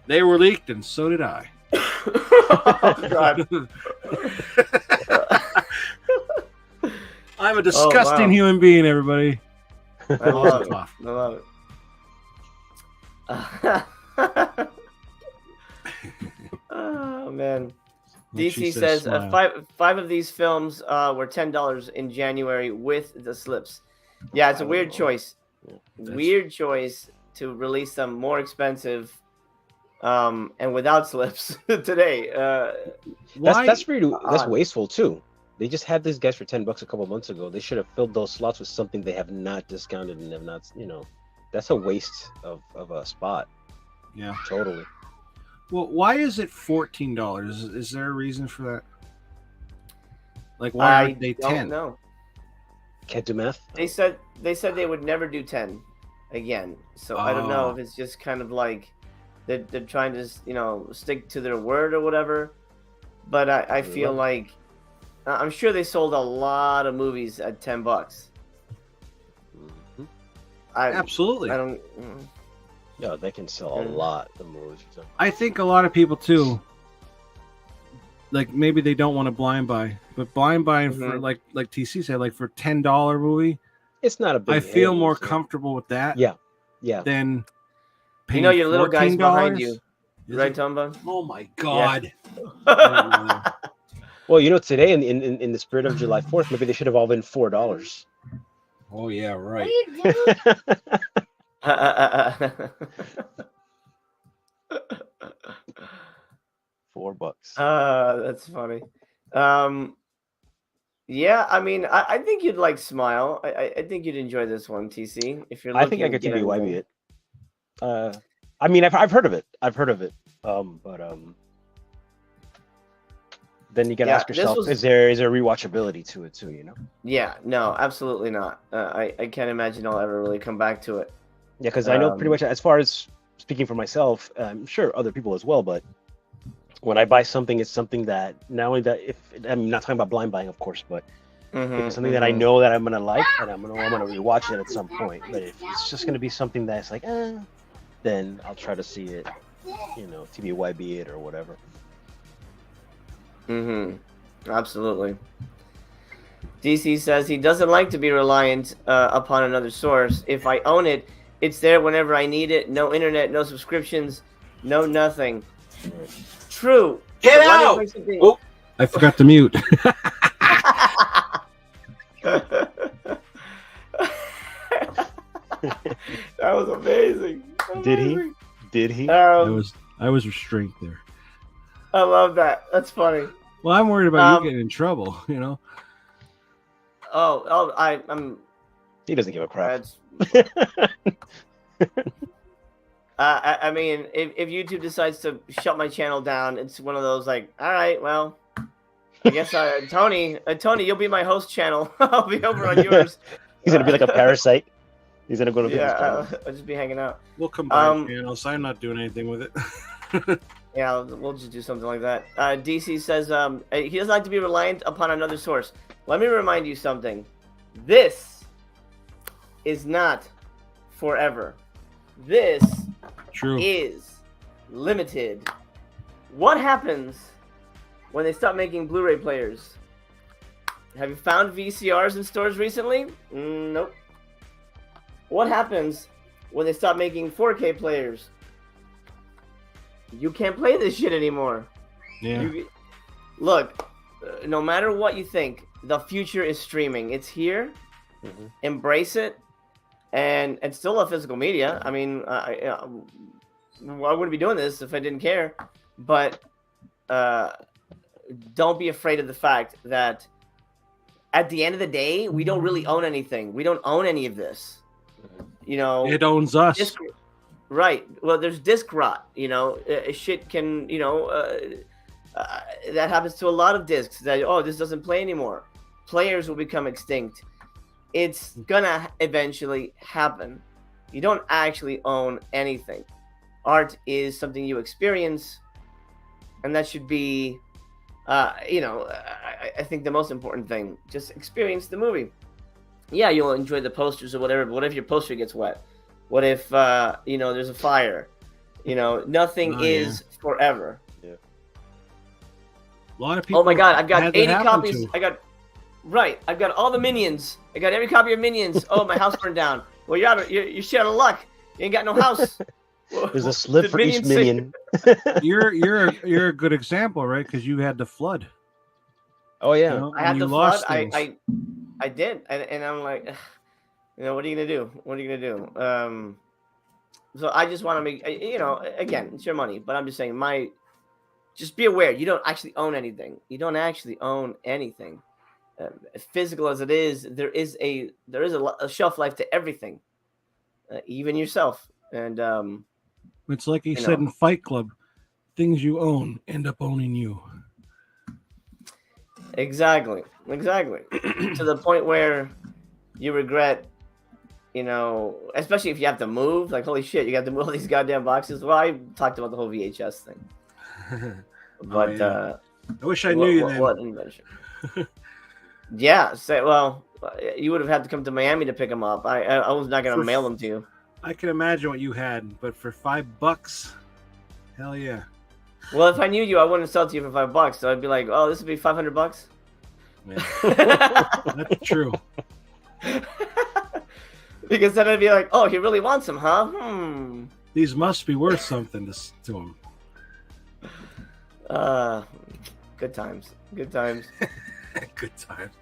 They were leaked, and so did I. Oh, God. I'm a disgusting wow. human being, everybody. I love it. Off. I love it. Oh man. Like she DC says smile. five of these films were $10 in January with the slips. Yeah, it's a weird choice. Weird choice to release them more expensive, and without slips today. That's really that's odd. wasteful too. They just had these guys for $10 a couple months ago. They should have filled those slots with something they have not discounted and have not, that's a waste of a spot. Yeah. Totally. Well, why is it $14? Is there a reason for that? Like, why I aren't they don't 10? know. Can't do math. They said they would never do 10 again. So I don't know Oh. if it's just kind of like they're trying to stick to their word or whatever. But I feel like I'm sure they sold a lot of movies at $10. Mhm. Absolutely. I don't. Yeah, they can sell a lot of movies. I think a lot of people too, like, maybe they don't want to blind buy, but blind buying for like TC said, like for $10 movie, It's not a big. I feel hit, more so- comfortable with that. Yeah. Yeah. Than paying Your little guy's behind $14. you, Is right, it? Tomba? Oh my God. Well, today in the spirit of July 4th, maybe they should have all been $4. Oh yeah, right. $4. That's funny. Yeah, I mean, I think you'd like Smile. I think you'd enjoy this one, TC. If you're, I think I looking could to get TBYB anything. it. I mean, I've heard of it. But then you gotta Yeah, ask this yourself: was- is there rewatchability to it too? Yeah, no, absolutely not. I can't imagine I'll ever really come back to it. Yeah, because I know pretty much, as far as speaking for myself, I'm sure other people as well. But when I buy something, it's something that not only that, if I'm not talking about blind buying, of course, but if it's something that I know that I'm gonna like and I'm gonna rewatch it at some point. But if it's just gonna be something that's like, then I'll try to see it, TBYB it or whatever. Absolutely. DC says he doesn't like to be reliant upon another source. If I own it, it's there whenever I need it. No internet, no subscriptions, no nothing. True. Get But why out! do you think something- Oh, I forgot to mute. That was amazing. Did he? Amazing. Did he? I was restrained there. I love that. That's funny. Well, I'm worried about you getting in trouble. You know. I'm. He doesn't give a crap. I mean, if YouTube decides to shut my channel down, it's one of those like, all right, well, I guess Tony, you'll be my host channel. I'll be over on yours. He's gonna be like a parasite. He's gonna go to people's channels. I'll just be hanging out. We'll combine channels. I'm not doing anything with it. Yeah, we'll just do something like that. DC says he doesn't like to be reliant upon another source. Let me remind you something. This is not forever. This is limited. What happens when they stop making Blu-ray players? Have you found VCRs in stores recently? Nope. What happens when they stop making 4K players? You can't play this shit anymore. Yeah. Look, no matter what you think, the future is streaming. It's here. Mm-hmm. Embrace it. And still love physical media. I mean, I wouldn't be doing this if I didn't care. But don't be afraid of the fact that at the end of the day, we don't really own anything. We don't own any of this. You know, it owns us. Right. Well, there's disc rot. You know, shit can. You know, that happens to a lot of discs. That this doesn't play anymore. Players will become extinct. It's gonna eventually happen. You don't actually own anything. Art is something you experience, and that should be, you know, I think the most important thing. Just experience the movie. Yeah, you'll enjoy the posters or whatever, but what if your poster gets wet? What if, you know, there's a fire? You know, nothing is forever. Yeah. A lot of people. Oh my God, I've got 80 copies. I've got all the Minions. I got every copy of Minions. Oh, my house burned down. Well, you're shit out of luck. You ain't got no house. There's a slip for each minion. You're a good example, right? Because you had the flood. Oh yeah, you know, I had the flood. I did, and I'm like, you know, what are you gonna do? What are you gonna do? So I just want to make, you know, again, it's your money, but I'm just saying, just be aware. You don't actually own anything. You don't actually own anything. Physical as it is, there is a shelf life to everything, even yourself. And it's like he said in Fight Club, things you own end up owning you. Exactly. To the point where you regret, you know, especially if you have to move. Like, holy shit, you got to move all these goddamn boxes. Well, I talked about the whole VHS thing, but I wish I knew you then. What invention? Yeah, well, you would have had to come to Miami to pick them up. I was not going to mail them to you. I can imagine what you had, but for $5, hell yeah. Well, if I knew you, I wouldn't sell it to you for $5. So I'd be like, oh, this would be $500. Yeah. That's true. Because then I'd be like, oh, he really wants them, huh? These must be worth something to him. Good times. Good times. Good times.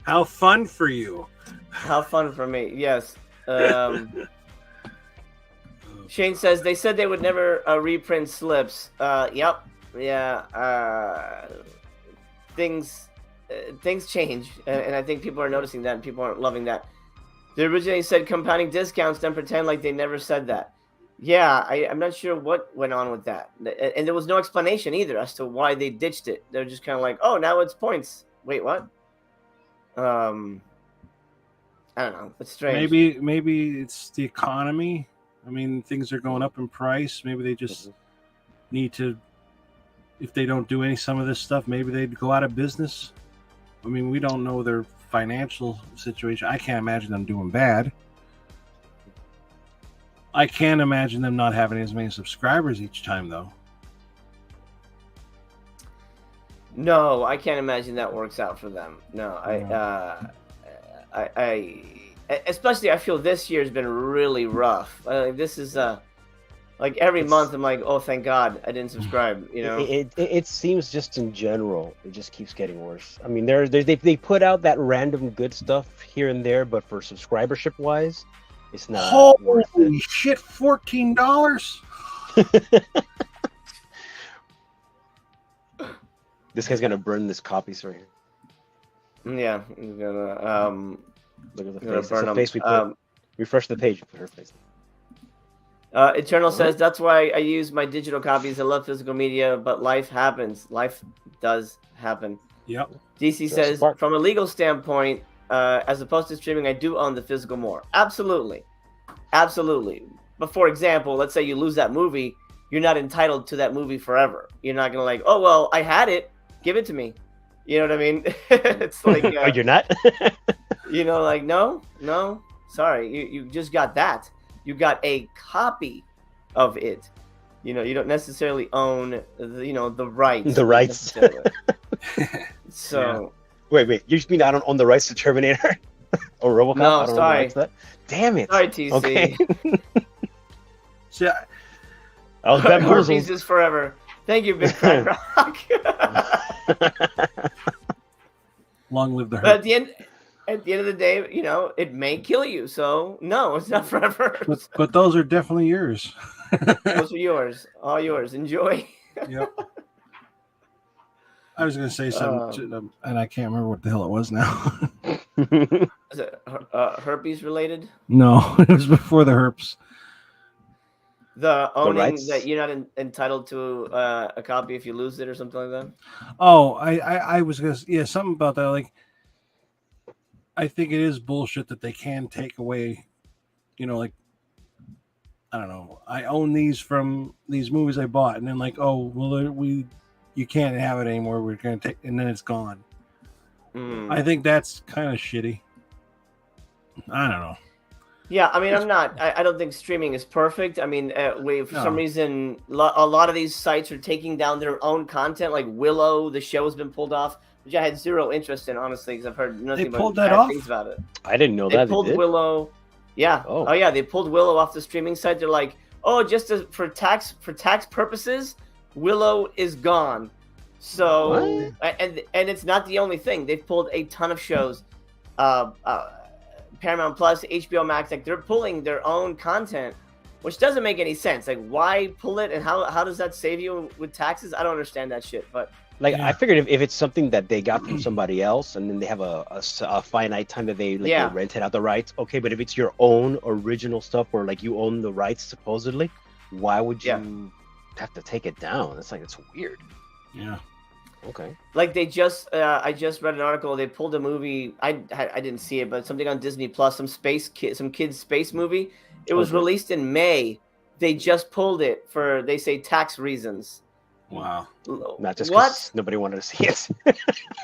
How fun for you. How fun for me. Yes. Shane says they said they would never reprint slips. Yep. Yeah. Things change, and I think people are noticing that, and people aren't loving that. They originally said compounding discounts, then pretend like they never said that. Yeah, I'm not sure what went on with that, and there was no explanation either as to why they ditched it. They're just kind of like, oh, now it's points. Wait, what? I don't know. It's strange. Maybe it's the economy. I mean, things are going up in price. Maybe they just need to. If they don't do some of this stuff, maybe they'd go out of business. I mean, we don't know their financial situation. I can't imagine them doing bad. I can't imagine them not having as many subscribers each time, though. No, I can't imagine that works out for them. No, I especially I feel this year's been really rough. This is like every month I'm like, oh, thank God I didn't subscribe. You know, it seems just in general it just keeps getting worse. I mean, they put out that random good stuff here and there, but for subscribership wise, it's not. Holy shit! $14. This guy's gonna burn this copy, sir. Yeah, he's gonna Look at the gonna face. That's burn the 'em. face we put. Refresh the page. Put her face. Eternal says that's why I use my digital copies. I love physical media, but life happens. Life does happen. Yep. DC says, Park. from a legal standpoint, as opposed to streaming, I do own the physical more. Absolutely. Absolutely. But for example, let's say you lose that movie, you're not entitled to that movie forever. You're not going to like, oh, well, I had it. Give it to me. You know what I mean? It's like, Oh, you're not? you know, like, no, sorry. You just got that. You got a copy of it. You know, you don't necessarily own, the rights. The rights. So... Wait. You just mean I don't own the rights to Terminator or RoboCop? No, I don't own the sorry. rights to that? Damn it. Sorry, TC. Okay. See, I was Herpes bamboozled. is forever. Thank you, Big Crack Rock. long live the But hurt. at the end of the day, it may kill you. So no, it's not forever. But those are definitely yours. Those are yours, all yours. Enjoy. Yep. I was going to say something, to them, and I can't remember what the hell it was now. Is it herpes related? No, it was before the herps. The owning rights? that you're not entitled to a copy if you lose it or something like that. Oh, I was going to, something about that. Like, I think it is bullshit that they can take away, like, I don't know. I own these from these movies I bought, and then like, oh, well, you can't have it anymore. We're going to take, and then it's gone. I think that's kind of shitty. I don't know. Yeah, I mean, I don't think streaming is perfect. I mean, some reason, a lot of these sites are taking down their own content. Like Willow, the show has been pulled off, which I had zero interest in, honestly, because I've heard nothing but bad things about it. I didn't know They that. pulled Willow. Yeah. Oh. Yeah. They pulled Willow off the streaming site. They're like, oh, for tax purposes, Willow is gone. So, and it's not the only thing. They've pulled a ton of shows. Paramount Plus, HBO Max, like they're pulling their own content, which doesn't make any sense. Like, why pull it, and how does that save you with taxes? I don't understand that shit. But like, I figured if it's something that they got from somebody else, and then they have a finite time that they they rented out the rights, okay. But if it's your own original stuff, where like you own the rights supposedly, why would you have to take it down? It's like, it's weird. Yeah. Okay. like they just, I just read an article. They pulled a movie. I didn't see it, but something on Disney Plus, some kids space movie. It was released in May. They just pulled it for, they say, tax reasons. Wow. Not just because nobody wanted to see it.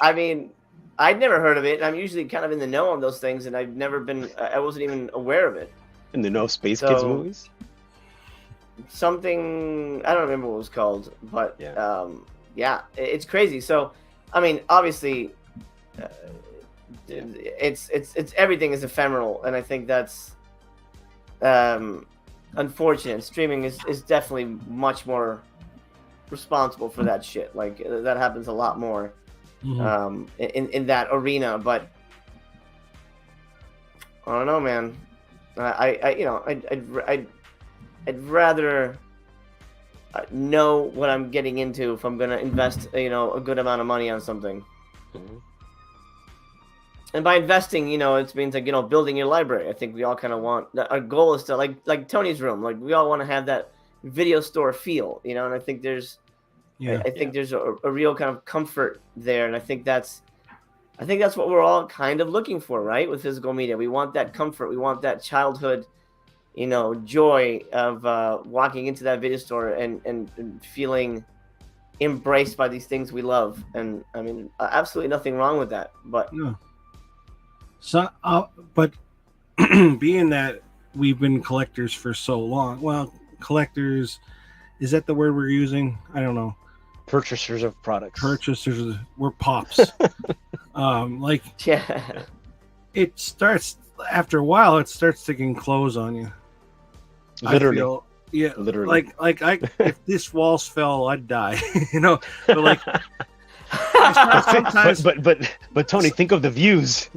I mean, I'd never heard of it. I'm usually kind of in the know on those things, and I wasn't even aware of it. In the know of Space Kids movies? Something, I don't remember what it was called, but it's crazy. So, I mean, obviously, it's everything is ephemeral, and I think that's unfortunate. Streaming is definitely much more responsible for that shit. Like, that happens a lot more in that arena. But I don't know, man. I'd rather know what I'm getting into if I'm gonna invest, a good amount of money on something. And by investing, it means like, building your library. I think we all kind of want that. Our goal is to like Tony's room. Like, we all want to have that video store feel, and I think there's, there's a real kind of comfort there, and I think that's what we're all kind of looking for, right? With physical media, we want that comfort. We want that childhood, joy of walking into that video store and feeling embraced by these things we love. And I mean, absolutely nothing wrong with that. But so, but being that we've been collectors for so long, well, collectors, is that the word we're using? I don't know. Purchasers of products. We're pops. It starts after a while. It starts taking clothes on you. Literally. Literally. Like if this walls fell, I'd die. But like. Sometimes, but Tony, think of the views.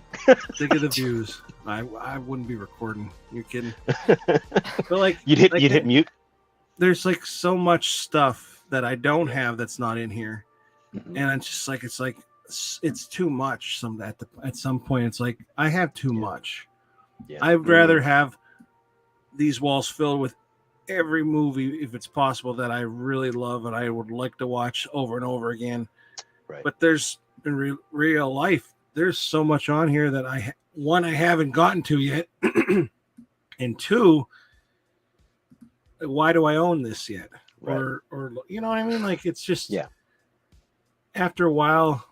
Think of the views. I wouldn't be recording. You're kidding. But like you'd hit mute. There's like so much stuff that I don't have that's not in here, Mhm. and it's too much. At some point, it's like I have too much. Yeah. I'd rather have these walls filled with every movie, if it's possible, that I really love and I would like to watch over and over again. Right. But there's in real life, there's so much on here that I haven't gotten to yet, and two, why do I own this yet? Right. Or you know what I mean? Like it's just Yeah. After a while,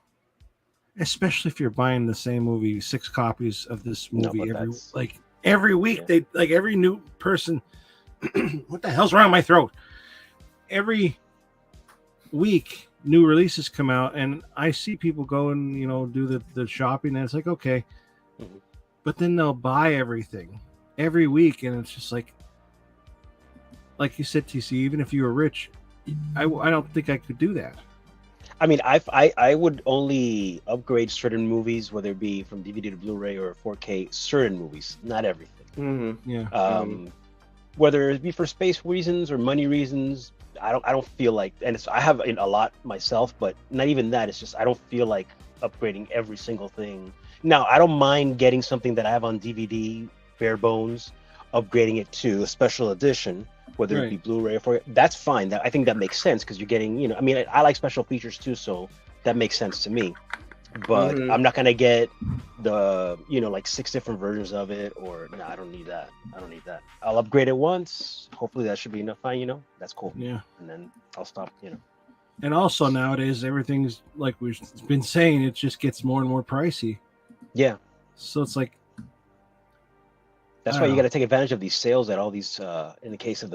especially if you're buying the same movie, 6 copies of this No, movie but every week, Yeah. they like every new person. What the hell's wrong with my throat? Every week, new releases come out, and I see people go and do the shopping, and it's like okay, Mhm. but then they'll buy everything every week, and it's just like you said, TC. Even if you were rich, I don't think I could do that. I mean, I would only upgrade certain movies, whether it be from DVD to Blu-ray or 4K. Certain movies, not everything. Mm-hmm. Yeah. Whether it be for space reasons or money reasons, I don't feel like, and I have a lot myself, but not even that. It's just I don't feel like upgrading every single thing. Now, I don't mind getting something that I have on DVD, bare bones, upgrading it to a special edition, whether it be Right. Blu-ray or 4K. That's fine. I think that makes sense because you're getting, I mean, I like special features too, so that makes sense to me. But Mhm. I'm not gonna get the like 6 different versions of it, or no, I don't need that. I'll upgrade it once. Hopefully that should be enough. Fine, that's cool. Yeah. And then I'll stop. And also nowadays, everything's like we've been saying, it just gets more and more pricey. Yeah, So it's like, that's I why don't you know. got to take advantage of these sales at all these. In the case of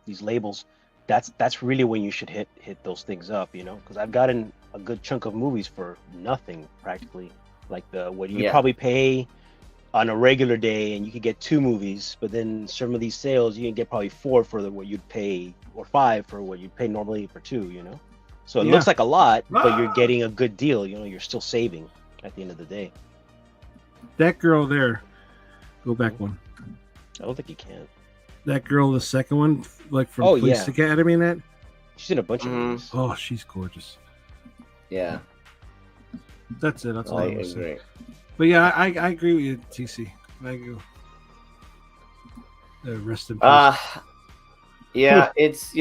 these labels, that's really when you should hit those things up. Because I've gotten a good chunk of movies for nothing practically. Like what you Yeah. probably pay on a regular day, and you could get 2 movies, but then some of these sales you can get probably 4 for what you'd pay, or 5 for what you'd pay normally for 2. So it Yeah. looks like a lot, but you're getting a good deal. You're still saving at the end of the day. That girl there, go back one. I don't think you can. That girl, the second one, like from Oh, Police yeah. Academy, and that. She's in a bunch of Mhm. movies. Oh, she's gorgeous. Yeah, That's it. That's all I I'm gonna say. agree. But yeah, I agree with you, TC. I go. Rest in peace. Yeah, it's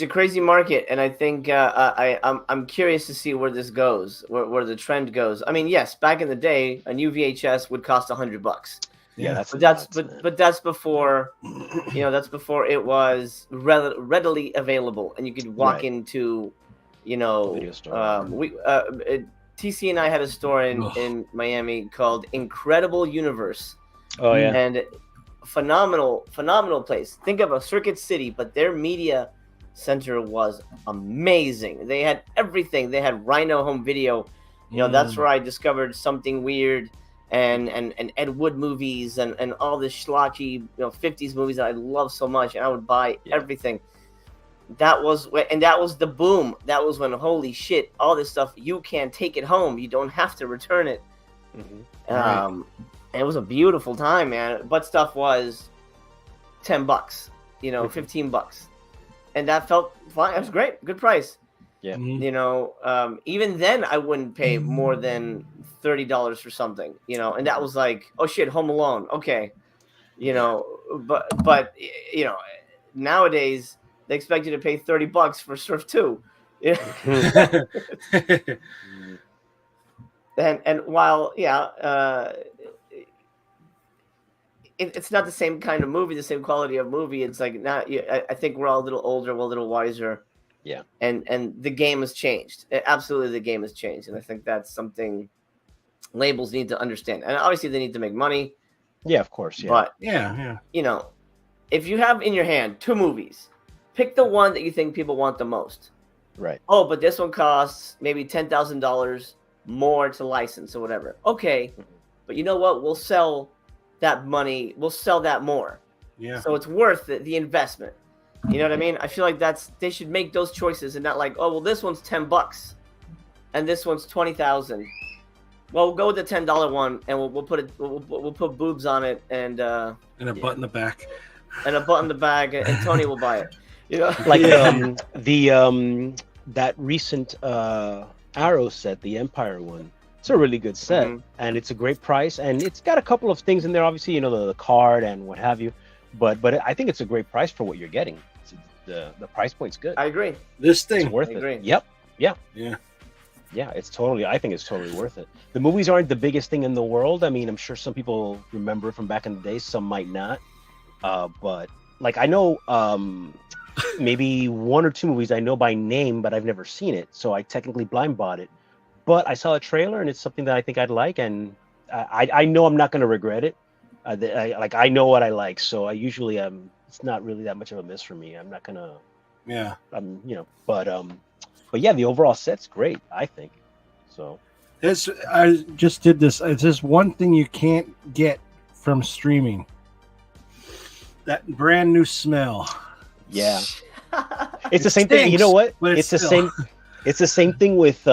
a crazy market, and I think I'm curious to see where this goes, where the trend goes. I mean, yes, back in the day, a new VHS would cost $100. Yeah, that's But that's nuts, man. but that's before that's before it was readily available, and you could walk Right. into video store. TC and I had a store in Ugh. Miami called Incredible Universe, Oh yeah. and phenomenal place. Think of a Circuit City, but their media center was amazing. They had everything. They had Rhino home video. That's where I discovered Something Weird and Ed Wood movies and all this schlocky 50s movies that I love so much, and I would buy Yeah. everything. That was the boom. That was when, holy shit, all this stuff, you can take it home. You don't have to return it. Mhm. Right. And it was a beautiful time, man. But stuff was $10, Mhm. $15, and that felt fine. It was great, good price. Yeah. Mhm. Even then I wouldn't pay more than $30 for something, and that was like, oh shit, Home Alone, okay, but nowadays they expect you to pay $30 for Surf 2. And while it's not the same kind of movie, the same quality of movie. It's like now I think we're all a little older, we're a little wiser. Yeah. And the game has changed. Absolutely, the game has changed, and I think that's something labels need to understand. And obviously, they need to make money. Yeah, of course. Yeah. But Yeah. if you have in your hand 2 movies, pick the one that you think people want the most. Right. Oh, but this one costs maybe $10,000 more to license or whatever. Okay, but you know what? We'll sell that money. We'll sell that more. Yeah. So it's worth the investment. You know what I mean? I feel like they should make those choices and not like, oh, well, this one's $10 and this one's $20,000. Well, we'll go with the $10 one, and we'll put it. We'll put boobs on it, and And a butt in the back. a butt in the bag, and Tony will buy it. You know, Like Yeah. that recent Arrow set, the Empire one. It's a really good set, Mhm. and it's a great price, and it's got a couple of things in there. Obviously, the card and what have you, but I think it's a great price for what you're getting. The price point's good. I agree. This It's thing. worth I it. agree. Yep. Yeah. Yeah. Yeah. I think it's totally worth it. The movies aren't the biggest thing in the world. I mean, I'm sure some people remember from back in the day. Some might not. But like I know, maybe one or two movies I know by name, but I've never seen it. So I technically blind bought it. But I saw a trailer, and it's something that I think I'd like, and I know I'm not going to regret it. I know what I like, so I usually it's not really that much of a miss for me. I'm not gonna Yeah. but yeah, the overall set's great, I think. So I just did this. It's just one thing you can't get from streaming. That brand new smell. yeah, It it's the same thing. You know stinks, what? but It's the still- same. It's the same thing with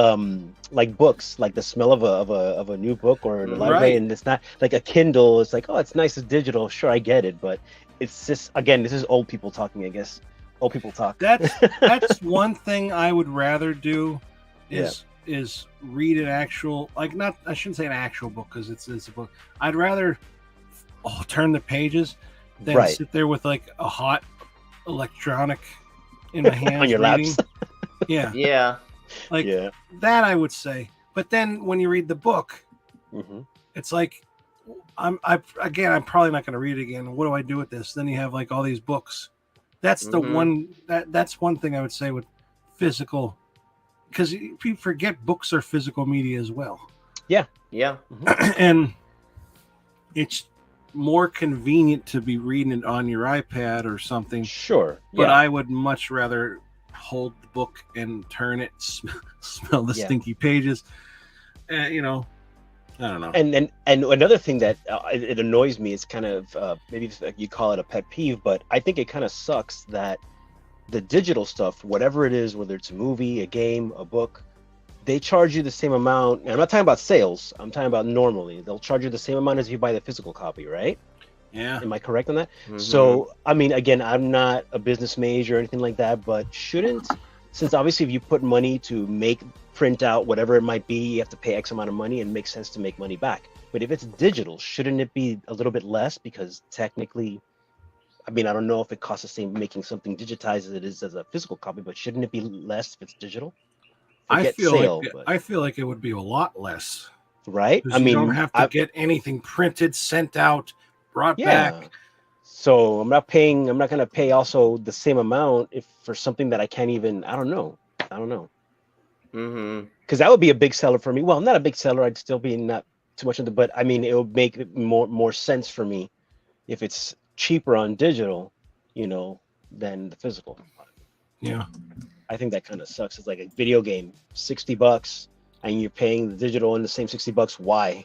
like books, like the smell of a new book or in the library, Right. and it's not like a Kindle. It's like, oh, it's nice, it's digital. Sure, I get it, but it's just, again, this is old people talking, I guess. Old people talk. That's one thing I would rather do is read an actual, like, not, I shouldn't say an actual book because it's a book. I'd rather turn the pages than Right. sit there with like a hot electronic in my hands On your reading. laps. Yeah, Yeah. like Yeah. that I would say. But then when you read the book, Hmm. it's like I'm probably not going to read it again. What do I do with this? Then you have like all these books. That's the Mhm. one that's one thing I would say with physical, because if you forget, books are physical media as well. Yeah. And it's more convenient to be reading it on your iPad or something. Sure. But Yeah. I would much rather hold the book and turn it, smell the Yeah. stinky pages. I don't know. And another thing that it annoys me is kind of maybe you call it a pet peeve, but I think it kind of sucks that the digital stuff, whatever it is, whether it's a movie, a game, a book, they charge you the same amount. And I'm not talking about sales. I'm talking about normally. They'll charge you the same amount as if you buy the physical copy, right? Yeah. Am I correct on that? Mhm. So, I mean, again, I'm not a business major or anything like that, but since obviously if you put money to print out whatever it might be, you have to pay X amount of money, and it makes sense to make money back. But if it's digital, shouldn't it be a little bit less? Because technically, I mean, I don't know if it costs the same making something digitized as it is as a physical copy, but shouldn't it be less if it's digital? I Forget feel sale, like but, I feel like it would be a lot less. right? Because I you mean, don't have to get anything printed, sent out, brought yeah. back. So I'm not going to pay also the same amount if for something that I can't even, I don't know. Mhm. Because that would be a big seller for me. Well, not a big seller. I'd still be not too much into, but I mean, it would make it more sense for me if it's cheaper on digital, than the physical. Yeah. I think that kind of sucks. It's like a video game, $60, and you're paying the digital in the same $60. Why?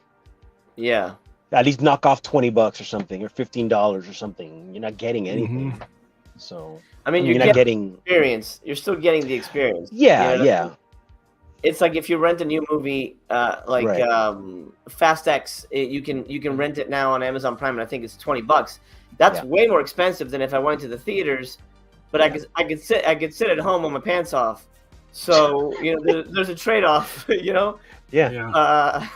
Yeah. At least knock off $20 or something, or $15 or something. You're not getting anything. Mhm. So I mean, you're you're not getting getting. experience. You're still getting the experience. Yeah, You know what I yeah. mean? It's like if you rent a new movie, like Right. Fast X, you can rent it now on Amazon Prime, and I think it's $20. That's Yeah. way more expensive than if I went to the theaters. But Yeah. I could sit at home with my pants off. So there's a trade off. Yeah. Yeah.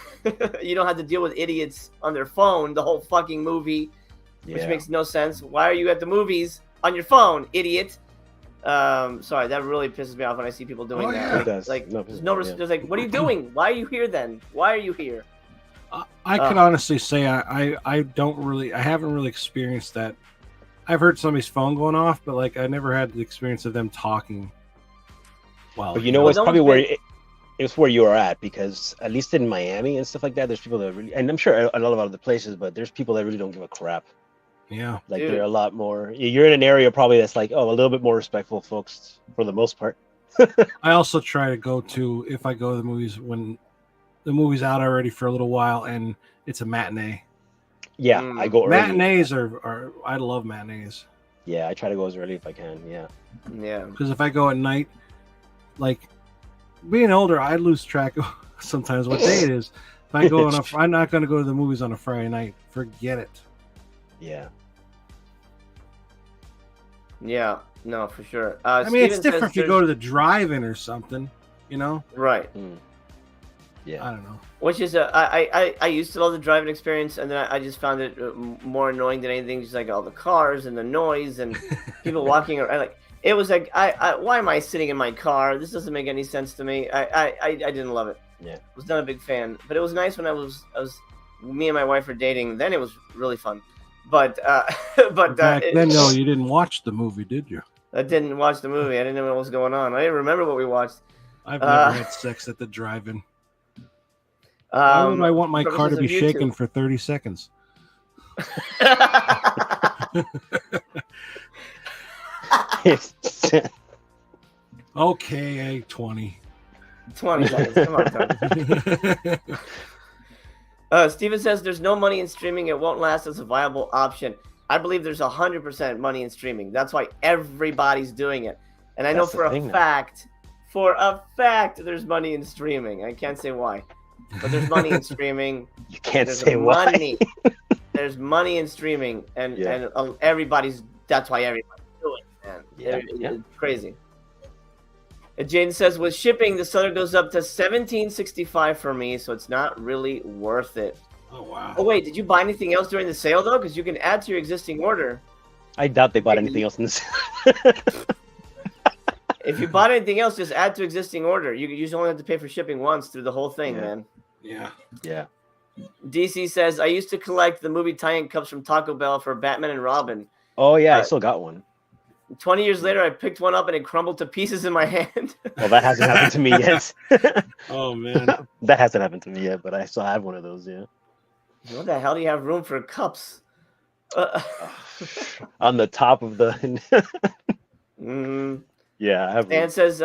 You don't have to deal with idiots on their phone the whole fucking movie, which Yeah. makes no sense. Why are you at the movies on your phone, idiot? Sorry, that really pisses me off when I see people doing Oh, that. yeah. Like, It does. like No, there's no, yeah. there's like, what are you doing? Why are you here then? Why are you here? I can honestly say I haven't really experienced that. I've heard somebody's phone going off, but like I never had the experience of them talking. Wow. But it's no probably one's where it's where you are at, because at least in Miami and stuff like that, there's people that really, and I'm sure a lot of other places, but there's people that really don't give a crap. Yeah. Like Dude. they're a lot more. You're in an area probably that's like, oh, a little bit more respectful, folks, for the most part. I also try to go to, if I go to the movies when the movie's out already for a little while and it's a matinee. Yeah, Mm. I go early. Matinees are I love matinees. Yeah, I try to go as early if I can. Yeah. Yeah. Because if I go at night, like being older, I lose track of sometimes what day it is. If I go I'm not going to go to the movies on a Friday night. Forget it. Yeah. Yeah. No, for sure. I mean, it's Steven different says if you go to the drive-in or something, you know? right. Yeah. I don't know. Which is I used to love the driving experience, and then I just found it more annoying than anything. Just like all the cars and the noise and people walking around. Like it was like why am I sitting in my car? This doesn't make any sense to me. I didn't love it. Yeah. Was not a big fan, but it was nice when I was me and my wife were dating. Then it was really fun. But Back then, no, you didn't watch the movie, did you? I didn't watch the movie. I didn't know what was going on. I didn't remember what we watched. I've never had sex at the drive-in. Why would I want my car to be shaken for 30 seconds? Okay, 20. 20 seconds. Come on, Tony. Steven says there's no money in streaming. It won't last as a viable option. I believe there's 100% money in streaming. That's why everybody's doing it. And I know for a fact, there's money in streaming. I can't say why, but there's money in streaming. You can't say why. There's money in streaming, and everybody's. That's why everybody's doing it, man. It's crazy. And Jaden says, with shipping, the seller goes up to $17.65 for me, so it's not really worth it. Oh, wow. Oh, wait, did you buy anything else during the sale, though? Because you can add to your existing order. I doubt they bought anything else in this. If you bought anything else, just add to existing order. You usually only have to pay for shipping once through the whole thing, man. Yeah. Yeah. DC says, I used to collect the movie tie-in cups from Taco Bell for Batman and Robin. Oh, yeah, I still got one. 20 years later, I picked one up and it crumbled to pieces in my hand. Well, that hasn't happened to me yet. Oh, man. That hasn't happened to me yet, but I still have one of those, yeah. What the hell do you have room for cups? On the top of the... Yeah, I have. Dan says,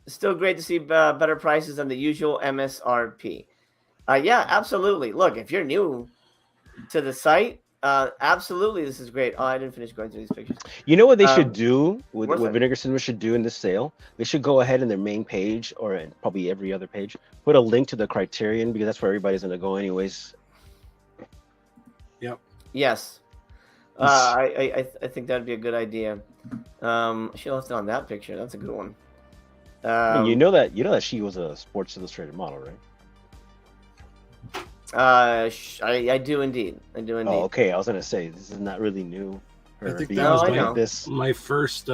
still great to see better prices than the usual MSRP. Yeah, absolutely. Look, if you're new to the site, absolutely, this is great. Oh, I didn't finish going through these pictures. You know what they should do? What that? Vinegar Cinema should do in this sale? They should go ahead in their main page, or in probably every other page, put a link to the Criterion, because that's where everybody's going to go anyways. Yep. Yes. I think that'd be a good idea. She left it on that picture. That's a good one. You know that she was a Sports Illustrated model, right? I do indeed. Oh, okay. I was gonna say this is not really new. I think that was my first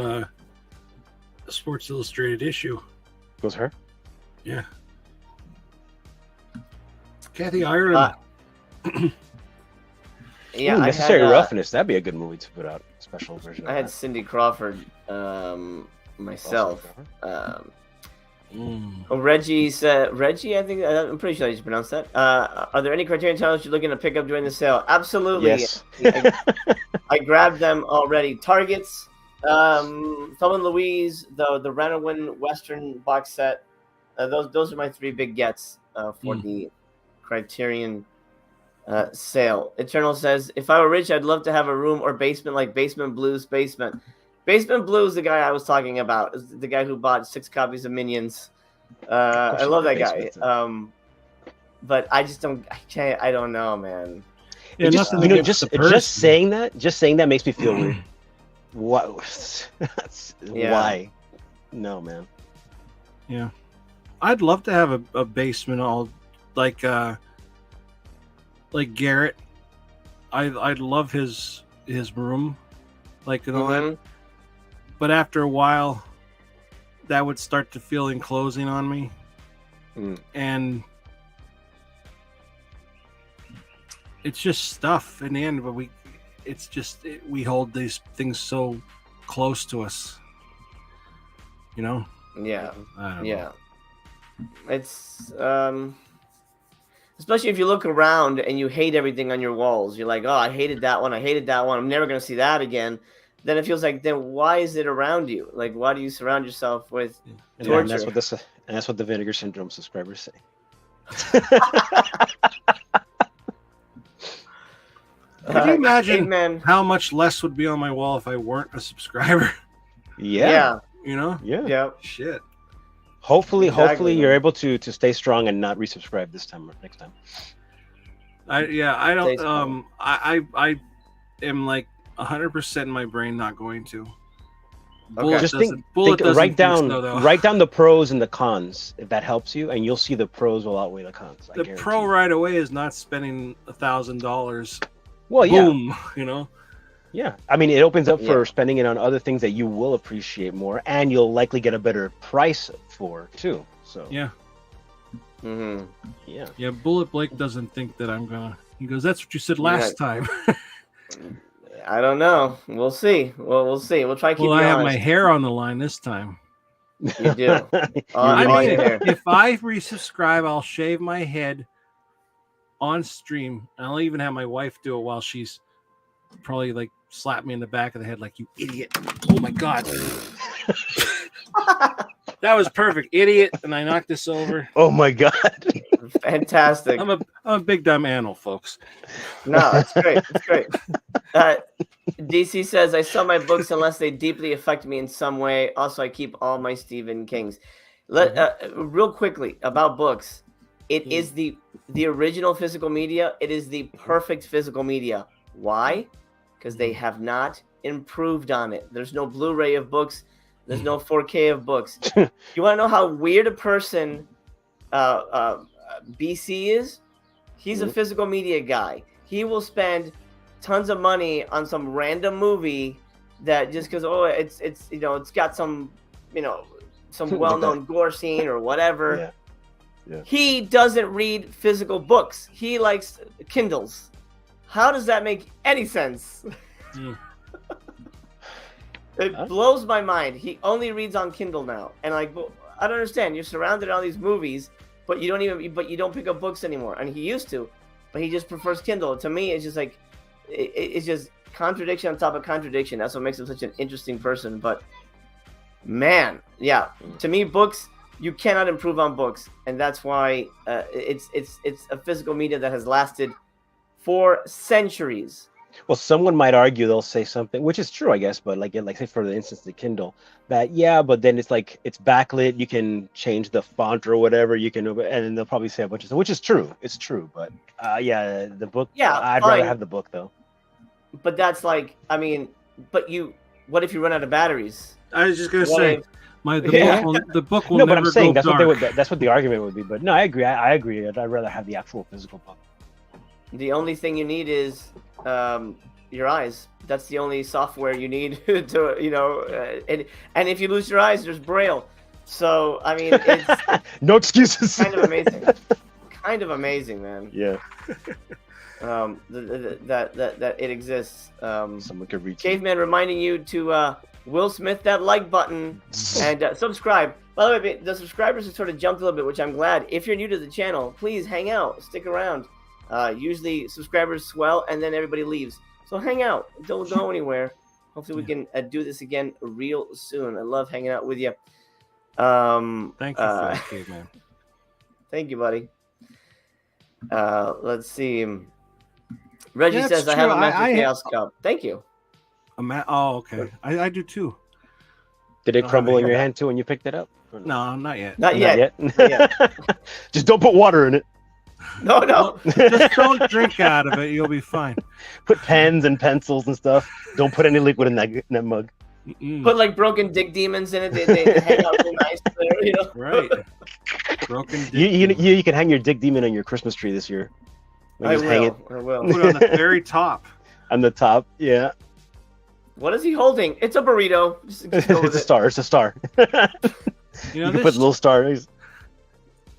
Sports Illustrated issue. Was her? Yeah. Kathy Ireland. Yeah, Necessary Roughness. That'd be a good movie to put out. A special version. I had Cindy Crawford myself. Reggie said, I think I'm pretty sure I just pronounced that. Are there any Criterion titles you're looking to pick up during the sale? Absolutely. Yes. I grabbed them already. Targets, Thelma and Louise, the Renowin Western box set. Those are my three big gets for the Criterion sale. Eternal says, if I were rich, I'd love to have a room or basement like Basement Blues Basement. Basement Blues, the guy I was talking about, is the guy who bought 6 copies of Minions. I love that guy. But I just don't. I don't know, man. Yeah, just saying that makes me feel weird. What? Why? No, man. Yeah, I'd love to have a basement all like Garrett. I'd love his room, like all that. But after a while, that would start to feel enclosing on me, and it's just stuff in the end. But we hold these things so close to us, you know. Yeah, I don't know. It's especially if you look around and you hate everything on your walls. You're like, oh, I hated that one. I'm never gonna see that again. Then it feels like, then why is it around you? Like, why do you surround yourself with torture? And that's what the Vinegar Syndrome subscribers say. Can you imagine how much less would be on my wall if I weren't a subscriber? Yeah. You know? Yeah. Shit. Hopefully you're able to stay strong and not resubscribe this time or next time. I am like 100% in my brain not going to. Bullet Just doesn't. think, Bullet doesn't write think so, though. down the pros and the cons if that helps you, and you'll see the pros will outweigh the cons. I The guarantee pro you. right away is not spending $1,000. Well, yeah, Boom, you know. yeah. I mean, it opens up for Yeah. spending it on other things that you will appreciate more, and you'll likely get a better price for too. So Yeah, Mm-hmm. yeah. yeah. Bullet Blake doesn't think that I'm gonna. He goes, "That's what you said last time." I don't know. We'll see. Well, we'll see. We'll try to keep Well, you I have honest. my hair on the line this time. You do. I all mean, your hair. if I resubscribe, I'll shave my head on stream. And I'll even have my wife do it while she's probably like slap me in the back of the head, like, "You idiot!" Oh my god, that was perfect, idiot! And I knocked this over. Oh my god. Fantastic. I'm a big dumb animal, folks. No, that's great. That's great. DC says, I sell my books unless they deeply affect me in some way. Also, I keep all my Stephen Kings. Real quickly about books. It is the original physical media. It is the perfect physical media. Why? Because they have not improved on it. There's no Blu-ray of books. There's no 4K of books. You want to know how weird a person BC is? He's a physical media guy. He will spend tons of money on some random movie that just because it's you know it's got some some well-known gore scene or whatever. Yeah. He doesn't read physical books. He likes Kindles. How does that make any sense? It blows my mind. He only reads on Kindle now, and like, I don't understand. You're surrounded by all these movies, but you don't pick up books anymore. And he used to, but he just prefers Kindle. To me, it's just like, it's just contradiction on top of contradiction. That's what makes him such an interesting person. But man, yeah, to me, books, you cannot improve on books, and that's why it's a physical media that has lasted for centuries. Well, someone might argue, they'll say something, which is true, I guess, but like say for the instance, the Kindle, that but then it's like it's backlit. You can change the font or whatever. You can, and then they'll probably say a bunch of stuff, which is true. It's true, but the book. Yeah, I'd fine. rather have the book though. But that's like, I mean, what if you run out of batteries? I was just gonna say, the book will No, never but I'm saying go dark. that's what the argument would be. But no, I agree. I agree. I'd rather have the actual physical book. The only thing you need is your eyes. That's the only software you need to, and if you lose your eyes, there's Braille. So I mean, it's No excuses. kind of amazing. Kind of amazing, man. Yeah. That it exists. Someone could reach. Caveman reminding you to Will Smith that like button and subscribe. By the way, the subscribers have sort of jumped a little bit, which I'm glad. If you're new to the channel, please hang out, stick around. Usually subscribers swell and then everybody leaves. So hang out. Don't go anywhere. Hopefully we can do this again real soon. I love hanging out with you. Thank you for that, Caveman. Thank you, buddy. Let's see. Reggie Yeah, says, that's I have a true. Master I- Chaos Cup. Thank you. Okay. I do too. Did it Oh, crumble in yeah. your hand too when you picked it up? Or No, not yet. Not yet. Just don't put water in it. No. Just don't drink out of it. You'll be fine. Put pens and pencils and stuff. Don't put any liquid in that mug. Mm-mm. Put like broken dick demons in it. They hang out real nice there, Right. Broken dick. You can hang your dick demon on your Christmas tree this year. I Just hang it will. Put it on the very top. on the top. Yeah. What is he holding? It's a burrito. Just go with It's a it. star. It's a star. You know, You can put little stars.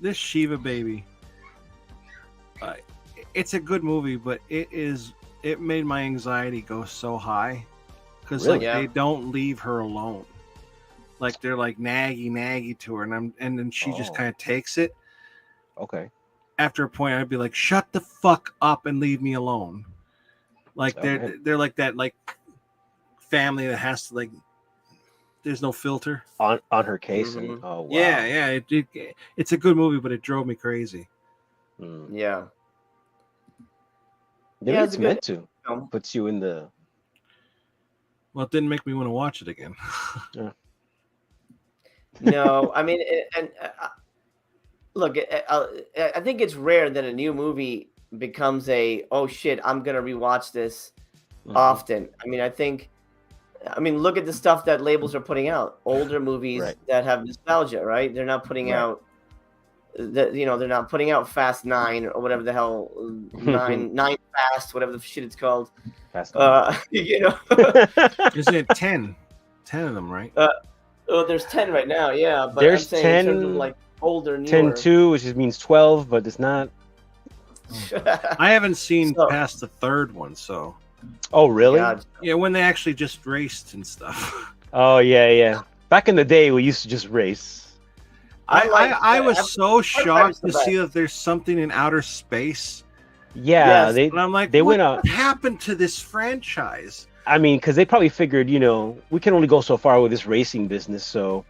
this Shiva baby. It's a good movie, but it made my anxiety go so high because Really? like Yeah. they don't leave her alone. Like they're like naggy to her, and then she just Oh. kind of takes it. Okay. After a point, I'd be like, "Shut the fuck up and leave me alone." Like Okay. they're like that like family that has to like. There's no filter. On her case. Mhm. And, oh wow. Yeah. It's a good movie, but it drove me crazy. Mm. Yeah. Maybe Yeah, it's it's a good meant to. film. Puts you in the. Well, it didn't make me want to watch it again. No, I mean, look, I think it's rare that a new movie becomes oh shit, I'm gonna rewatch this Mhm. often. I mean, I think I mean, look at the stuff that labels are putting out. Older movies Right. that have nostalgia, right? They're not putting Right. out they're not putting out Fast 9 or whatever the hell nine Fast, whatever the shit it's called. Fast You know, Isn't it 10? 10 of them, right? oh, there's 10 right now, yeah. But There's I'm saying in terms of 10, like older, newer. 10-2, which just means 12, but it's not. I haven't seen So- past the third one, so Oh, really? God. yeah, when they actually just raced and stuff. Oh, yeah. Back in the day, we used to just race. I was so shocked the to see that there's something in outer space, Yeah, Yes, and I'm like, They what went out- happened to this franchise? I mean, because they probably figured, we can only go so far with this racing business, so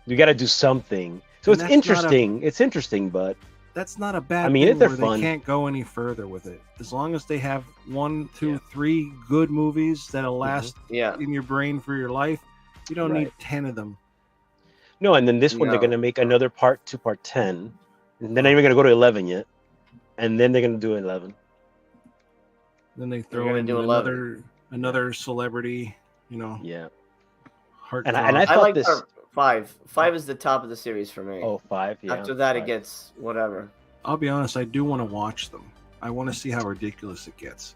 you got to do something. So And it's that's not a- interesting. It's interesting, but That's not a bad I mean, thing they're where fun. they can't go any further with it. As long as they have 1, 2, 3 good movies that'll last Yeah. in your brain for your life, you don't need 10 of them. no. And then this one, they're No. going to make another part 2, part 10. And they're not even going to go to 11 yet. And then they're going to do 11. Then they gonna throw in do 11. another celebrity, Yeah. heart. And I I thought like this. 5. 5 is the top of the series for me. Oh, 5. Yeah. After that, it 5. gets whatever. I'll be honest, I do want to watch them. I want to see how ridiculous it gets.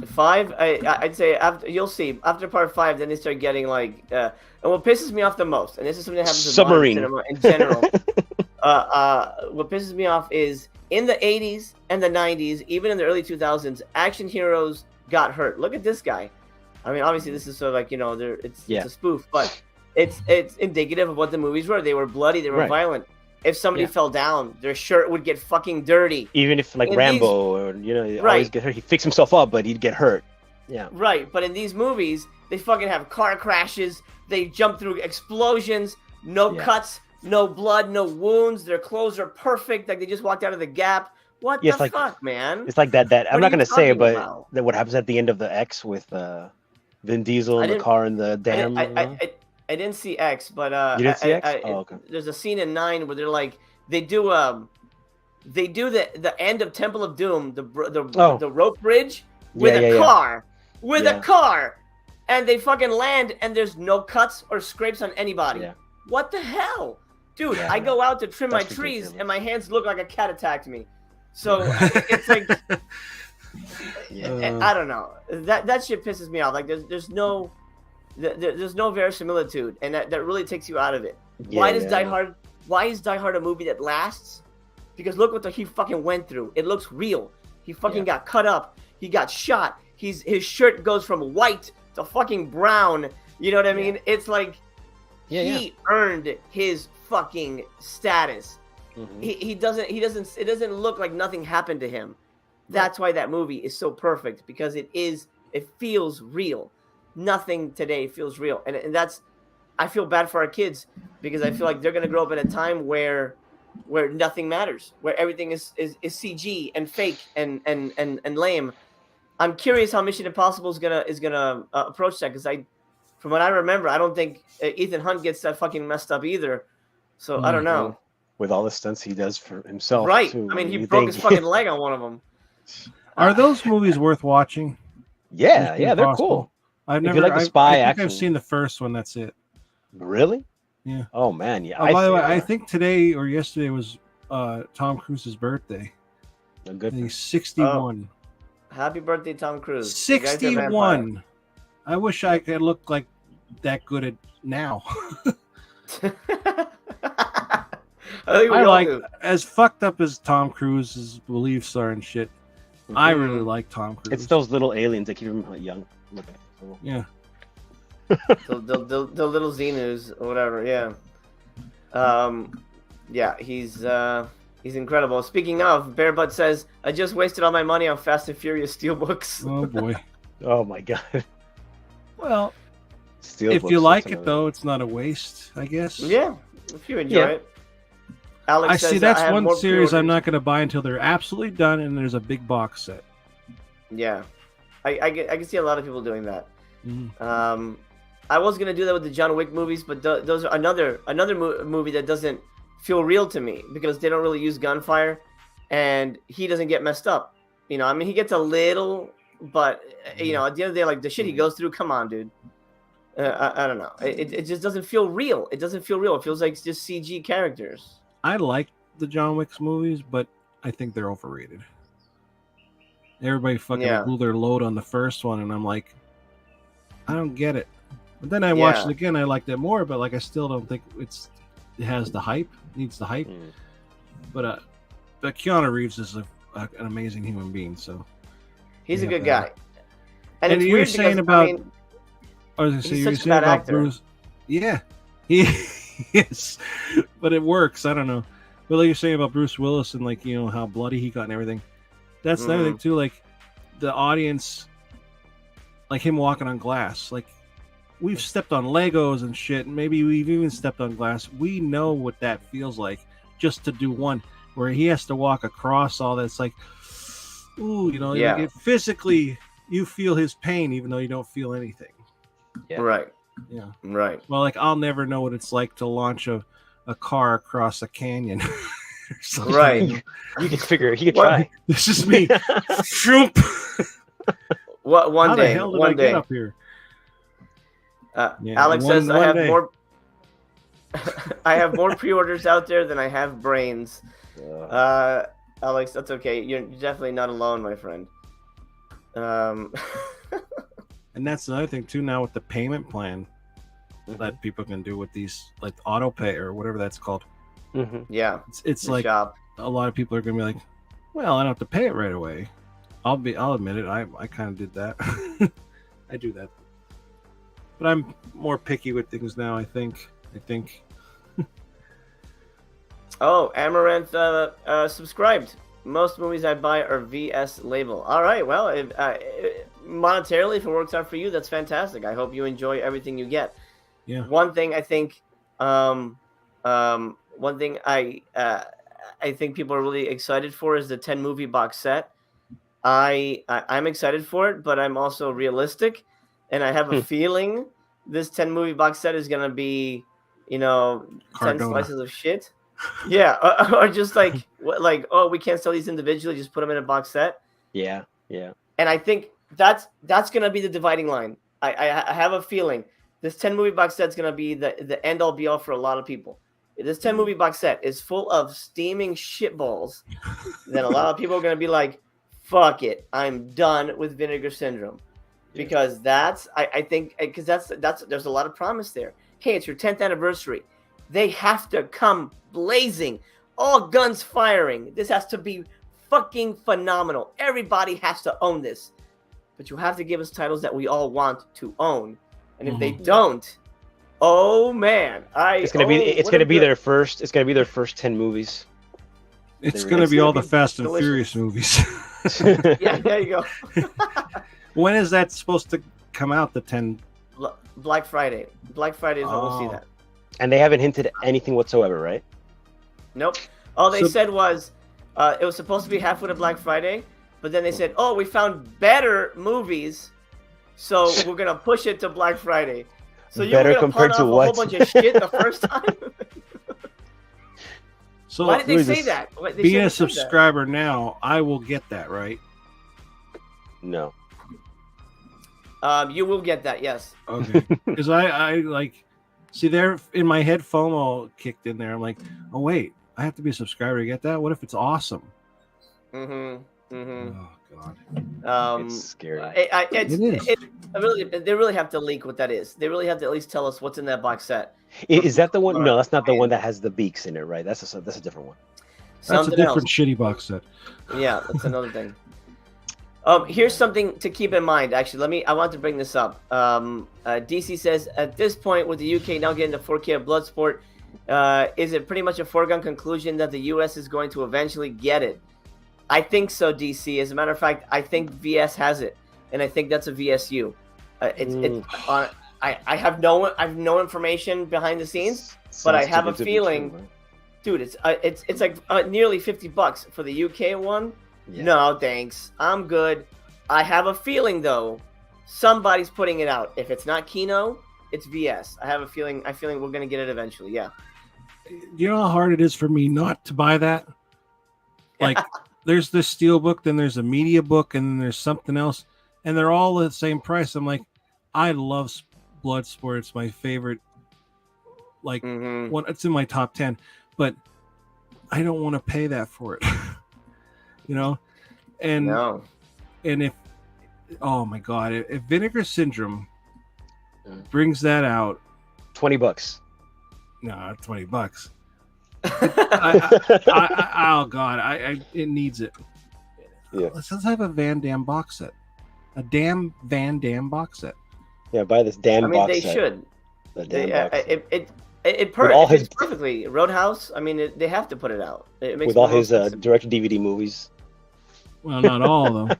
5, I'd say after you'll see after part 5, then they start getting like. And what pisses me off the most, and this is something that happens with Submarine. modern cinema in general. What pisses me off is in the 80s and the 90s, even in the early 2000s, action heroes got hurt. Look at this guy. I mean, obviously, this is sort of like it's a spoof, but it's indicative of what the movies were. They were bloody, they were Right. violent. If somebody Yeah. fell down, their shirt would get fucking dirty. Even if like In Rambo or he Right. always get hurt. He fixed himself up, but he'd get hurt. Yeah. Right, but in these movies, they fucking have car crashes. They jump through explosions. No Yeah. cuts, no blood, no wounds. Their clothes are perfect, like they just walked out of the Gap. What Yeah, the it's like- fuck, man? It's like that. What I'm are not you gonna say it, talking but about? that what happens at the end of the X with Vin Diesel I in the didn't- car in the dam. I didn't see X, but You didn't see X? Oh, okay. There's a scene in 9 where they're like they do the end of Temple of Doom, Oh. the rope bridge with Yeah, a yeah, yeah. car, with Yeah. a car, and they fucking land and there's no cuts or scrapes on anybody. Yeah. What the hell, dude? Yeah, I no. go out to trim my That's trees ridiculous. and my hands look like a cat attacked me. So it's like Yeah. I don't know. That shit pisses me off. Like there's no verisimilitude, and that really takes you out of it. Why does Die Hard? Why is Die Hard a movie that lasts? Because look what he fucking went through. It looks real. He fucking got cut up. He got shot. His shirt goes from white to fucking brown. You know what I mean? It's like he earned his fucking status. Mhm. He doesn't. It doesn't look like nothing happened to him. That's why that movie is so perfect, because it feels real. Nothing today feels real, and that's. I feel bad for our kids because I feel like they're gonna grow up in a time where nothing matters, where everything is CG and fake and lame. I'm curious how Mission Impossible is gonna approach that, because from what I remember, I don't think Ethan Hunt gets that fucking messed up either. So I don't know. With all the stunts he does for himself, Right? too, I mean, he you broke think- his fucking leg on one of them. Are those movies worth watching? Yeah, Mission yeah, they're Impossible? cool. I've If never. you like the I spy think action. I've seen the first one. That's it. Really? Yeah. Oh man, yeah. Oh, by the way, I think today or yesterday was Tom Cruise's birthday. A good. And he's 61. Happy birthday, Tom Cruise. You guys are vampire. 61. I wish I could look like that good at now. I think we I all like, do. as fucked up as Tom Cruise's beliefs are and shit. I Mm-hmm. really like Tom Cruise. It's those little aliens that keep him young. looking. Yeah. the little Xenus or whatever. Yeah. Yeah, he's incredible. Speaking of, Bear Butt says, I just wasted all my money on Fast and Furious steelbooks. Oh boy. Oh my god. Well, Steel if books, you like that's it though, it's not a waste, I guess. Yeah, if you enjoy Yeah. it. Alex I says, see. That's have one more series I'm pre-orders. not going to buy until they're absolutely done and there's a big box set. Yeah, I can see a lot of people doing that. Mhm. I was gonna do that with the John Wick movies, but those are another movie that doesn't feel real to me because they don't really use gunfire, and he doesn't get messed up. You know, I mean, he gets a little but you know, at the end of the day, like the shit he goes through. Come on, dude. I don't know. It just doesn't feel real. It doesn't feel real. It feels like it's just CG characters. I like the John Wick's movies, but I think they're overrated. Everybody fucking blew their load on the first one, and I'm like, I don't get it. But then I watched it again. I liked it more, but like I still don't think it has the hype. Needs the hype. But Keanu Reeves is an amazing human being. So he's a good guy. And it's you were saying about. I mean, I was going to say, you were saying about Bruce. Yeah, he is, but it works. I don't know. But like you're saying about Bruce Willis and like, you know, how bloody he got and everything. That's the other thing too. Like the audience, like him walking on glass. Like we've stepped on Legos and shit. And maybe we've even stepped on glass. We know what that feels like just to do one where he has to walk across all that. It's like, ooh, you know, like physically you feel his pain even though you don't feel anything. Yeah. Right. Yeah. Right. Well, like I'll never know what it's like to launch a car across a canyon. Right. You can figure it. You can try. This is me. Shoop. What one How day? The hell did one I day. Get up here? Alex says I have more. I have more pre-orders out there than I have brains. Alex, that's okay. You're definitely not alone, my friend. And that's another thing too. Now with the payment plan that people can do with these, like auto pay or whatever that's called. Yeah, it's like a lot of people are gonna be like, "Well, I don't have to pay it right away." I'll admit it. I kind of did that. I do that, but I'm more picky with things now. I think. Oh, Amaranth subscribed. Most movies I buy are VS label. All right, well, monetarily, if it works out for you, that's fantastic. I hope you enjoy everything you get. Yeah. One thing I think, I think people are really excited for is the 10 movie box set. I'm excited for it, but I'm also realistic, and I have a feeling this 10 movie box set is gonna be, you know, Cardona. 10 slices of shit. Yeah, or just like oh, we can't sell these individually, just put them in a box set. Yeah. And I think that's gonna be the dividing line. I have a feeling this 10 movie box set's gonna be the end all be all for a lot of people. If this 10 movie box set is full of steaming shitballs, then a lot of people are gonna be like, "Fuck it, I'm done with Vinegar Syndrome," because I think because that's there's a lot of promise there. Hey, it's your 10th anniversary. They have to come blazing, all guns firing. This has to be fucking phenomenal. Everybody has to own this. But you have to give us titles that we all want to own. And if they don't, oh man, it's gonna be their first 10 movies. It's gonna be all the Fast and Furious movies. Yeah, there you go. When is that supposed to come out? The 10 Black Friday. Black Friday is when we'll see that. And they haven't hinted at anything whatsoever, right? Nope. All they said was it was supposed to be halfway to Black Friday, but then they said, "Oh, we found better movies, so we're gonna push it to Black Friday." So you were gonna punt off a whole bunch of shit the first time. So why did they say that? Being a subscriber now, I will get that, right? No. You will get that, yes. Okay. Because I like see there in my head FOMO kicked in there. I'm like, oh wait, I have to be a subscriber to get that. What if it's awesome? Oh God. It's scary. It is. They really have to leak what that is. They really have to at least tell us what's in that box set. Is that the one? No, that's not the one that has the beaks in it, right? That's a different one. That's a different shitty box set. Yeah, that's another thing. Here's something to keep in mind. Actually, I want to bring this up. DC says at this point, with the UK now getting the 4K of Bloodsport, is it pretty much a foregone conclusion that the US is going to eventually get it? I think so, DC. As a matter of fact, I think VS has it, and I think that's a VSU. I have no information behind the scenes, but I have a feeling, dude. It's like nearly $50 for the UK one. Yeah. No, thanks. I'm good. I have a feeling though, somebody's putting it out. If it's not Kino, it's VS. I have a feeling. We're gonna get it eventually. Yeah. You know how hard it is for me not to buy that? Like, there's this steel book, then there's a media book, and then there's something else. and they're all the same price. I'm like, I love Bloodsport. It's my favorite. Like one, it's in my top 10, but I don't want to pay that for it. You know, and No. and if oh my god, if Vinegar Syndrome brings that out, $20. no, $20. Oh god, it needs it. Yeah. Let's have a Van Damme box set, a damn Van Damme box set. Yeah, buy this damn I mean, box they set. should. The damn box set. It all fits his- perfectly. Roadhouse. I mean, they have to put it out. It makes With all the most his sense. direct DVD movies. Well, not all of them.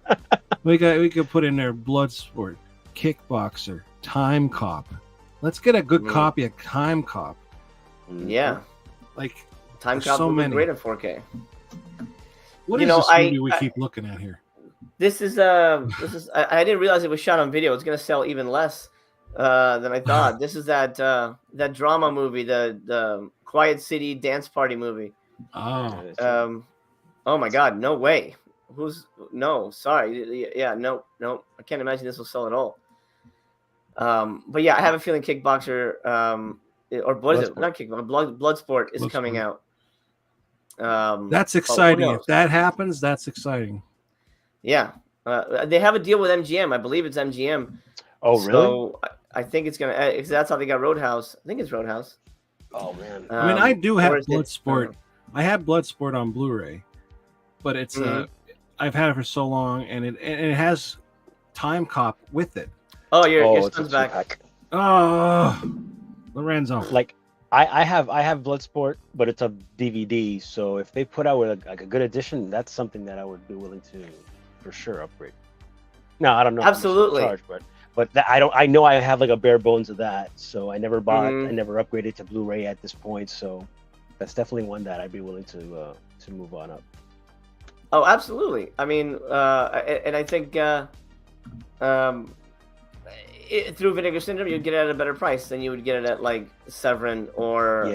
we could put in there Bloodsport, Kickboxer, Time Cop. Let's get a good copy of Time Cop. Yeah, Like Time there's Cop so would be many. great in 4K. What You is know, this movie we keep looking at here? This is I didn't realize it was shot on video. It's gonna sell even less than I thought. This is that drama movie, the Quiet City Dance Party movie. Oh, Oh my God, no way. Sorry. Yeah, no. I can't imagine this will sell at all. But yeah, I have a feeling Kickboxer, or what is it? Not Kickboxer, Bloodsport is coming out. that's exciting. If that happens, that's exciting. Yeah, they have a deal with MGM. I believe it's MGM. Oh, really? So I think it's gonna. That's how they got Roadhouse. I think it's Roadhouse. Oh man. I mean, I do have or is it- Bloodsport. I have Bloodsport on Blu-ray, but it's I've had it for so long, and it has Time Cop with it. Oh, your it's a son's back. two-pack. Oh, Lorenzo. Like I have Bloodsport, but it's a DVD. So if they put out like a good edition, that's something that I would be willing to, for sure, upgrade. No, I don't know. how much they Absolutely. charge, but that, I know I have like a bare bones of that. So I never bought. I never upgraded to Blu-ray at this point. So that's definitely one that I'd be willing to move on up. Oh, absolutely. I mean, and I think through Vinegar Syndrome, you'd get it at a better price than you would get it at like Severin or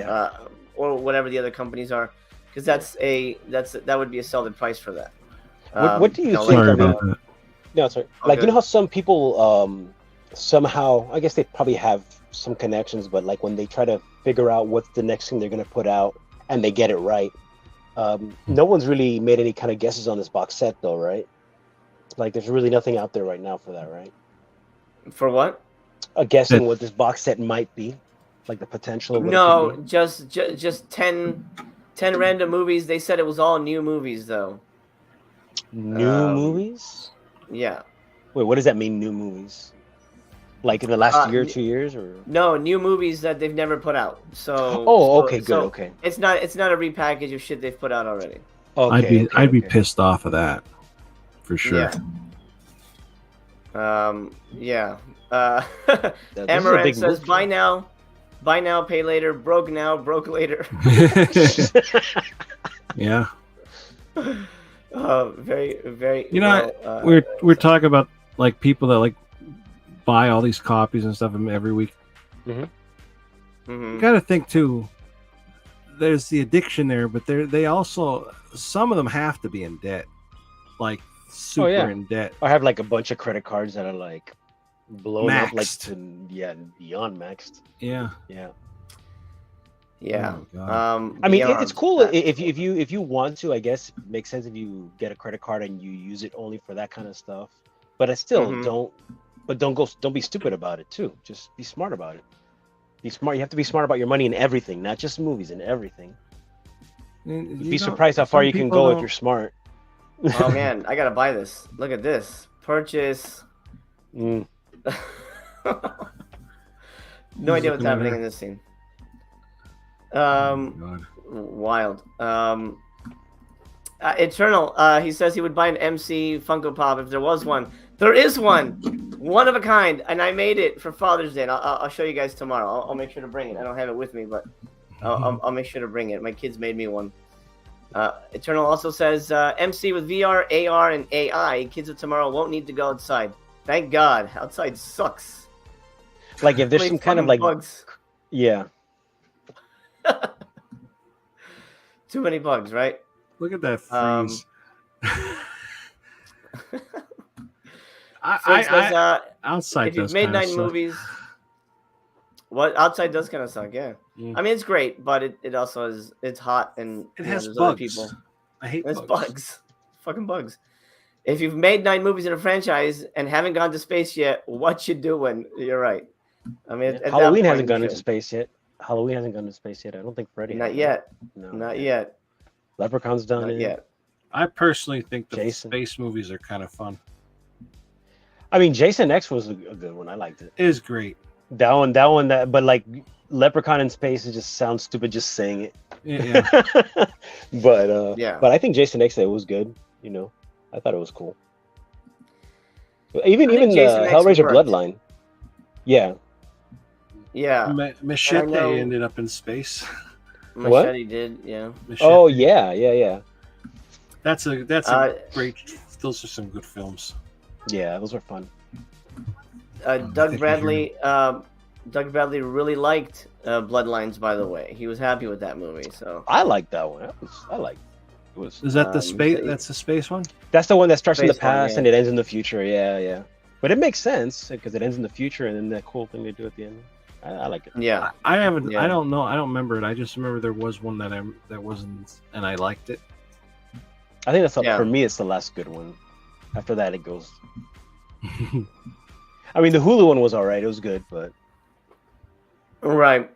whatever the other companies are, because that would be a solid price for that. What do you think? Sorry of about that. No, sorry. Like, you know how some people somehow, I guess they probably have some connections, but like when they try to figure out what's the next thing they're going to put out and they get it right, no one's really made any kind of guesses on this box set though, right? Like there's really nothing out there right now for that, right? For what? Guessing what this box set might be, like the potential. Of what it No, could be. just 10 random movies. They said it was all new movies though. New movies? Yeah. Wait, what does that mean? New movies? Like in the last year, 2 years, or No, new movies that they've never put out. So. Oh, okay, good, so okay. It's not a repackage of shit they've put out already. Okay, I'd be pissed off of that, for sure. Yeah. Yeah. This is a Amaranth big says, move. "Buy now, pay later. Broke now, broke later." Yeah. Very, very. You know, we're talking about like people that like buy all these copies and stuff every week. You got to think too. There's the addiction there, but they also, some of them have to be in debt, like super in debt. I have like a bunch of credit cards that are like blown up, like Maxed. beyond maxed. Yeah. Yeah. Oh, God. I mean, beyond it's cool that. if you want to. I guess it makes sense if you get a credit card and you use it only for that kind of stuff. But I still don't. But don't be stupid about it too. Just be smart about it. Be smart. You have to be smart about your money in everything, not just movies, and everything. You'd be surprised how far you can go if you're smart. Oh man, I gotta buy this. Look at this. Purchase. No idea what's happening in this scene. Wild. Eternal. He says he would buy an MC Funko Pop if there was one. There is one of a kind, and I made it for Father's Day. And I'll show you guys tomorrow. I'll make sure to bring it. I don't have it with me, but I'll make sure to bring it. My kids made me one. Eternal also says MC with VR, AR, and AI. Kids of tomorrow won't need to go outside. Thank God. Outside sucks. Like if there's some kind of like bugs. Yeah. Too many bugs, right? Look at that freeze. Phil says, Outside if you've does made kinda 9 suck. movies, what Outside does kind of suck, yeah. Mm. I mean, it's great, but it also is. It's hot, and It you know, has there's other bugs. people. I hate There's bugs. bugs, fucking bugs. If you've made 9 movies in a franchise and haven't gone to space yet, what you doing? You're right. I mean, Yeah. at Halloween that hasn't point, gone you into should. space yet. Halloween hasn't gone to space yet. I don't think Freddy Not has. yet. No, Not yet. Leprechaun's done Not it. yet. I personally think the Jason. space movies are kind of fun. I mean, Jason X was a good one. I liked it. It is great. But like Leprechaun in space, it just sounds stupid just saying it. Yeah. Yeah. But I think Jason X was good. You know, I thought it was cool. Even I think Jason X Hellraiser worked. Bloodline. Yeah. Yeah. Machete know- ended up in space. What? Machete did. Yeah. Machete. Oh yeah. That's a great. Those are some good films. Yeah, those are fun. Doug Bradley. Doug Bradley really liked Bloodlines. By the way, he was happy with that movie. So I like that one. I like. It was. Is that the space? so- That's the space one. That's the one that starts in the Space one, past yeah. and it ends in the future. Yeah. But it makes sense because it ends in the future and then that cool thing they do at the end. I like it. yeah. I haven't. Yeah. I don't know. I don't remember it. I just remember there was one that wasn't, and I liked it. I think that's Yeah. for me. It's the last good one. After that, it goes. I mean, the Hulu one was all right. It was good, but Right.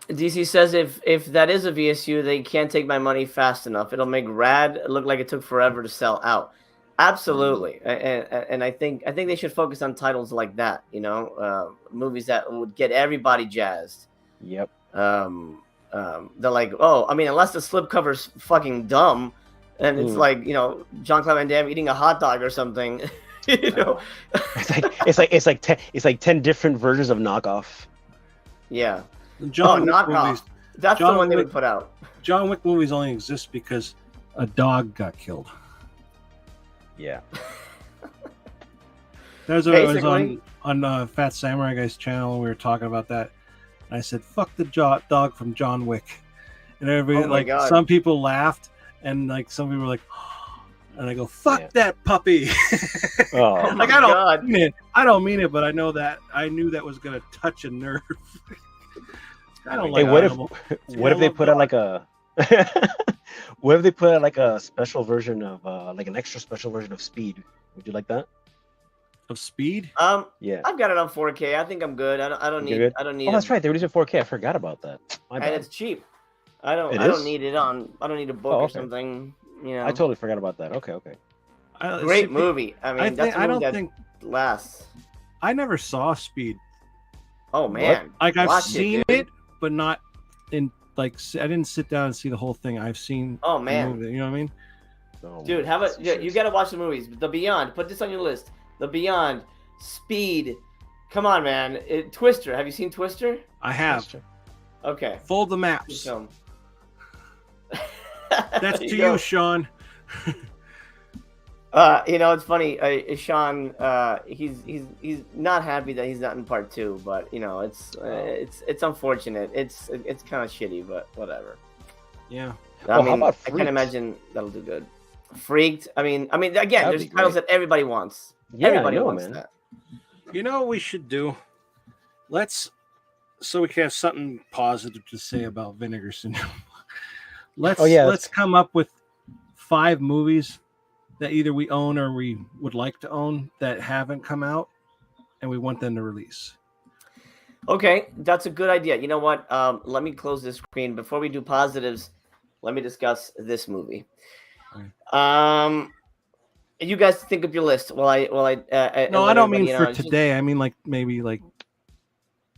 DC says if that is a VSU, they can't take my money fast enough. It'll make Rad look like it took forever to sell out. Absolutely, and I think they should focus on titles like that. You know, movies that would get everybody jazzed. yep. They're like, oh, I mean, unless the slipcover's fucking dumb, and it's like, you know, Jean-Claude Van Damme eating a hot dog or something. You know, It's like 10 different versions of knockoff. yeah. John Wick knockoff. movies. That's John the one they Wick- would put out. John Wick movies only exist because a dog got killed. Yeah. There's a Basically. on Fat Samurai Guy's channel, and we were talking about that. And I said, "Fuck the dog from John Wick," and everybody Oh my God. some people laughed, and like some people were like, and I go, "Fuck Yeah. that puppy!" Oh, Like God. I don't mean it, but I know that I knew that was gonna touch a nerve. I don't hey, like what animal. if they put out like a what if they put out like a special version of like an extra special version of Speed? Would you like that? of Speed. Yeah. I've got it on 4K. I think I'm good. I don't You're need. good? I don't need. Oh, a- that's right. They released it 4K. I forgot about that. My and bad. it's cheap. I don't. It I don't is? need it on. I don't need a book Oh, or okay. something. You know. I totally forgot about that. Okay. Great movie. I mean, that's a I movie don't that think lasts. I never saw Speed. Oh man. Like I've Watch seen dude. it, but not in like I didn't sit down and see the whole thing. I've seen. Oh the man. movie, you know what I mean? Oh, Dude, man. you got to watch the movies. The Beyond. Put this on your list. The Beyond. Speed. Come on, man. Twister. Have you seen Twister? I have. Okay. Fold the Good maps. film. That's There to go. you, Sean. You know, it's funny. Sean, he's not happy that he's not in part 2, but you know, it's unfortunate. It's kind of shitty, but whatever. Yeah. Well, how about I can't Freaks? imagine that'll do good. Freaked. I mean, again, That'd there's be titles great. that everybody wants. Yeah, Everybody I know, wants man. that. You know what we should do? So we can have something positive to say about Vinegar Syndrome. Oh, yeah, let's come up with 5 movies that either we own or we would like to own that haven't come out, and we want them to release. Okay, that's a good idea. You know what? Let me close this screen before we do positives. Let me discuss this movie. Okay. You guys think of your list. No, I don't mean for just today. I mean like maybe like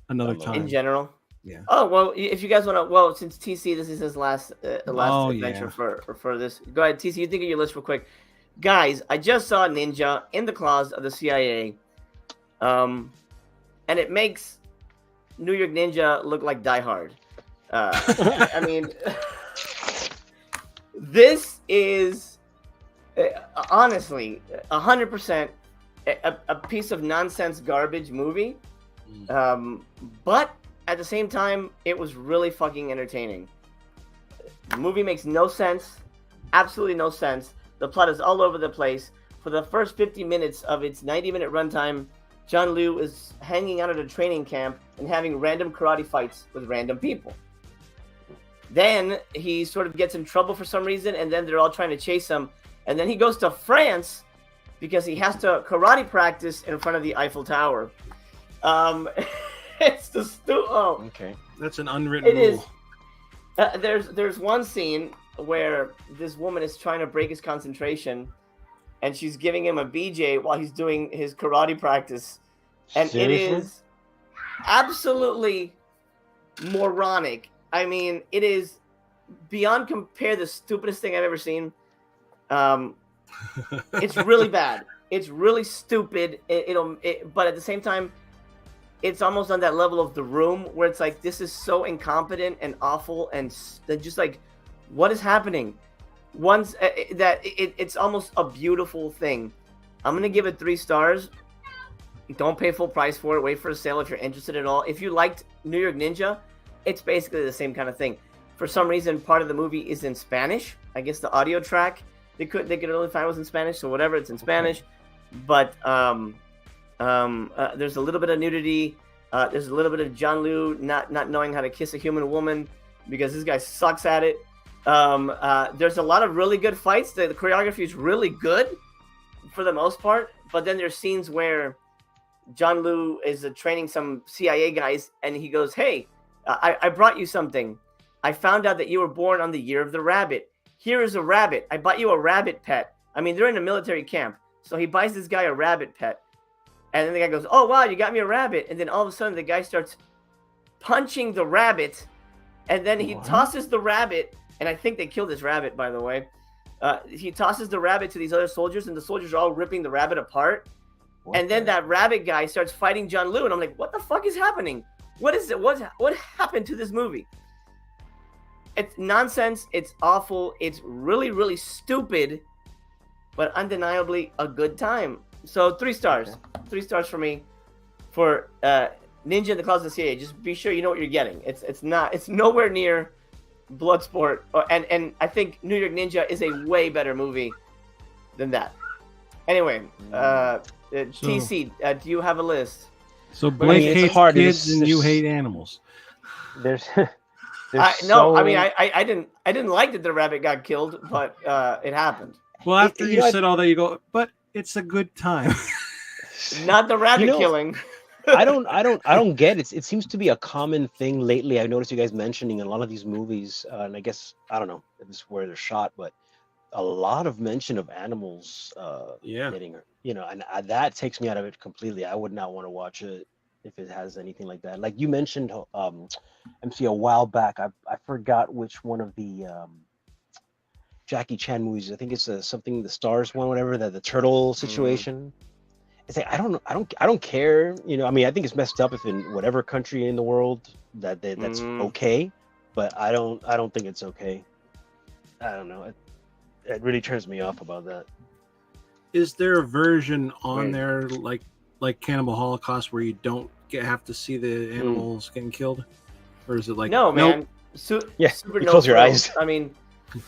another In time. in general. Yeah. Oh well, if you guys want to, well, since TC, this is his last adventure for this. Go ahead, TC. You think of your list real quick, guys. I just saw Ninja in the claws of the CIA, and it makes New York Ninja look like Die Hard. I mean, this is honestly 100% a piece of nonsense garbage movie. But at the same time, it was really fucking entertaining. The movie makes no sense, absolutely no sense. The plot is all over the place. for the first 50 minutes of its 90-minute runtime, John Liu is hanging out at a training camp and having random karate fights with random people. Then he sort of gets in trouble for some reason, and then they're all trying to chase him. And then he goes to France because he has to karate practice in front of the Eiffel Tower. It's the Okay, that's an unwritten rule. There's one scene where this woman is trying to break his concentration, and she's giving him a BJ while he's doing his karate practice, and Seriously? it is absolutely moronic. I mean, it is beyond compare the stupidest thing I've ever seen. It's really bad. It's really stupid. But at the same time, it's almost on that level of The Room, where it's like, this is so incompetent and awful, and just like, what is happening? Once it's almost a beautiful thing. I'm gonna give it 3 stars. Don't pay full price for it. Wait for a sale if you're interested at all. If you liked New York Ninja, it's basically the same kind of thing. For some reason, part of the movie is in Spanish. I guess the audio track they could only find was in Spanish, so whatever, it's in Spanish. But there's a little bit of nudity. There's a little bit of John Liu not knowing how to kiss a human woman because this guy sucks at it. There's a lot of really good fights. The choreography is really good for the most part. But then there's scenes where John Liu is training some CIA guys, and he goes, "Hey, I brought you something. I found out that you were born on the year of the rabbit. Here is a rabbit. I bought you a rabbit pet." I mean, they're in a military camp. So he buys this guy a rabbit pet. And then the guy goes, "Oh, wow, you got me a rabbit." And then all of a sudden, the guy starts punching the rabbit. And then he tosses the rabbit. And I think they killed this rabbit, by the way. He tosses the rabbit to these other soldiers. And the soldiers are all ripping the rabbit apart. And then that rabbit guy starts fighting John Liu. And I'm like, what the fuck is happening? What is it? What happened to this movie? It's nonsense. It's awful. It's really, really stupid. But undeniably a good time. So 3 stars. Okay. 3 stars for me for Ninja in the Closet of CIA. Just be sure you know what you're getting. It's nowhere near Bloodsport. And I think New York Ninja is a way better movie than that. Anyway, TC, do you have a list? So Blake hates kids and you hate animals. There's no, I mean I didn't like that the rabbit got killed, but it happened. Well, after you said all that, you go, but it's a good time. Not the rabbit killing. I don't get it. It seems to be a common thing lately. I noticed you guys mentioning a lot of these movies, and I guess I don't know if this is where they're shot, but a lot of mention of animals getting, and that takes me out of it completely. I would not want to watch it if it has anything like that. Like you mentioned, MC, a while back. I forgot which one of the Jackie Chan movies. I think it's something the Stars one, whatever, the turtle situation. It's like I don't care. I mean, I think it's messed up if in whatever country in the world that's okay, but I don't think it's okay. I don't know. It really turns me off about that. Is there a version on there like Cannibal Holocaust where you don't have to see the animals getting killed, or is it like no, man? Nope. Super close your eyes. I mean,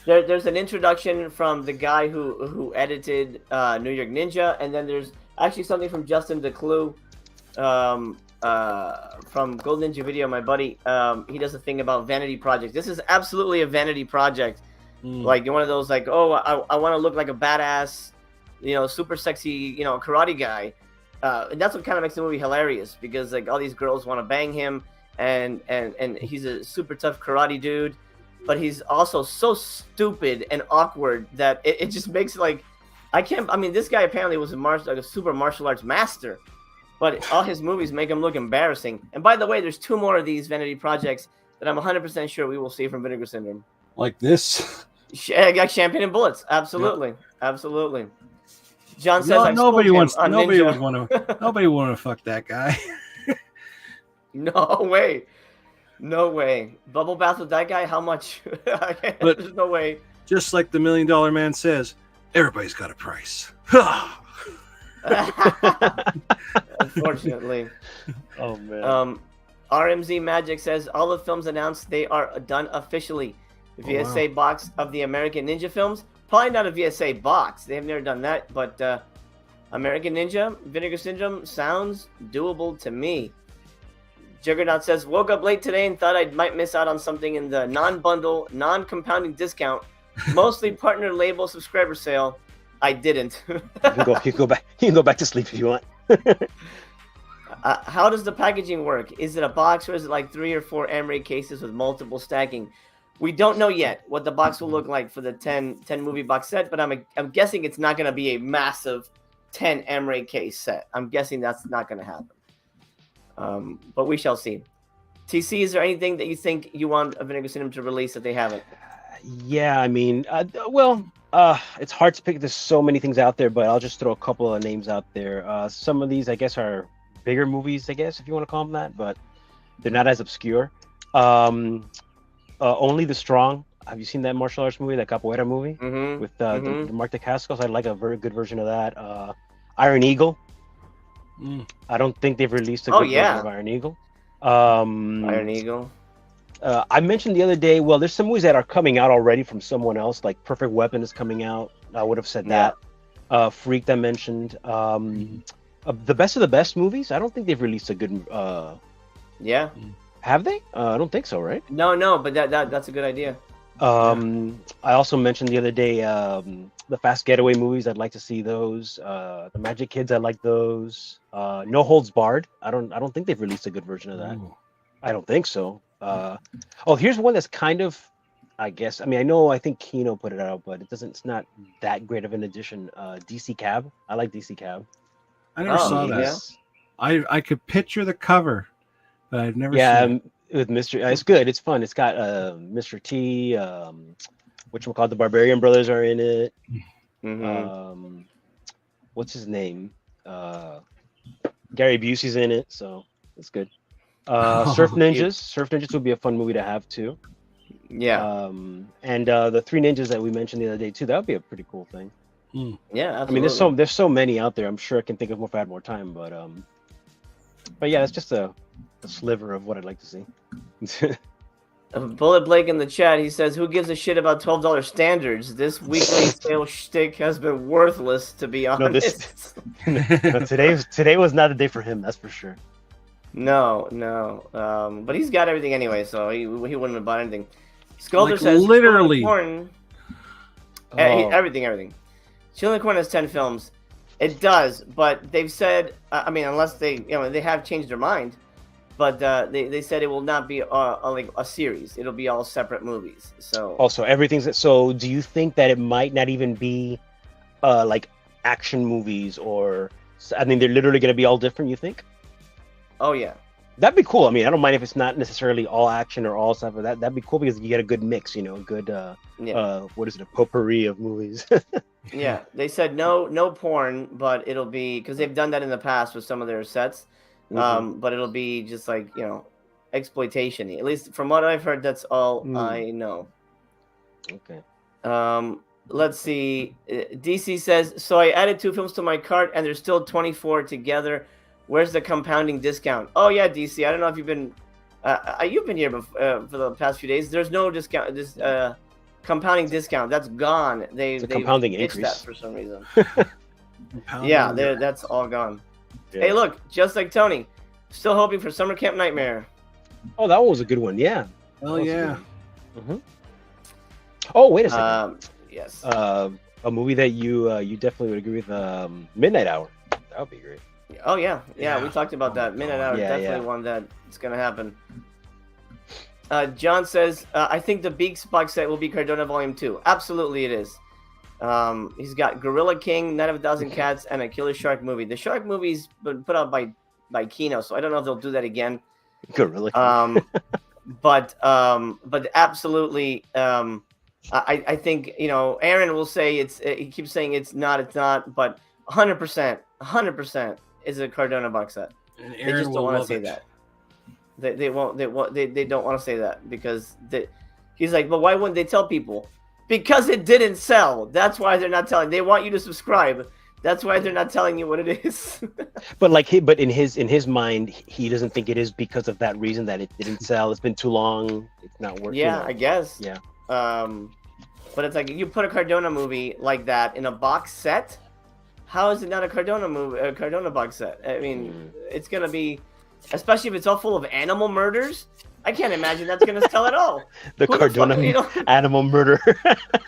there's an introduction from the guy who edited New York Ninja, and then there's actually something from Justin DeClue from Gold Ninja Video, my buddy. He does a thing about vanity projects. This is absolutely a vanity project. Like one of those, like, oh, I want to look like a badass, super sexy, karate guy. And that's what kind of makes the movie hilarious, because like all these girls want to bang him, and he's a super tough karate dude, but he's also so stupid and awkward that it just makes like this guy apparently was a super martial arts master, but all his movies make him look embarrassing. And by the way, there's 2 more of these vanity projects that I'm 100% sure we will see from Vinegar Syndrome. Like this? Like Champagne and Bullets. Absolutely. Yep. Absolutely. John says nobody would want to fuck that guy. No way. No way. Bubble bath with that guy? How much? There's no way. Just like the $1 Million Man says, everybody's got a price. Unfortunately. Oh man. RMZ Magic says all the films announced, they are done officially. If you say box of the American Ninja films, Probably not a VSA box. They've never done that, but American Ninja, Vinegar Syndrome sounds doable to me. Juggernaut says, woke up late today and thought I might miss out on something in the non-bundle, non-compounding discount, mostly partner label subscriber sale. I didn't. You can go back. You can go back to sleep if you want. How does the packaging work? Is it a box or is it like 3 or 4 Emery cases with multiple stacking? We don't know yet what the box will look like for the 10 movie box set, but I'm guessing it's not going to be a massive 10 Emery case set. I'm guessing that's not going to happen. But we shall see. TC, is there anything that you think you want a Vinegar Syndrome to release that they haven't? Yeah, I mean, it's hard to pick. There's so many things out there, but I'll just throw a couple of names out there. Some of these, I guess, are bigger movies, I guess, if you want to call them that, but they're not as obscure. Only the Strong. Have you seen that martial arts movie, that capoeira movie with Mark Dacascos? I like a very good version of that. Iron Eagle. I don't think they've released a good version of Iron Eagle. Iron Eagle. I mentioned the other day, well, there's some movies that are coming out already from someone else, like Perfect Weapon is coming out. I would have said that. Freaked, I mentioned. The Best of the Best movies, I don't think they've released a good... Yeah. Have they? I don't think so, right? No, but that's a good idea. I also mentioned the other day the Fast Getaway movies. I'd like to see those. The Magic Kids, I like those. No Holds Barred. I don't think they've released a good version of that. Ooh. I don't think so. Here's one that's kind of, I guess. I mean, I think Kino put it out, but it's not that great of an addition. DC Cab. I like DC Cab. I never saw that. Yeah. I could picture the cover, but I've never seen it. With Mr. It's good. It's fun. It's got Mr. T, whatchamacallit, the Barbarian Brothers are in it. What's his name? Gary Busey's in it, so it's good. Surf Ninjas. Surf Ninjas would be a fun movie to have too. Yeah. And the Three Ninjas that we mentioned the other day too. That would be a pretty cool thing. Yeah, absolutely. I mean, there's so many out there. I'm sure I can think of more if I had more time, but yeah, that's just a sliver of what I'd like to see. Bullet Blake in the chat, he says, who gives a shit about $12 standards? This weekly sales shtick has been worthless, to be honest. Today was not a day for him, that's for sure. No. But he's got everything anyway, so he wouldn't have bought anything. Sculptor says, literally. Everything. Children of the Corn has 10 films. It does, but they've said, I mean, unless they have changed their mind, but they said it will not be like a series. It'll be all separate movies. So also everything's so. Do you think that it might not even be like action movies, or I mean, they're literally going to be all different? You think? Oh yeah, that'd be cool. I mean, I don't mind if it's not necessarily all action or all stuff, but that'd be cool because you get a good mix. A good what is it? A potpourri of movies. Yeah, they said no porn, but it'll be because they've done that in the past with some of their sets. But it'll be just like exploitation. At least from what I've heard, that's all I know. Okay. Let's see. DC says, so I added 2 films to my cart, and there's still 24 together. Where's the compounding discount? Oh yeah, DC. I don't know if you've been here for the past few days. There's no discount. This compounding discount that's gone. They compounding ditched increase that for some reason. That's all gone. Yeah. Hey, look, just like Tony, still hoping for Summer Camp Nightmare. Oh, that one was a good one. Yeah. Oh yeah. Oh, wait a second. Yes. A movie that you definitely would agree with. Midnight Hour. That would be great. Oh yeah. We talked about that. Midnight Hour, definitely one that's gonna happen. John says, I think the Beaks box set will be Cardona Volume 2. Absolutely, it is. He's got Gorilla King, Night of a Thousand Cats, and a Killer Shark movie. The Shark movie's been put out by Kino, so I don't know if they'll do that again. Gorilla King. But absolutely, I think Aaron will say he keeps saying it's not, but 100% is a Cardona box set. And They just don't want to say that. They don't want to say that because he's like, but why wouldn't they tell people? Because it didn't sell. That's why they're not telling. They want you to subscribe. That's why they're not telling you what it is. but in his mind, he doesn't think it is because of that reason that it didn't sell. It's been too long. It's not working. Yeah, I guess. Yeah. But it's like you put a Cardona movie like that in a box set. How is it not a Cardona movie? A Cardona box set? I mean, it's gonna be, especially if it's all full of animal murders. I can't imagine that's gonna sell at all. The Who Cardona fuck, you know? animal murder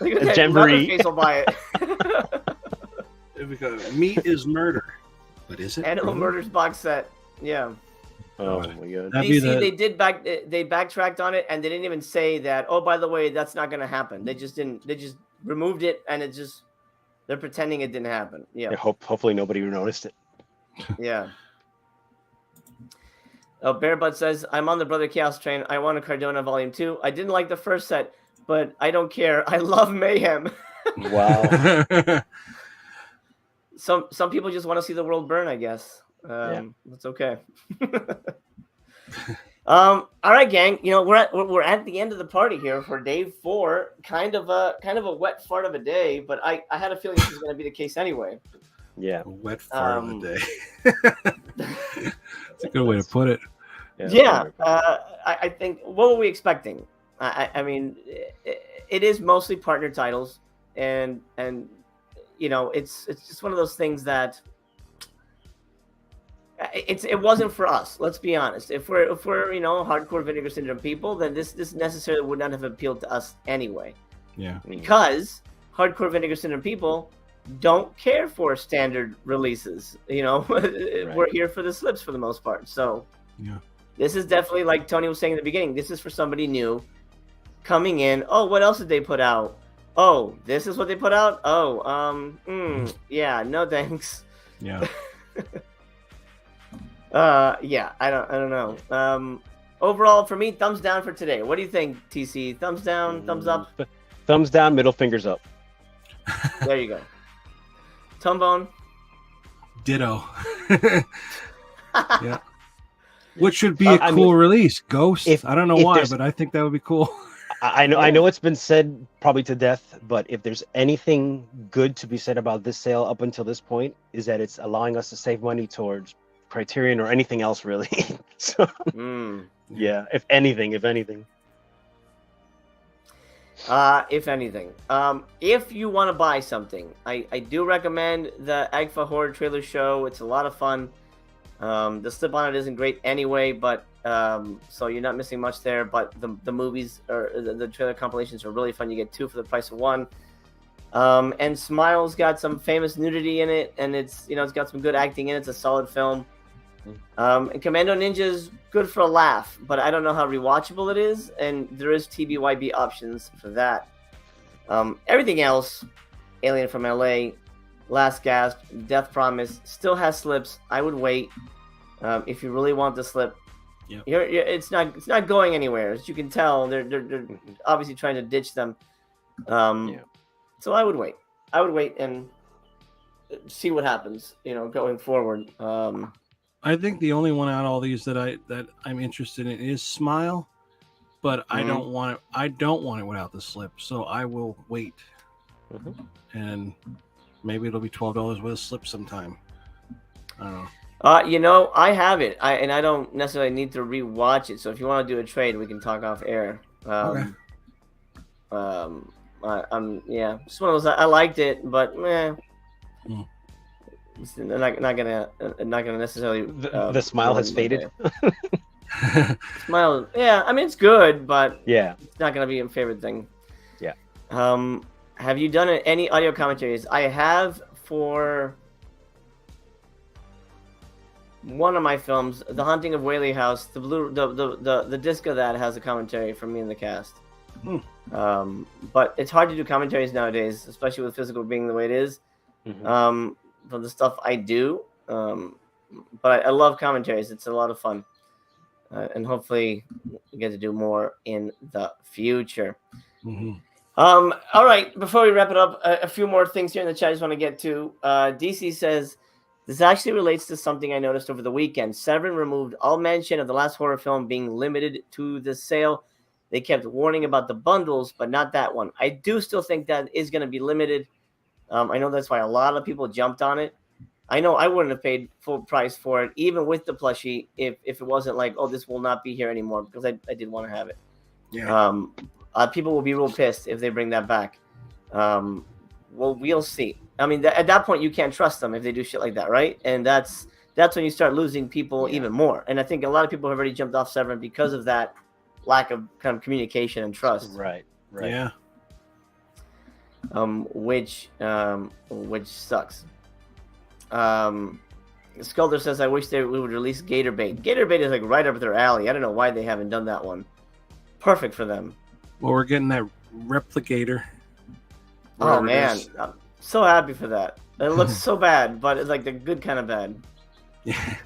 Like, jamboree. Leatherface will buy it. If we go, meat is murder, but is it Animal really? Murders box set. Yeah. Oh my god. That'd be DC, they backtracked on it, and they didn't even say that. Oh, by the way, that's not gonna happen. They just didn't. They just removed it, and it just they're pretending it didn't happen. Yeah. Hopefully nobody noticed it. Yeah. Oh, Bearbud says, I'm on the Brother Chaos train. I want a Cardona Volume 2. I didn't like the first set, but I don't care. I love mayhem. Wow. Some people just want to see the world burn, I guess. That's okay. All right, gang. You know, we're at the end of the party here for day 4. Kind of a wet fart of a day, but I had a feeling this was going to be the case anyway. Yeah. A wet fart of the day. That's a good way to put it. Yeah. I think, what were we expecting? I mean, it is mostly partner titles, and you know, it's just one of those things that it wasn't for us. Let's be honest. If we're you know, hardcore Vinegar Syndrome people, then this necessarily would not have appealed to us anyway. Yeah. Because hardcore Vinegar Syndrome people don't care for standard releases. You know, we're here for the slips for the most part. So yeah, this is definitely, like Tony was saying in the beginning, this is for somebody new coming in. Oh, what else did they put out? Oh, this is what they put out? Oh, yeah, no thanks. Yeah. Yeah, I don't know. Overall, for me, thumbs down for today. What do you think, TC? Thumbs down, thumbs up? Thumbs down, middle fingers up. There you go. Tombone? Ditto. Yeah. What should be a cool release? Ghost? I don't know why, but I think that would be cool. I know it's been said probably to death, but if there's anything good to be said about this sale up until this point, is that it's allowing us to save money towards Criterion or anything else, really. So, yeah, if anything. If anything, if you want to buy something, I do recommend the Agfa Horror Trailer Show. It's a lot of fun. The slip on it isn't great anyway, but so you're not missing much there. But the movies or the trailer compilations are really fun. You get 2 for the price of 1. And Smile's got some famous nudity in it, and it's got some good acting in it. It's a solid film. And Commando Ninja's good for a laugh, but I don't know how rewatchable it is, and there is TBYB options for that. Everything else, Alien from LA, Last Gasp, Death Promise, still has slips. I would wait. If you really want the slip, it's not going anywhere. As you can tell, they're obviously trying to ditch them. So I would wait. I would wait and see what happens, going forward. I think the only one out of all these that I'm interested in is Smile, but I don't want it. I don't want it without the slip, so I will wait. And maybe it'll be $12 with a slip sometime. I don't know. I have it. I don't necessarily need to rewatch it. So if you want to do a trade, we can talk off air. Okay. Just one of those. I liked it, but not gonna necessarily. The Smile has faded. Smile, yeah. I mean, it's good, but it's not gonna be a favorite thing. Yeah. Have you done any audio commentaries? I have for one of my films, The Haunting of Whaley House. The disc of that has a commentary from me and the cast. But it's hard to do commentaries nowadays, especially with physical being the way it is. For the stuff I do, but I love commentaries. It's a lot of fun, and hopefully we get to do more in the future. All right, before we wrap it up, a few more things here in the chat I just want to get to. DC says, this actually relates to something I noticed over the weekend. Severin removed all mention of the last horror film being limited to the sale. They kept warning about the bundles, but not that one. I do still think that is going to be limited. I know that's why a lot of people jumped on it. I know I wouldn't have paid full price for it, even with the plushie, if it wasn't like, oh, this will not be here anymore, because I did want to have it. Yeah. People will be real pissed if they bring that back. Well, we'll see. I mean, at that point, you can't trust them if they do shit like that, right? And that's when you start losing people even more. And I think a lot of people have already jumped off Severin because of that lack of kind of communication and trust. Right. Yeah. Which sucks. Skulder says, "I wish we would release Gator Bait. Gator Bait is like right up their alley. I don't know why they haven't done that one. Perfect for them." Well, we're getting that replicator. Oh man, I'm so happy for that. It looks so bad, but it's like the good kind of bad. Yeah.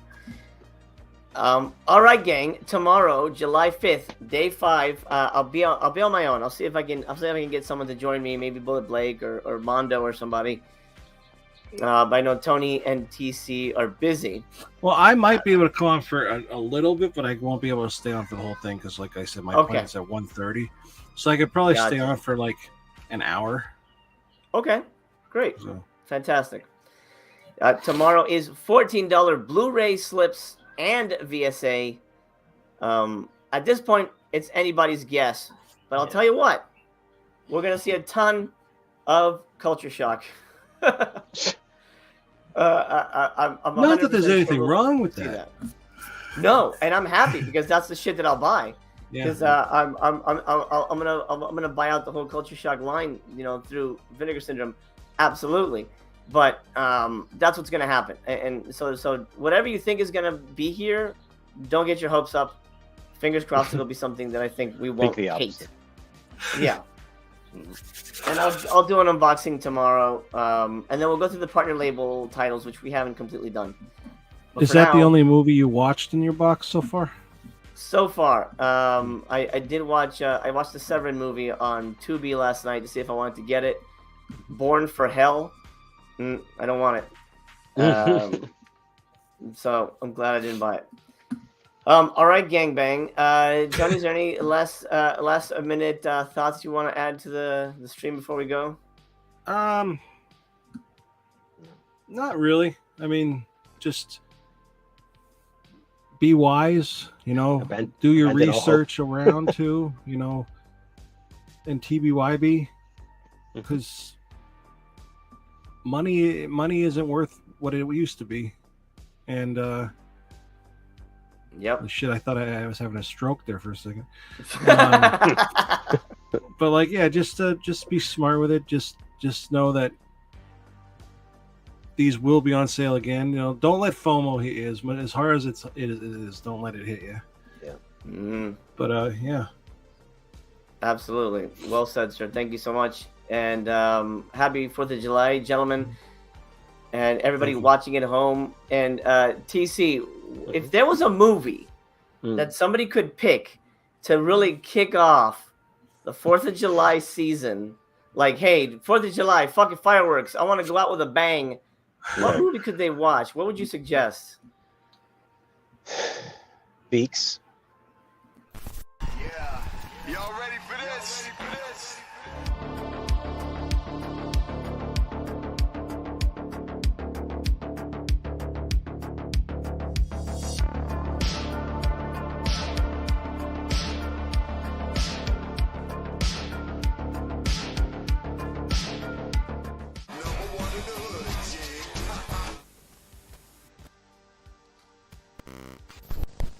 All right, gang. Tomorrow, July 5th, day 5. I'll be on my own. I'll see if I can get someone to join me. Maybe Bullet Blake or Mondo or somebody. But I know Tony and TC are busy. Well, I might be able to come on for a little bit, but I won't be able to stay on for the whole thing because, like I said, my appointment's at 1:30. So I could probably stay on for like an hour. Okay, great. So. Fantastic. Tomorrow is $14 Blu-ray slips and VSA. At this point, it's anybody's guess. But I'll tell you what, we're going to see a ton of culture shock. I'm Not that there's anything wrong with that. No, and I'm happy because that's the shit that I'll buy. Because I'm gonna buy out the whole culture shock line, through Vinegar Syndrome, absolutely. But that's what's gonna happen, and so whatever you think is gonna be here, don't get your hopes up. Fingers crossed, it'll be something that I think we won't hate. Yeah. And I'll do an unboxing tomorrow, and then we'll go through the partner label titles, which we haven't completely done. But is that the only movie you watched in your box so far? So far, I did watch. I watched the Severin movie on Tubi last night to see if I wanted to get it. Born for Hell. I don't want it. So I'm glad I didn't buy it. All right, gangbang. Johnny, is there any last minute thoughts you want to add to the stream before we go? Not really. I mean, just be wise, do your research around too, and TBYB, because money isn't worth what it used to be. And yep. Shit, I thought I was having a stroke there for a second. But like, yeah, just be smart with it. Just know that these will be on sale again. Don't let FOMO hit you as hard as it is. Don't let it hit you. Yeah. Mm-hmm. But yeah. Absolutely. Well said, sir. Thank you so much. And happy 4th of July, gentlemen, and everybody watching at home. And TC, if there was a movie that somebody could pick to really kick off the 4th of July season, like, hey, 4th of July, fucking fireworks, I want to go out with a bang. What movie could they watch? What would you suggest? Beaks. Yeah. Y'all ready for this?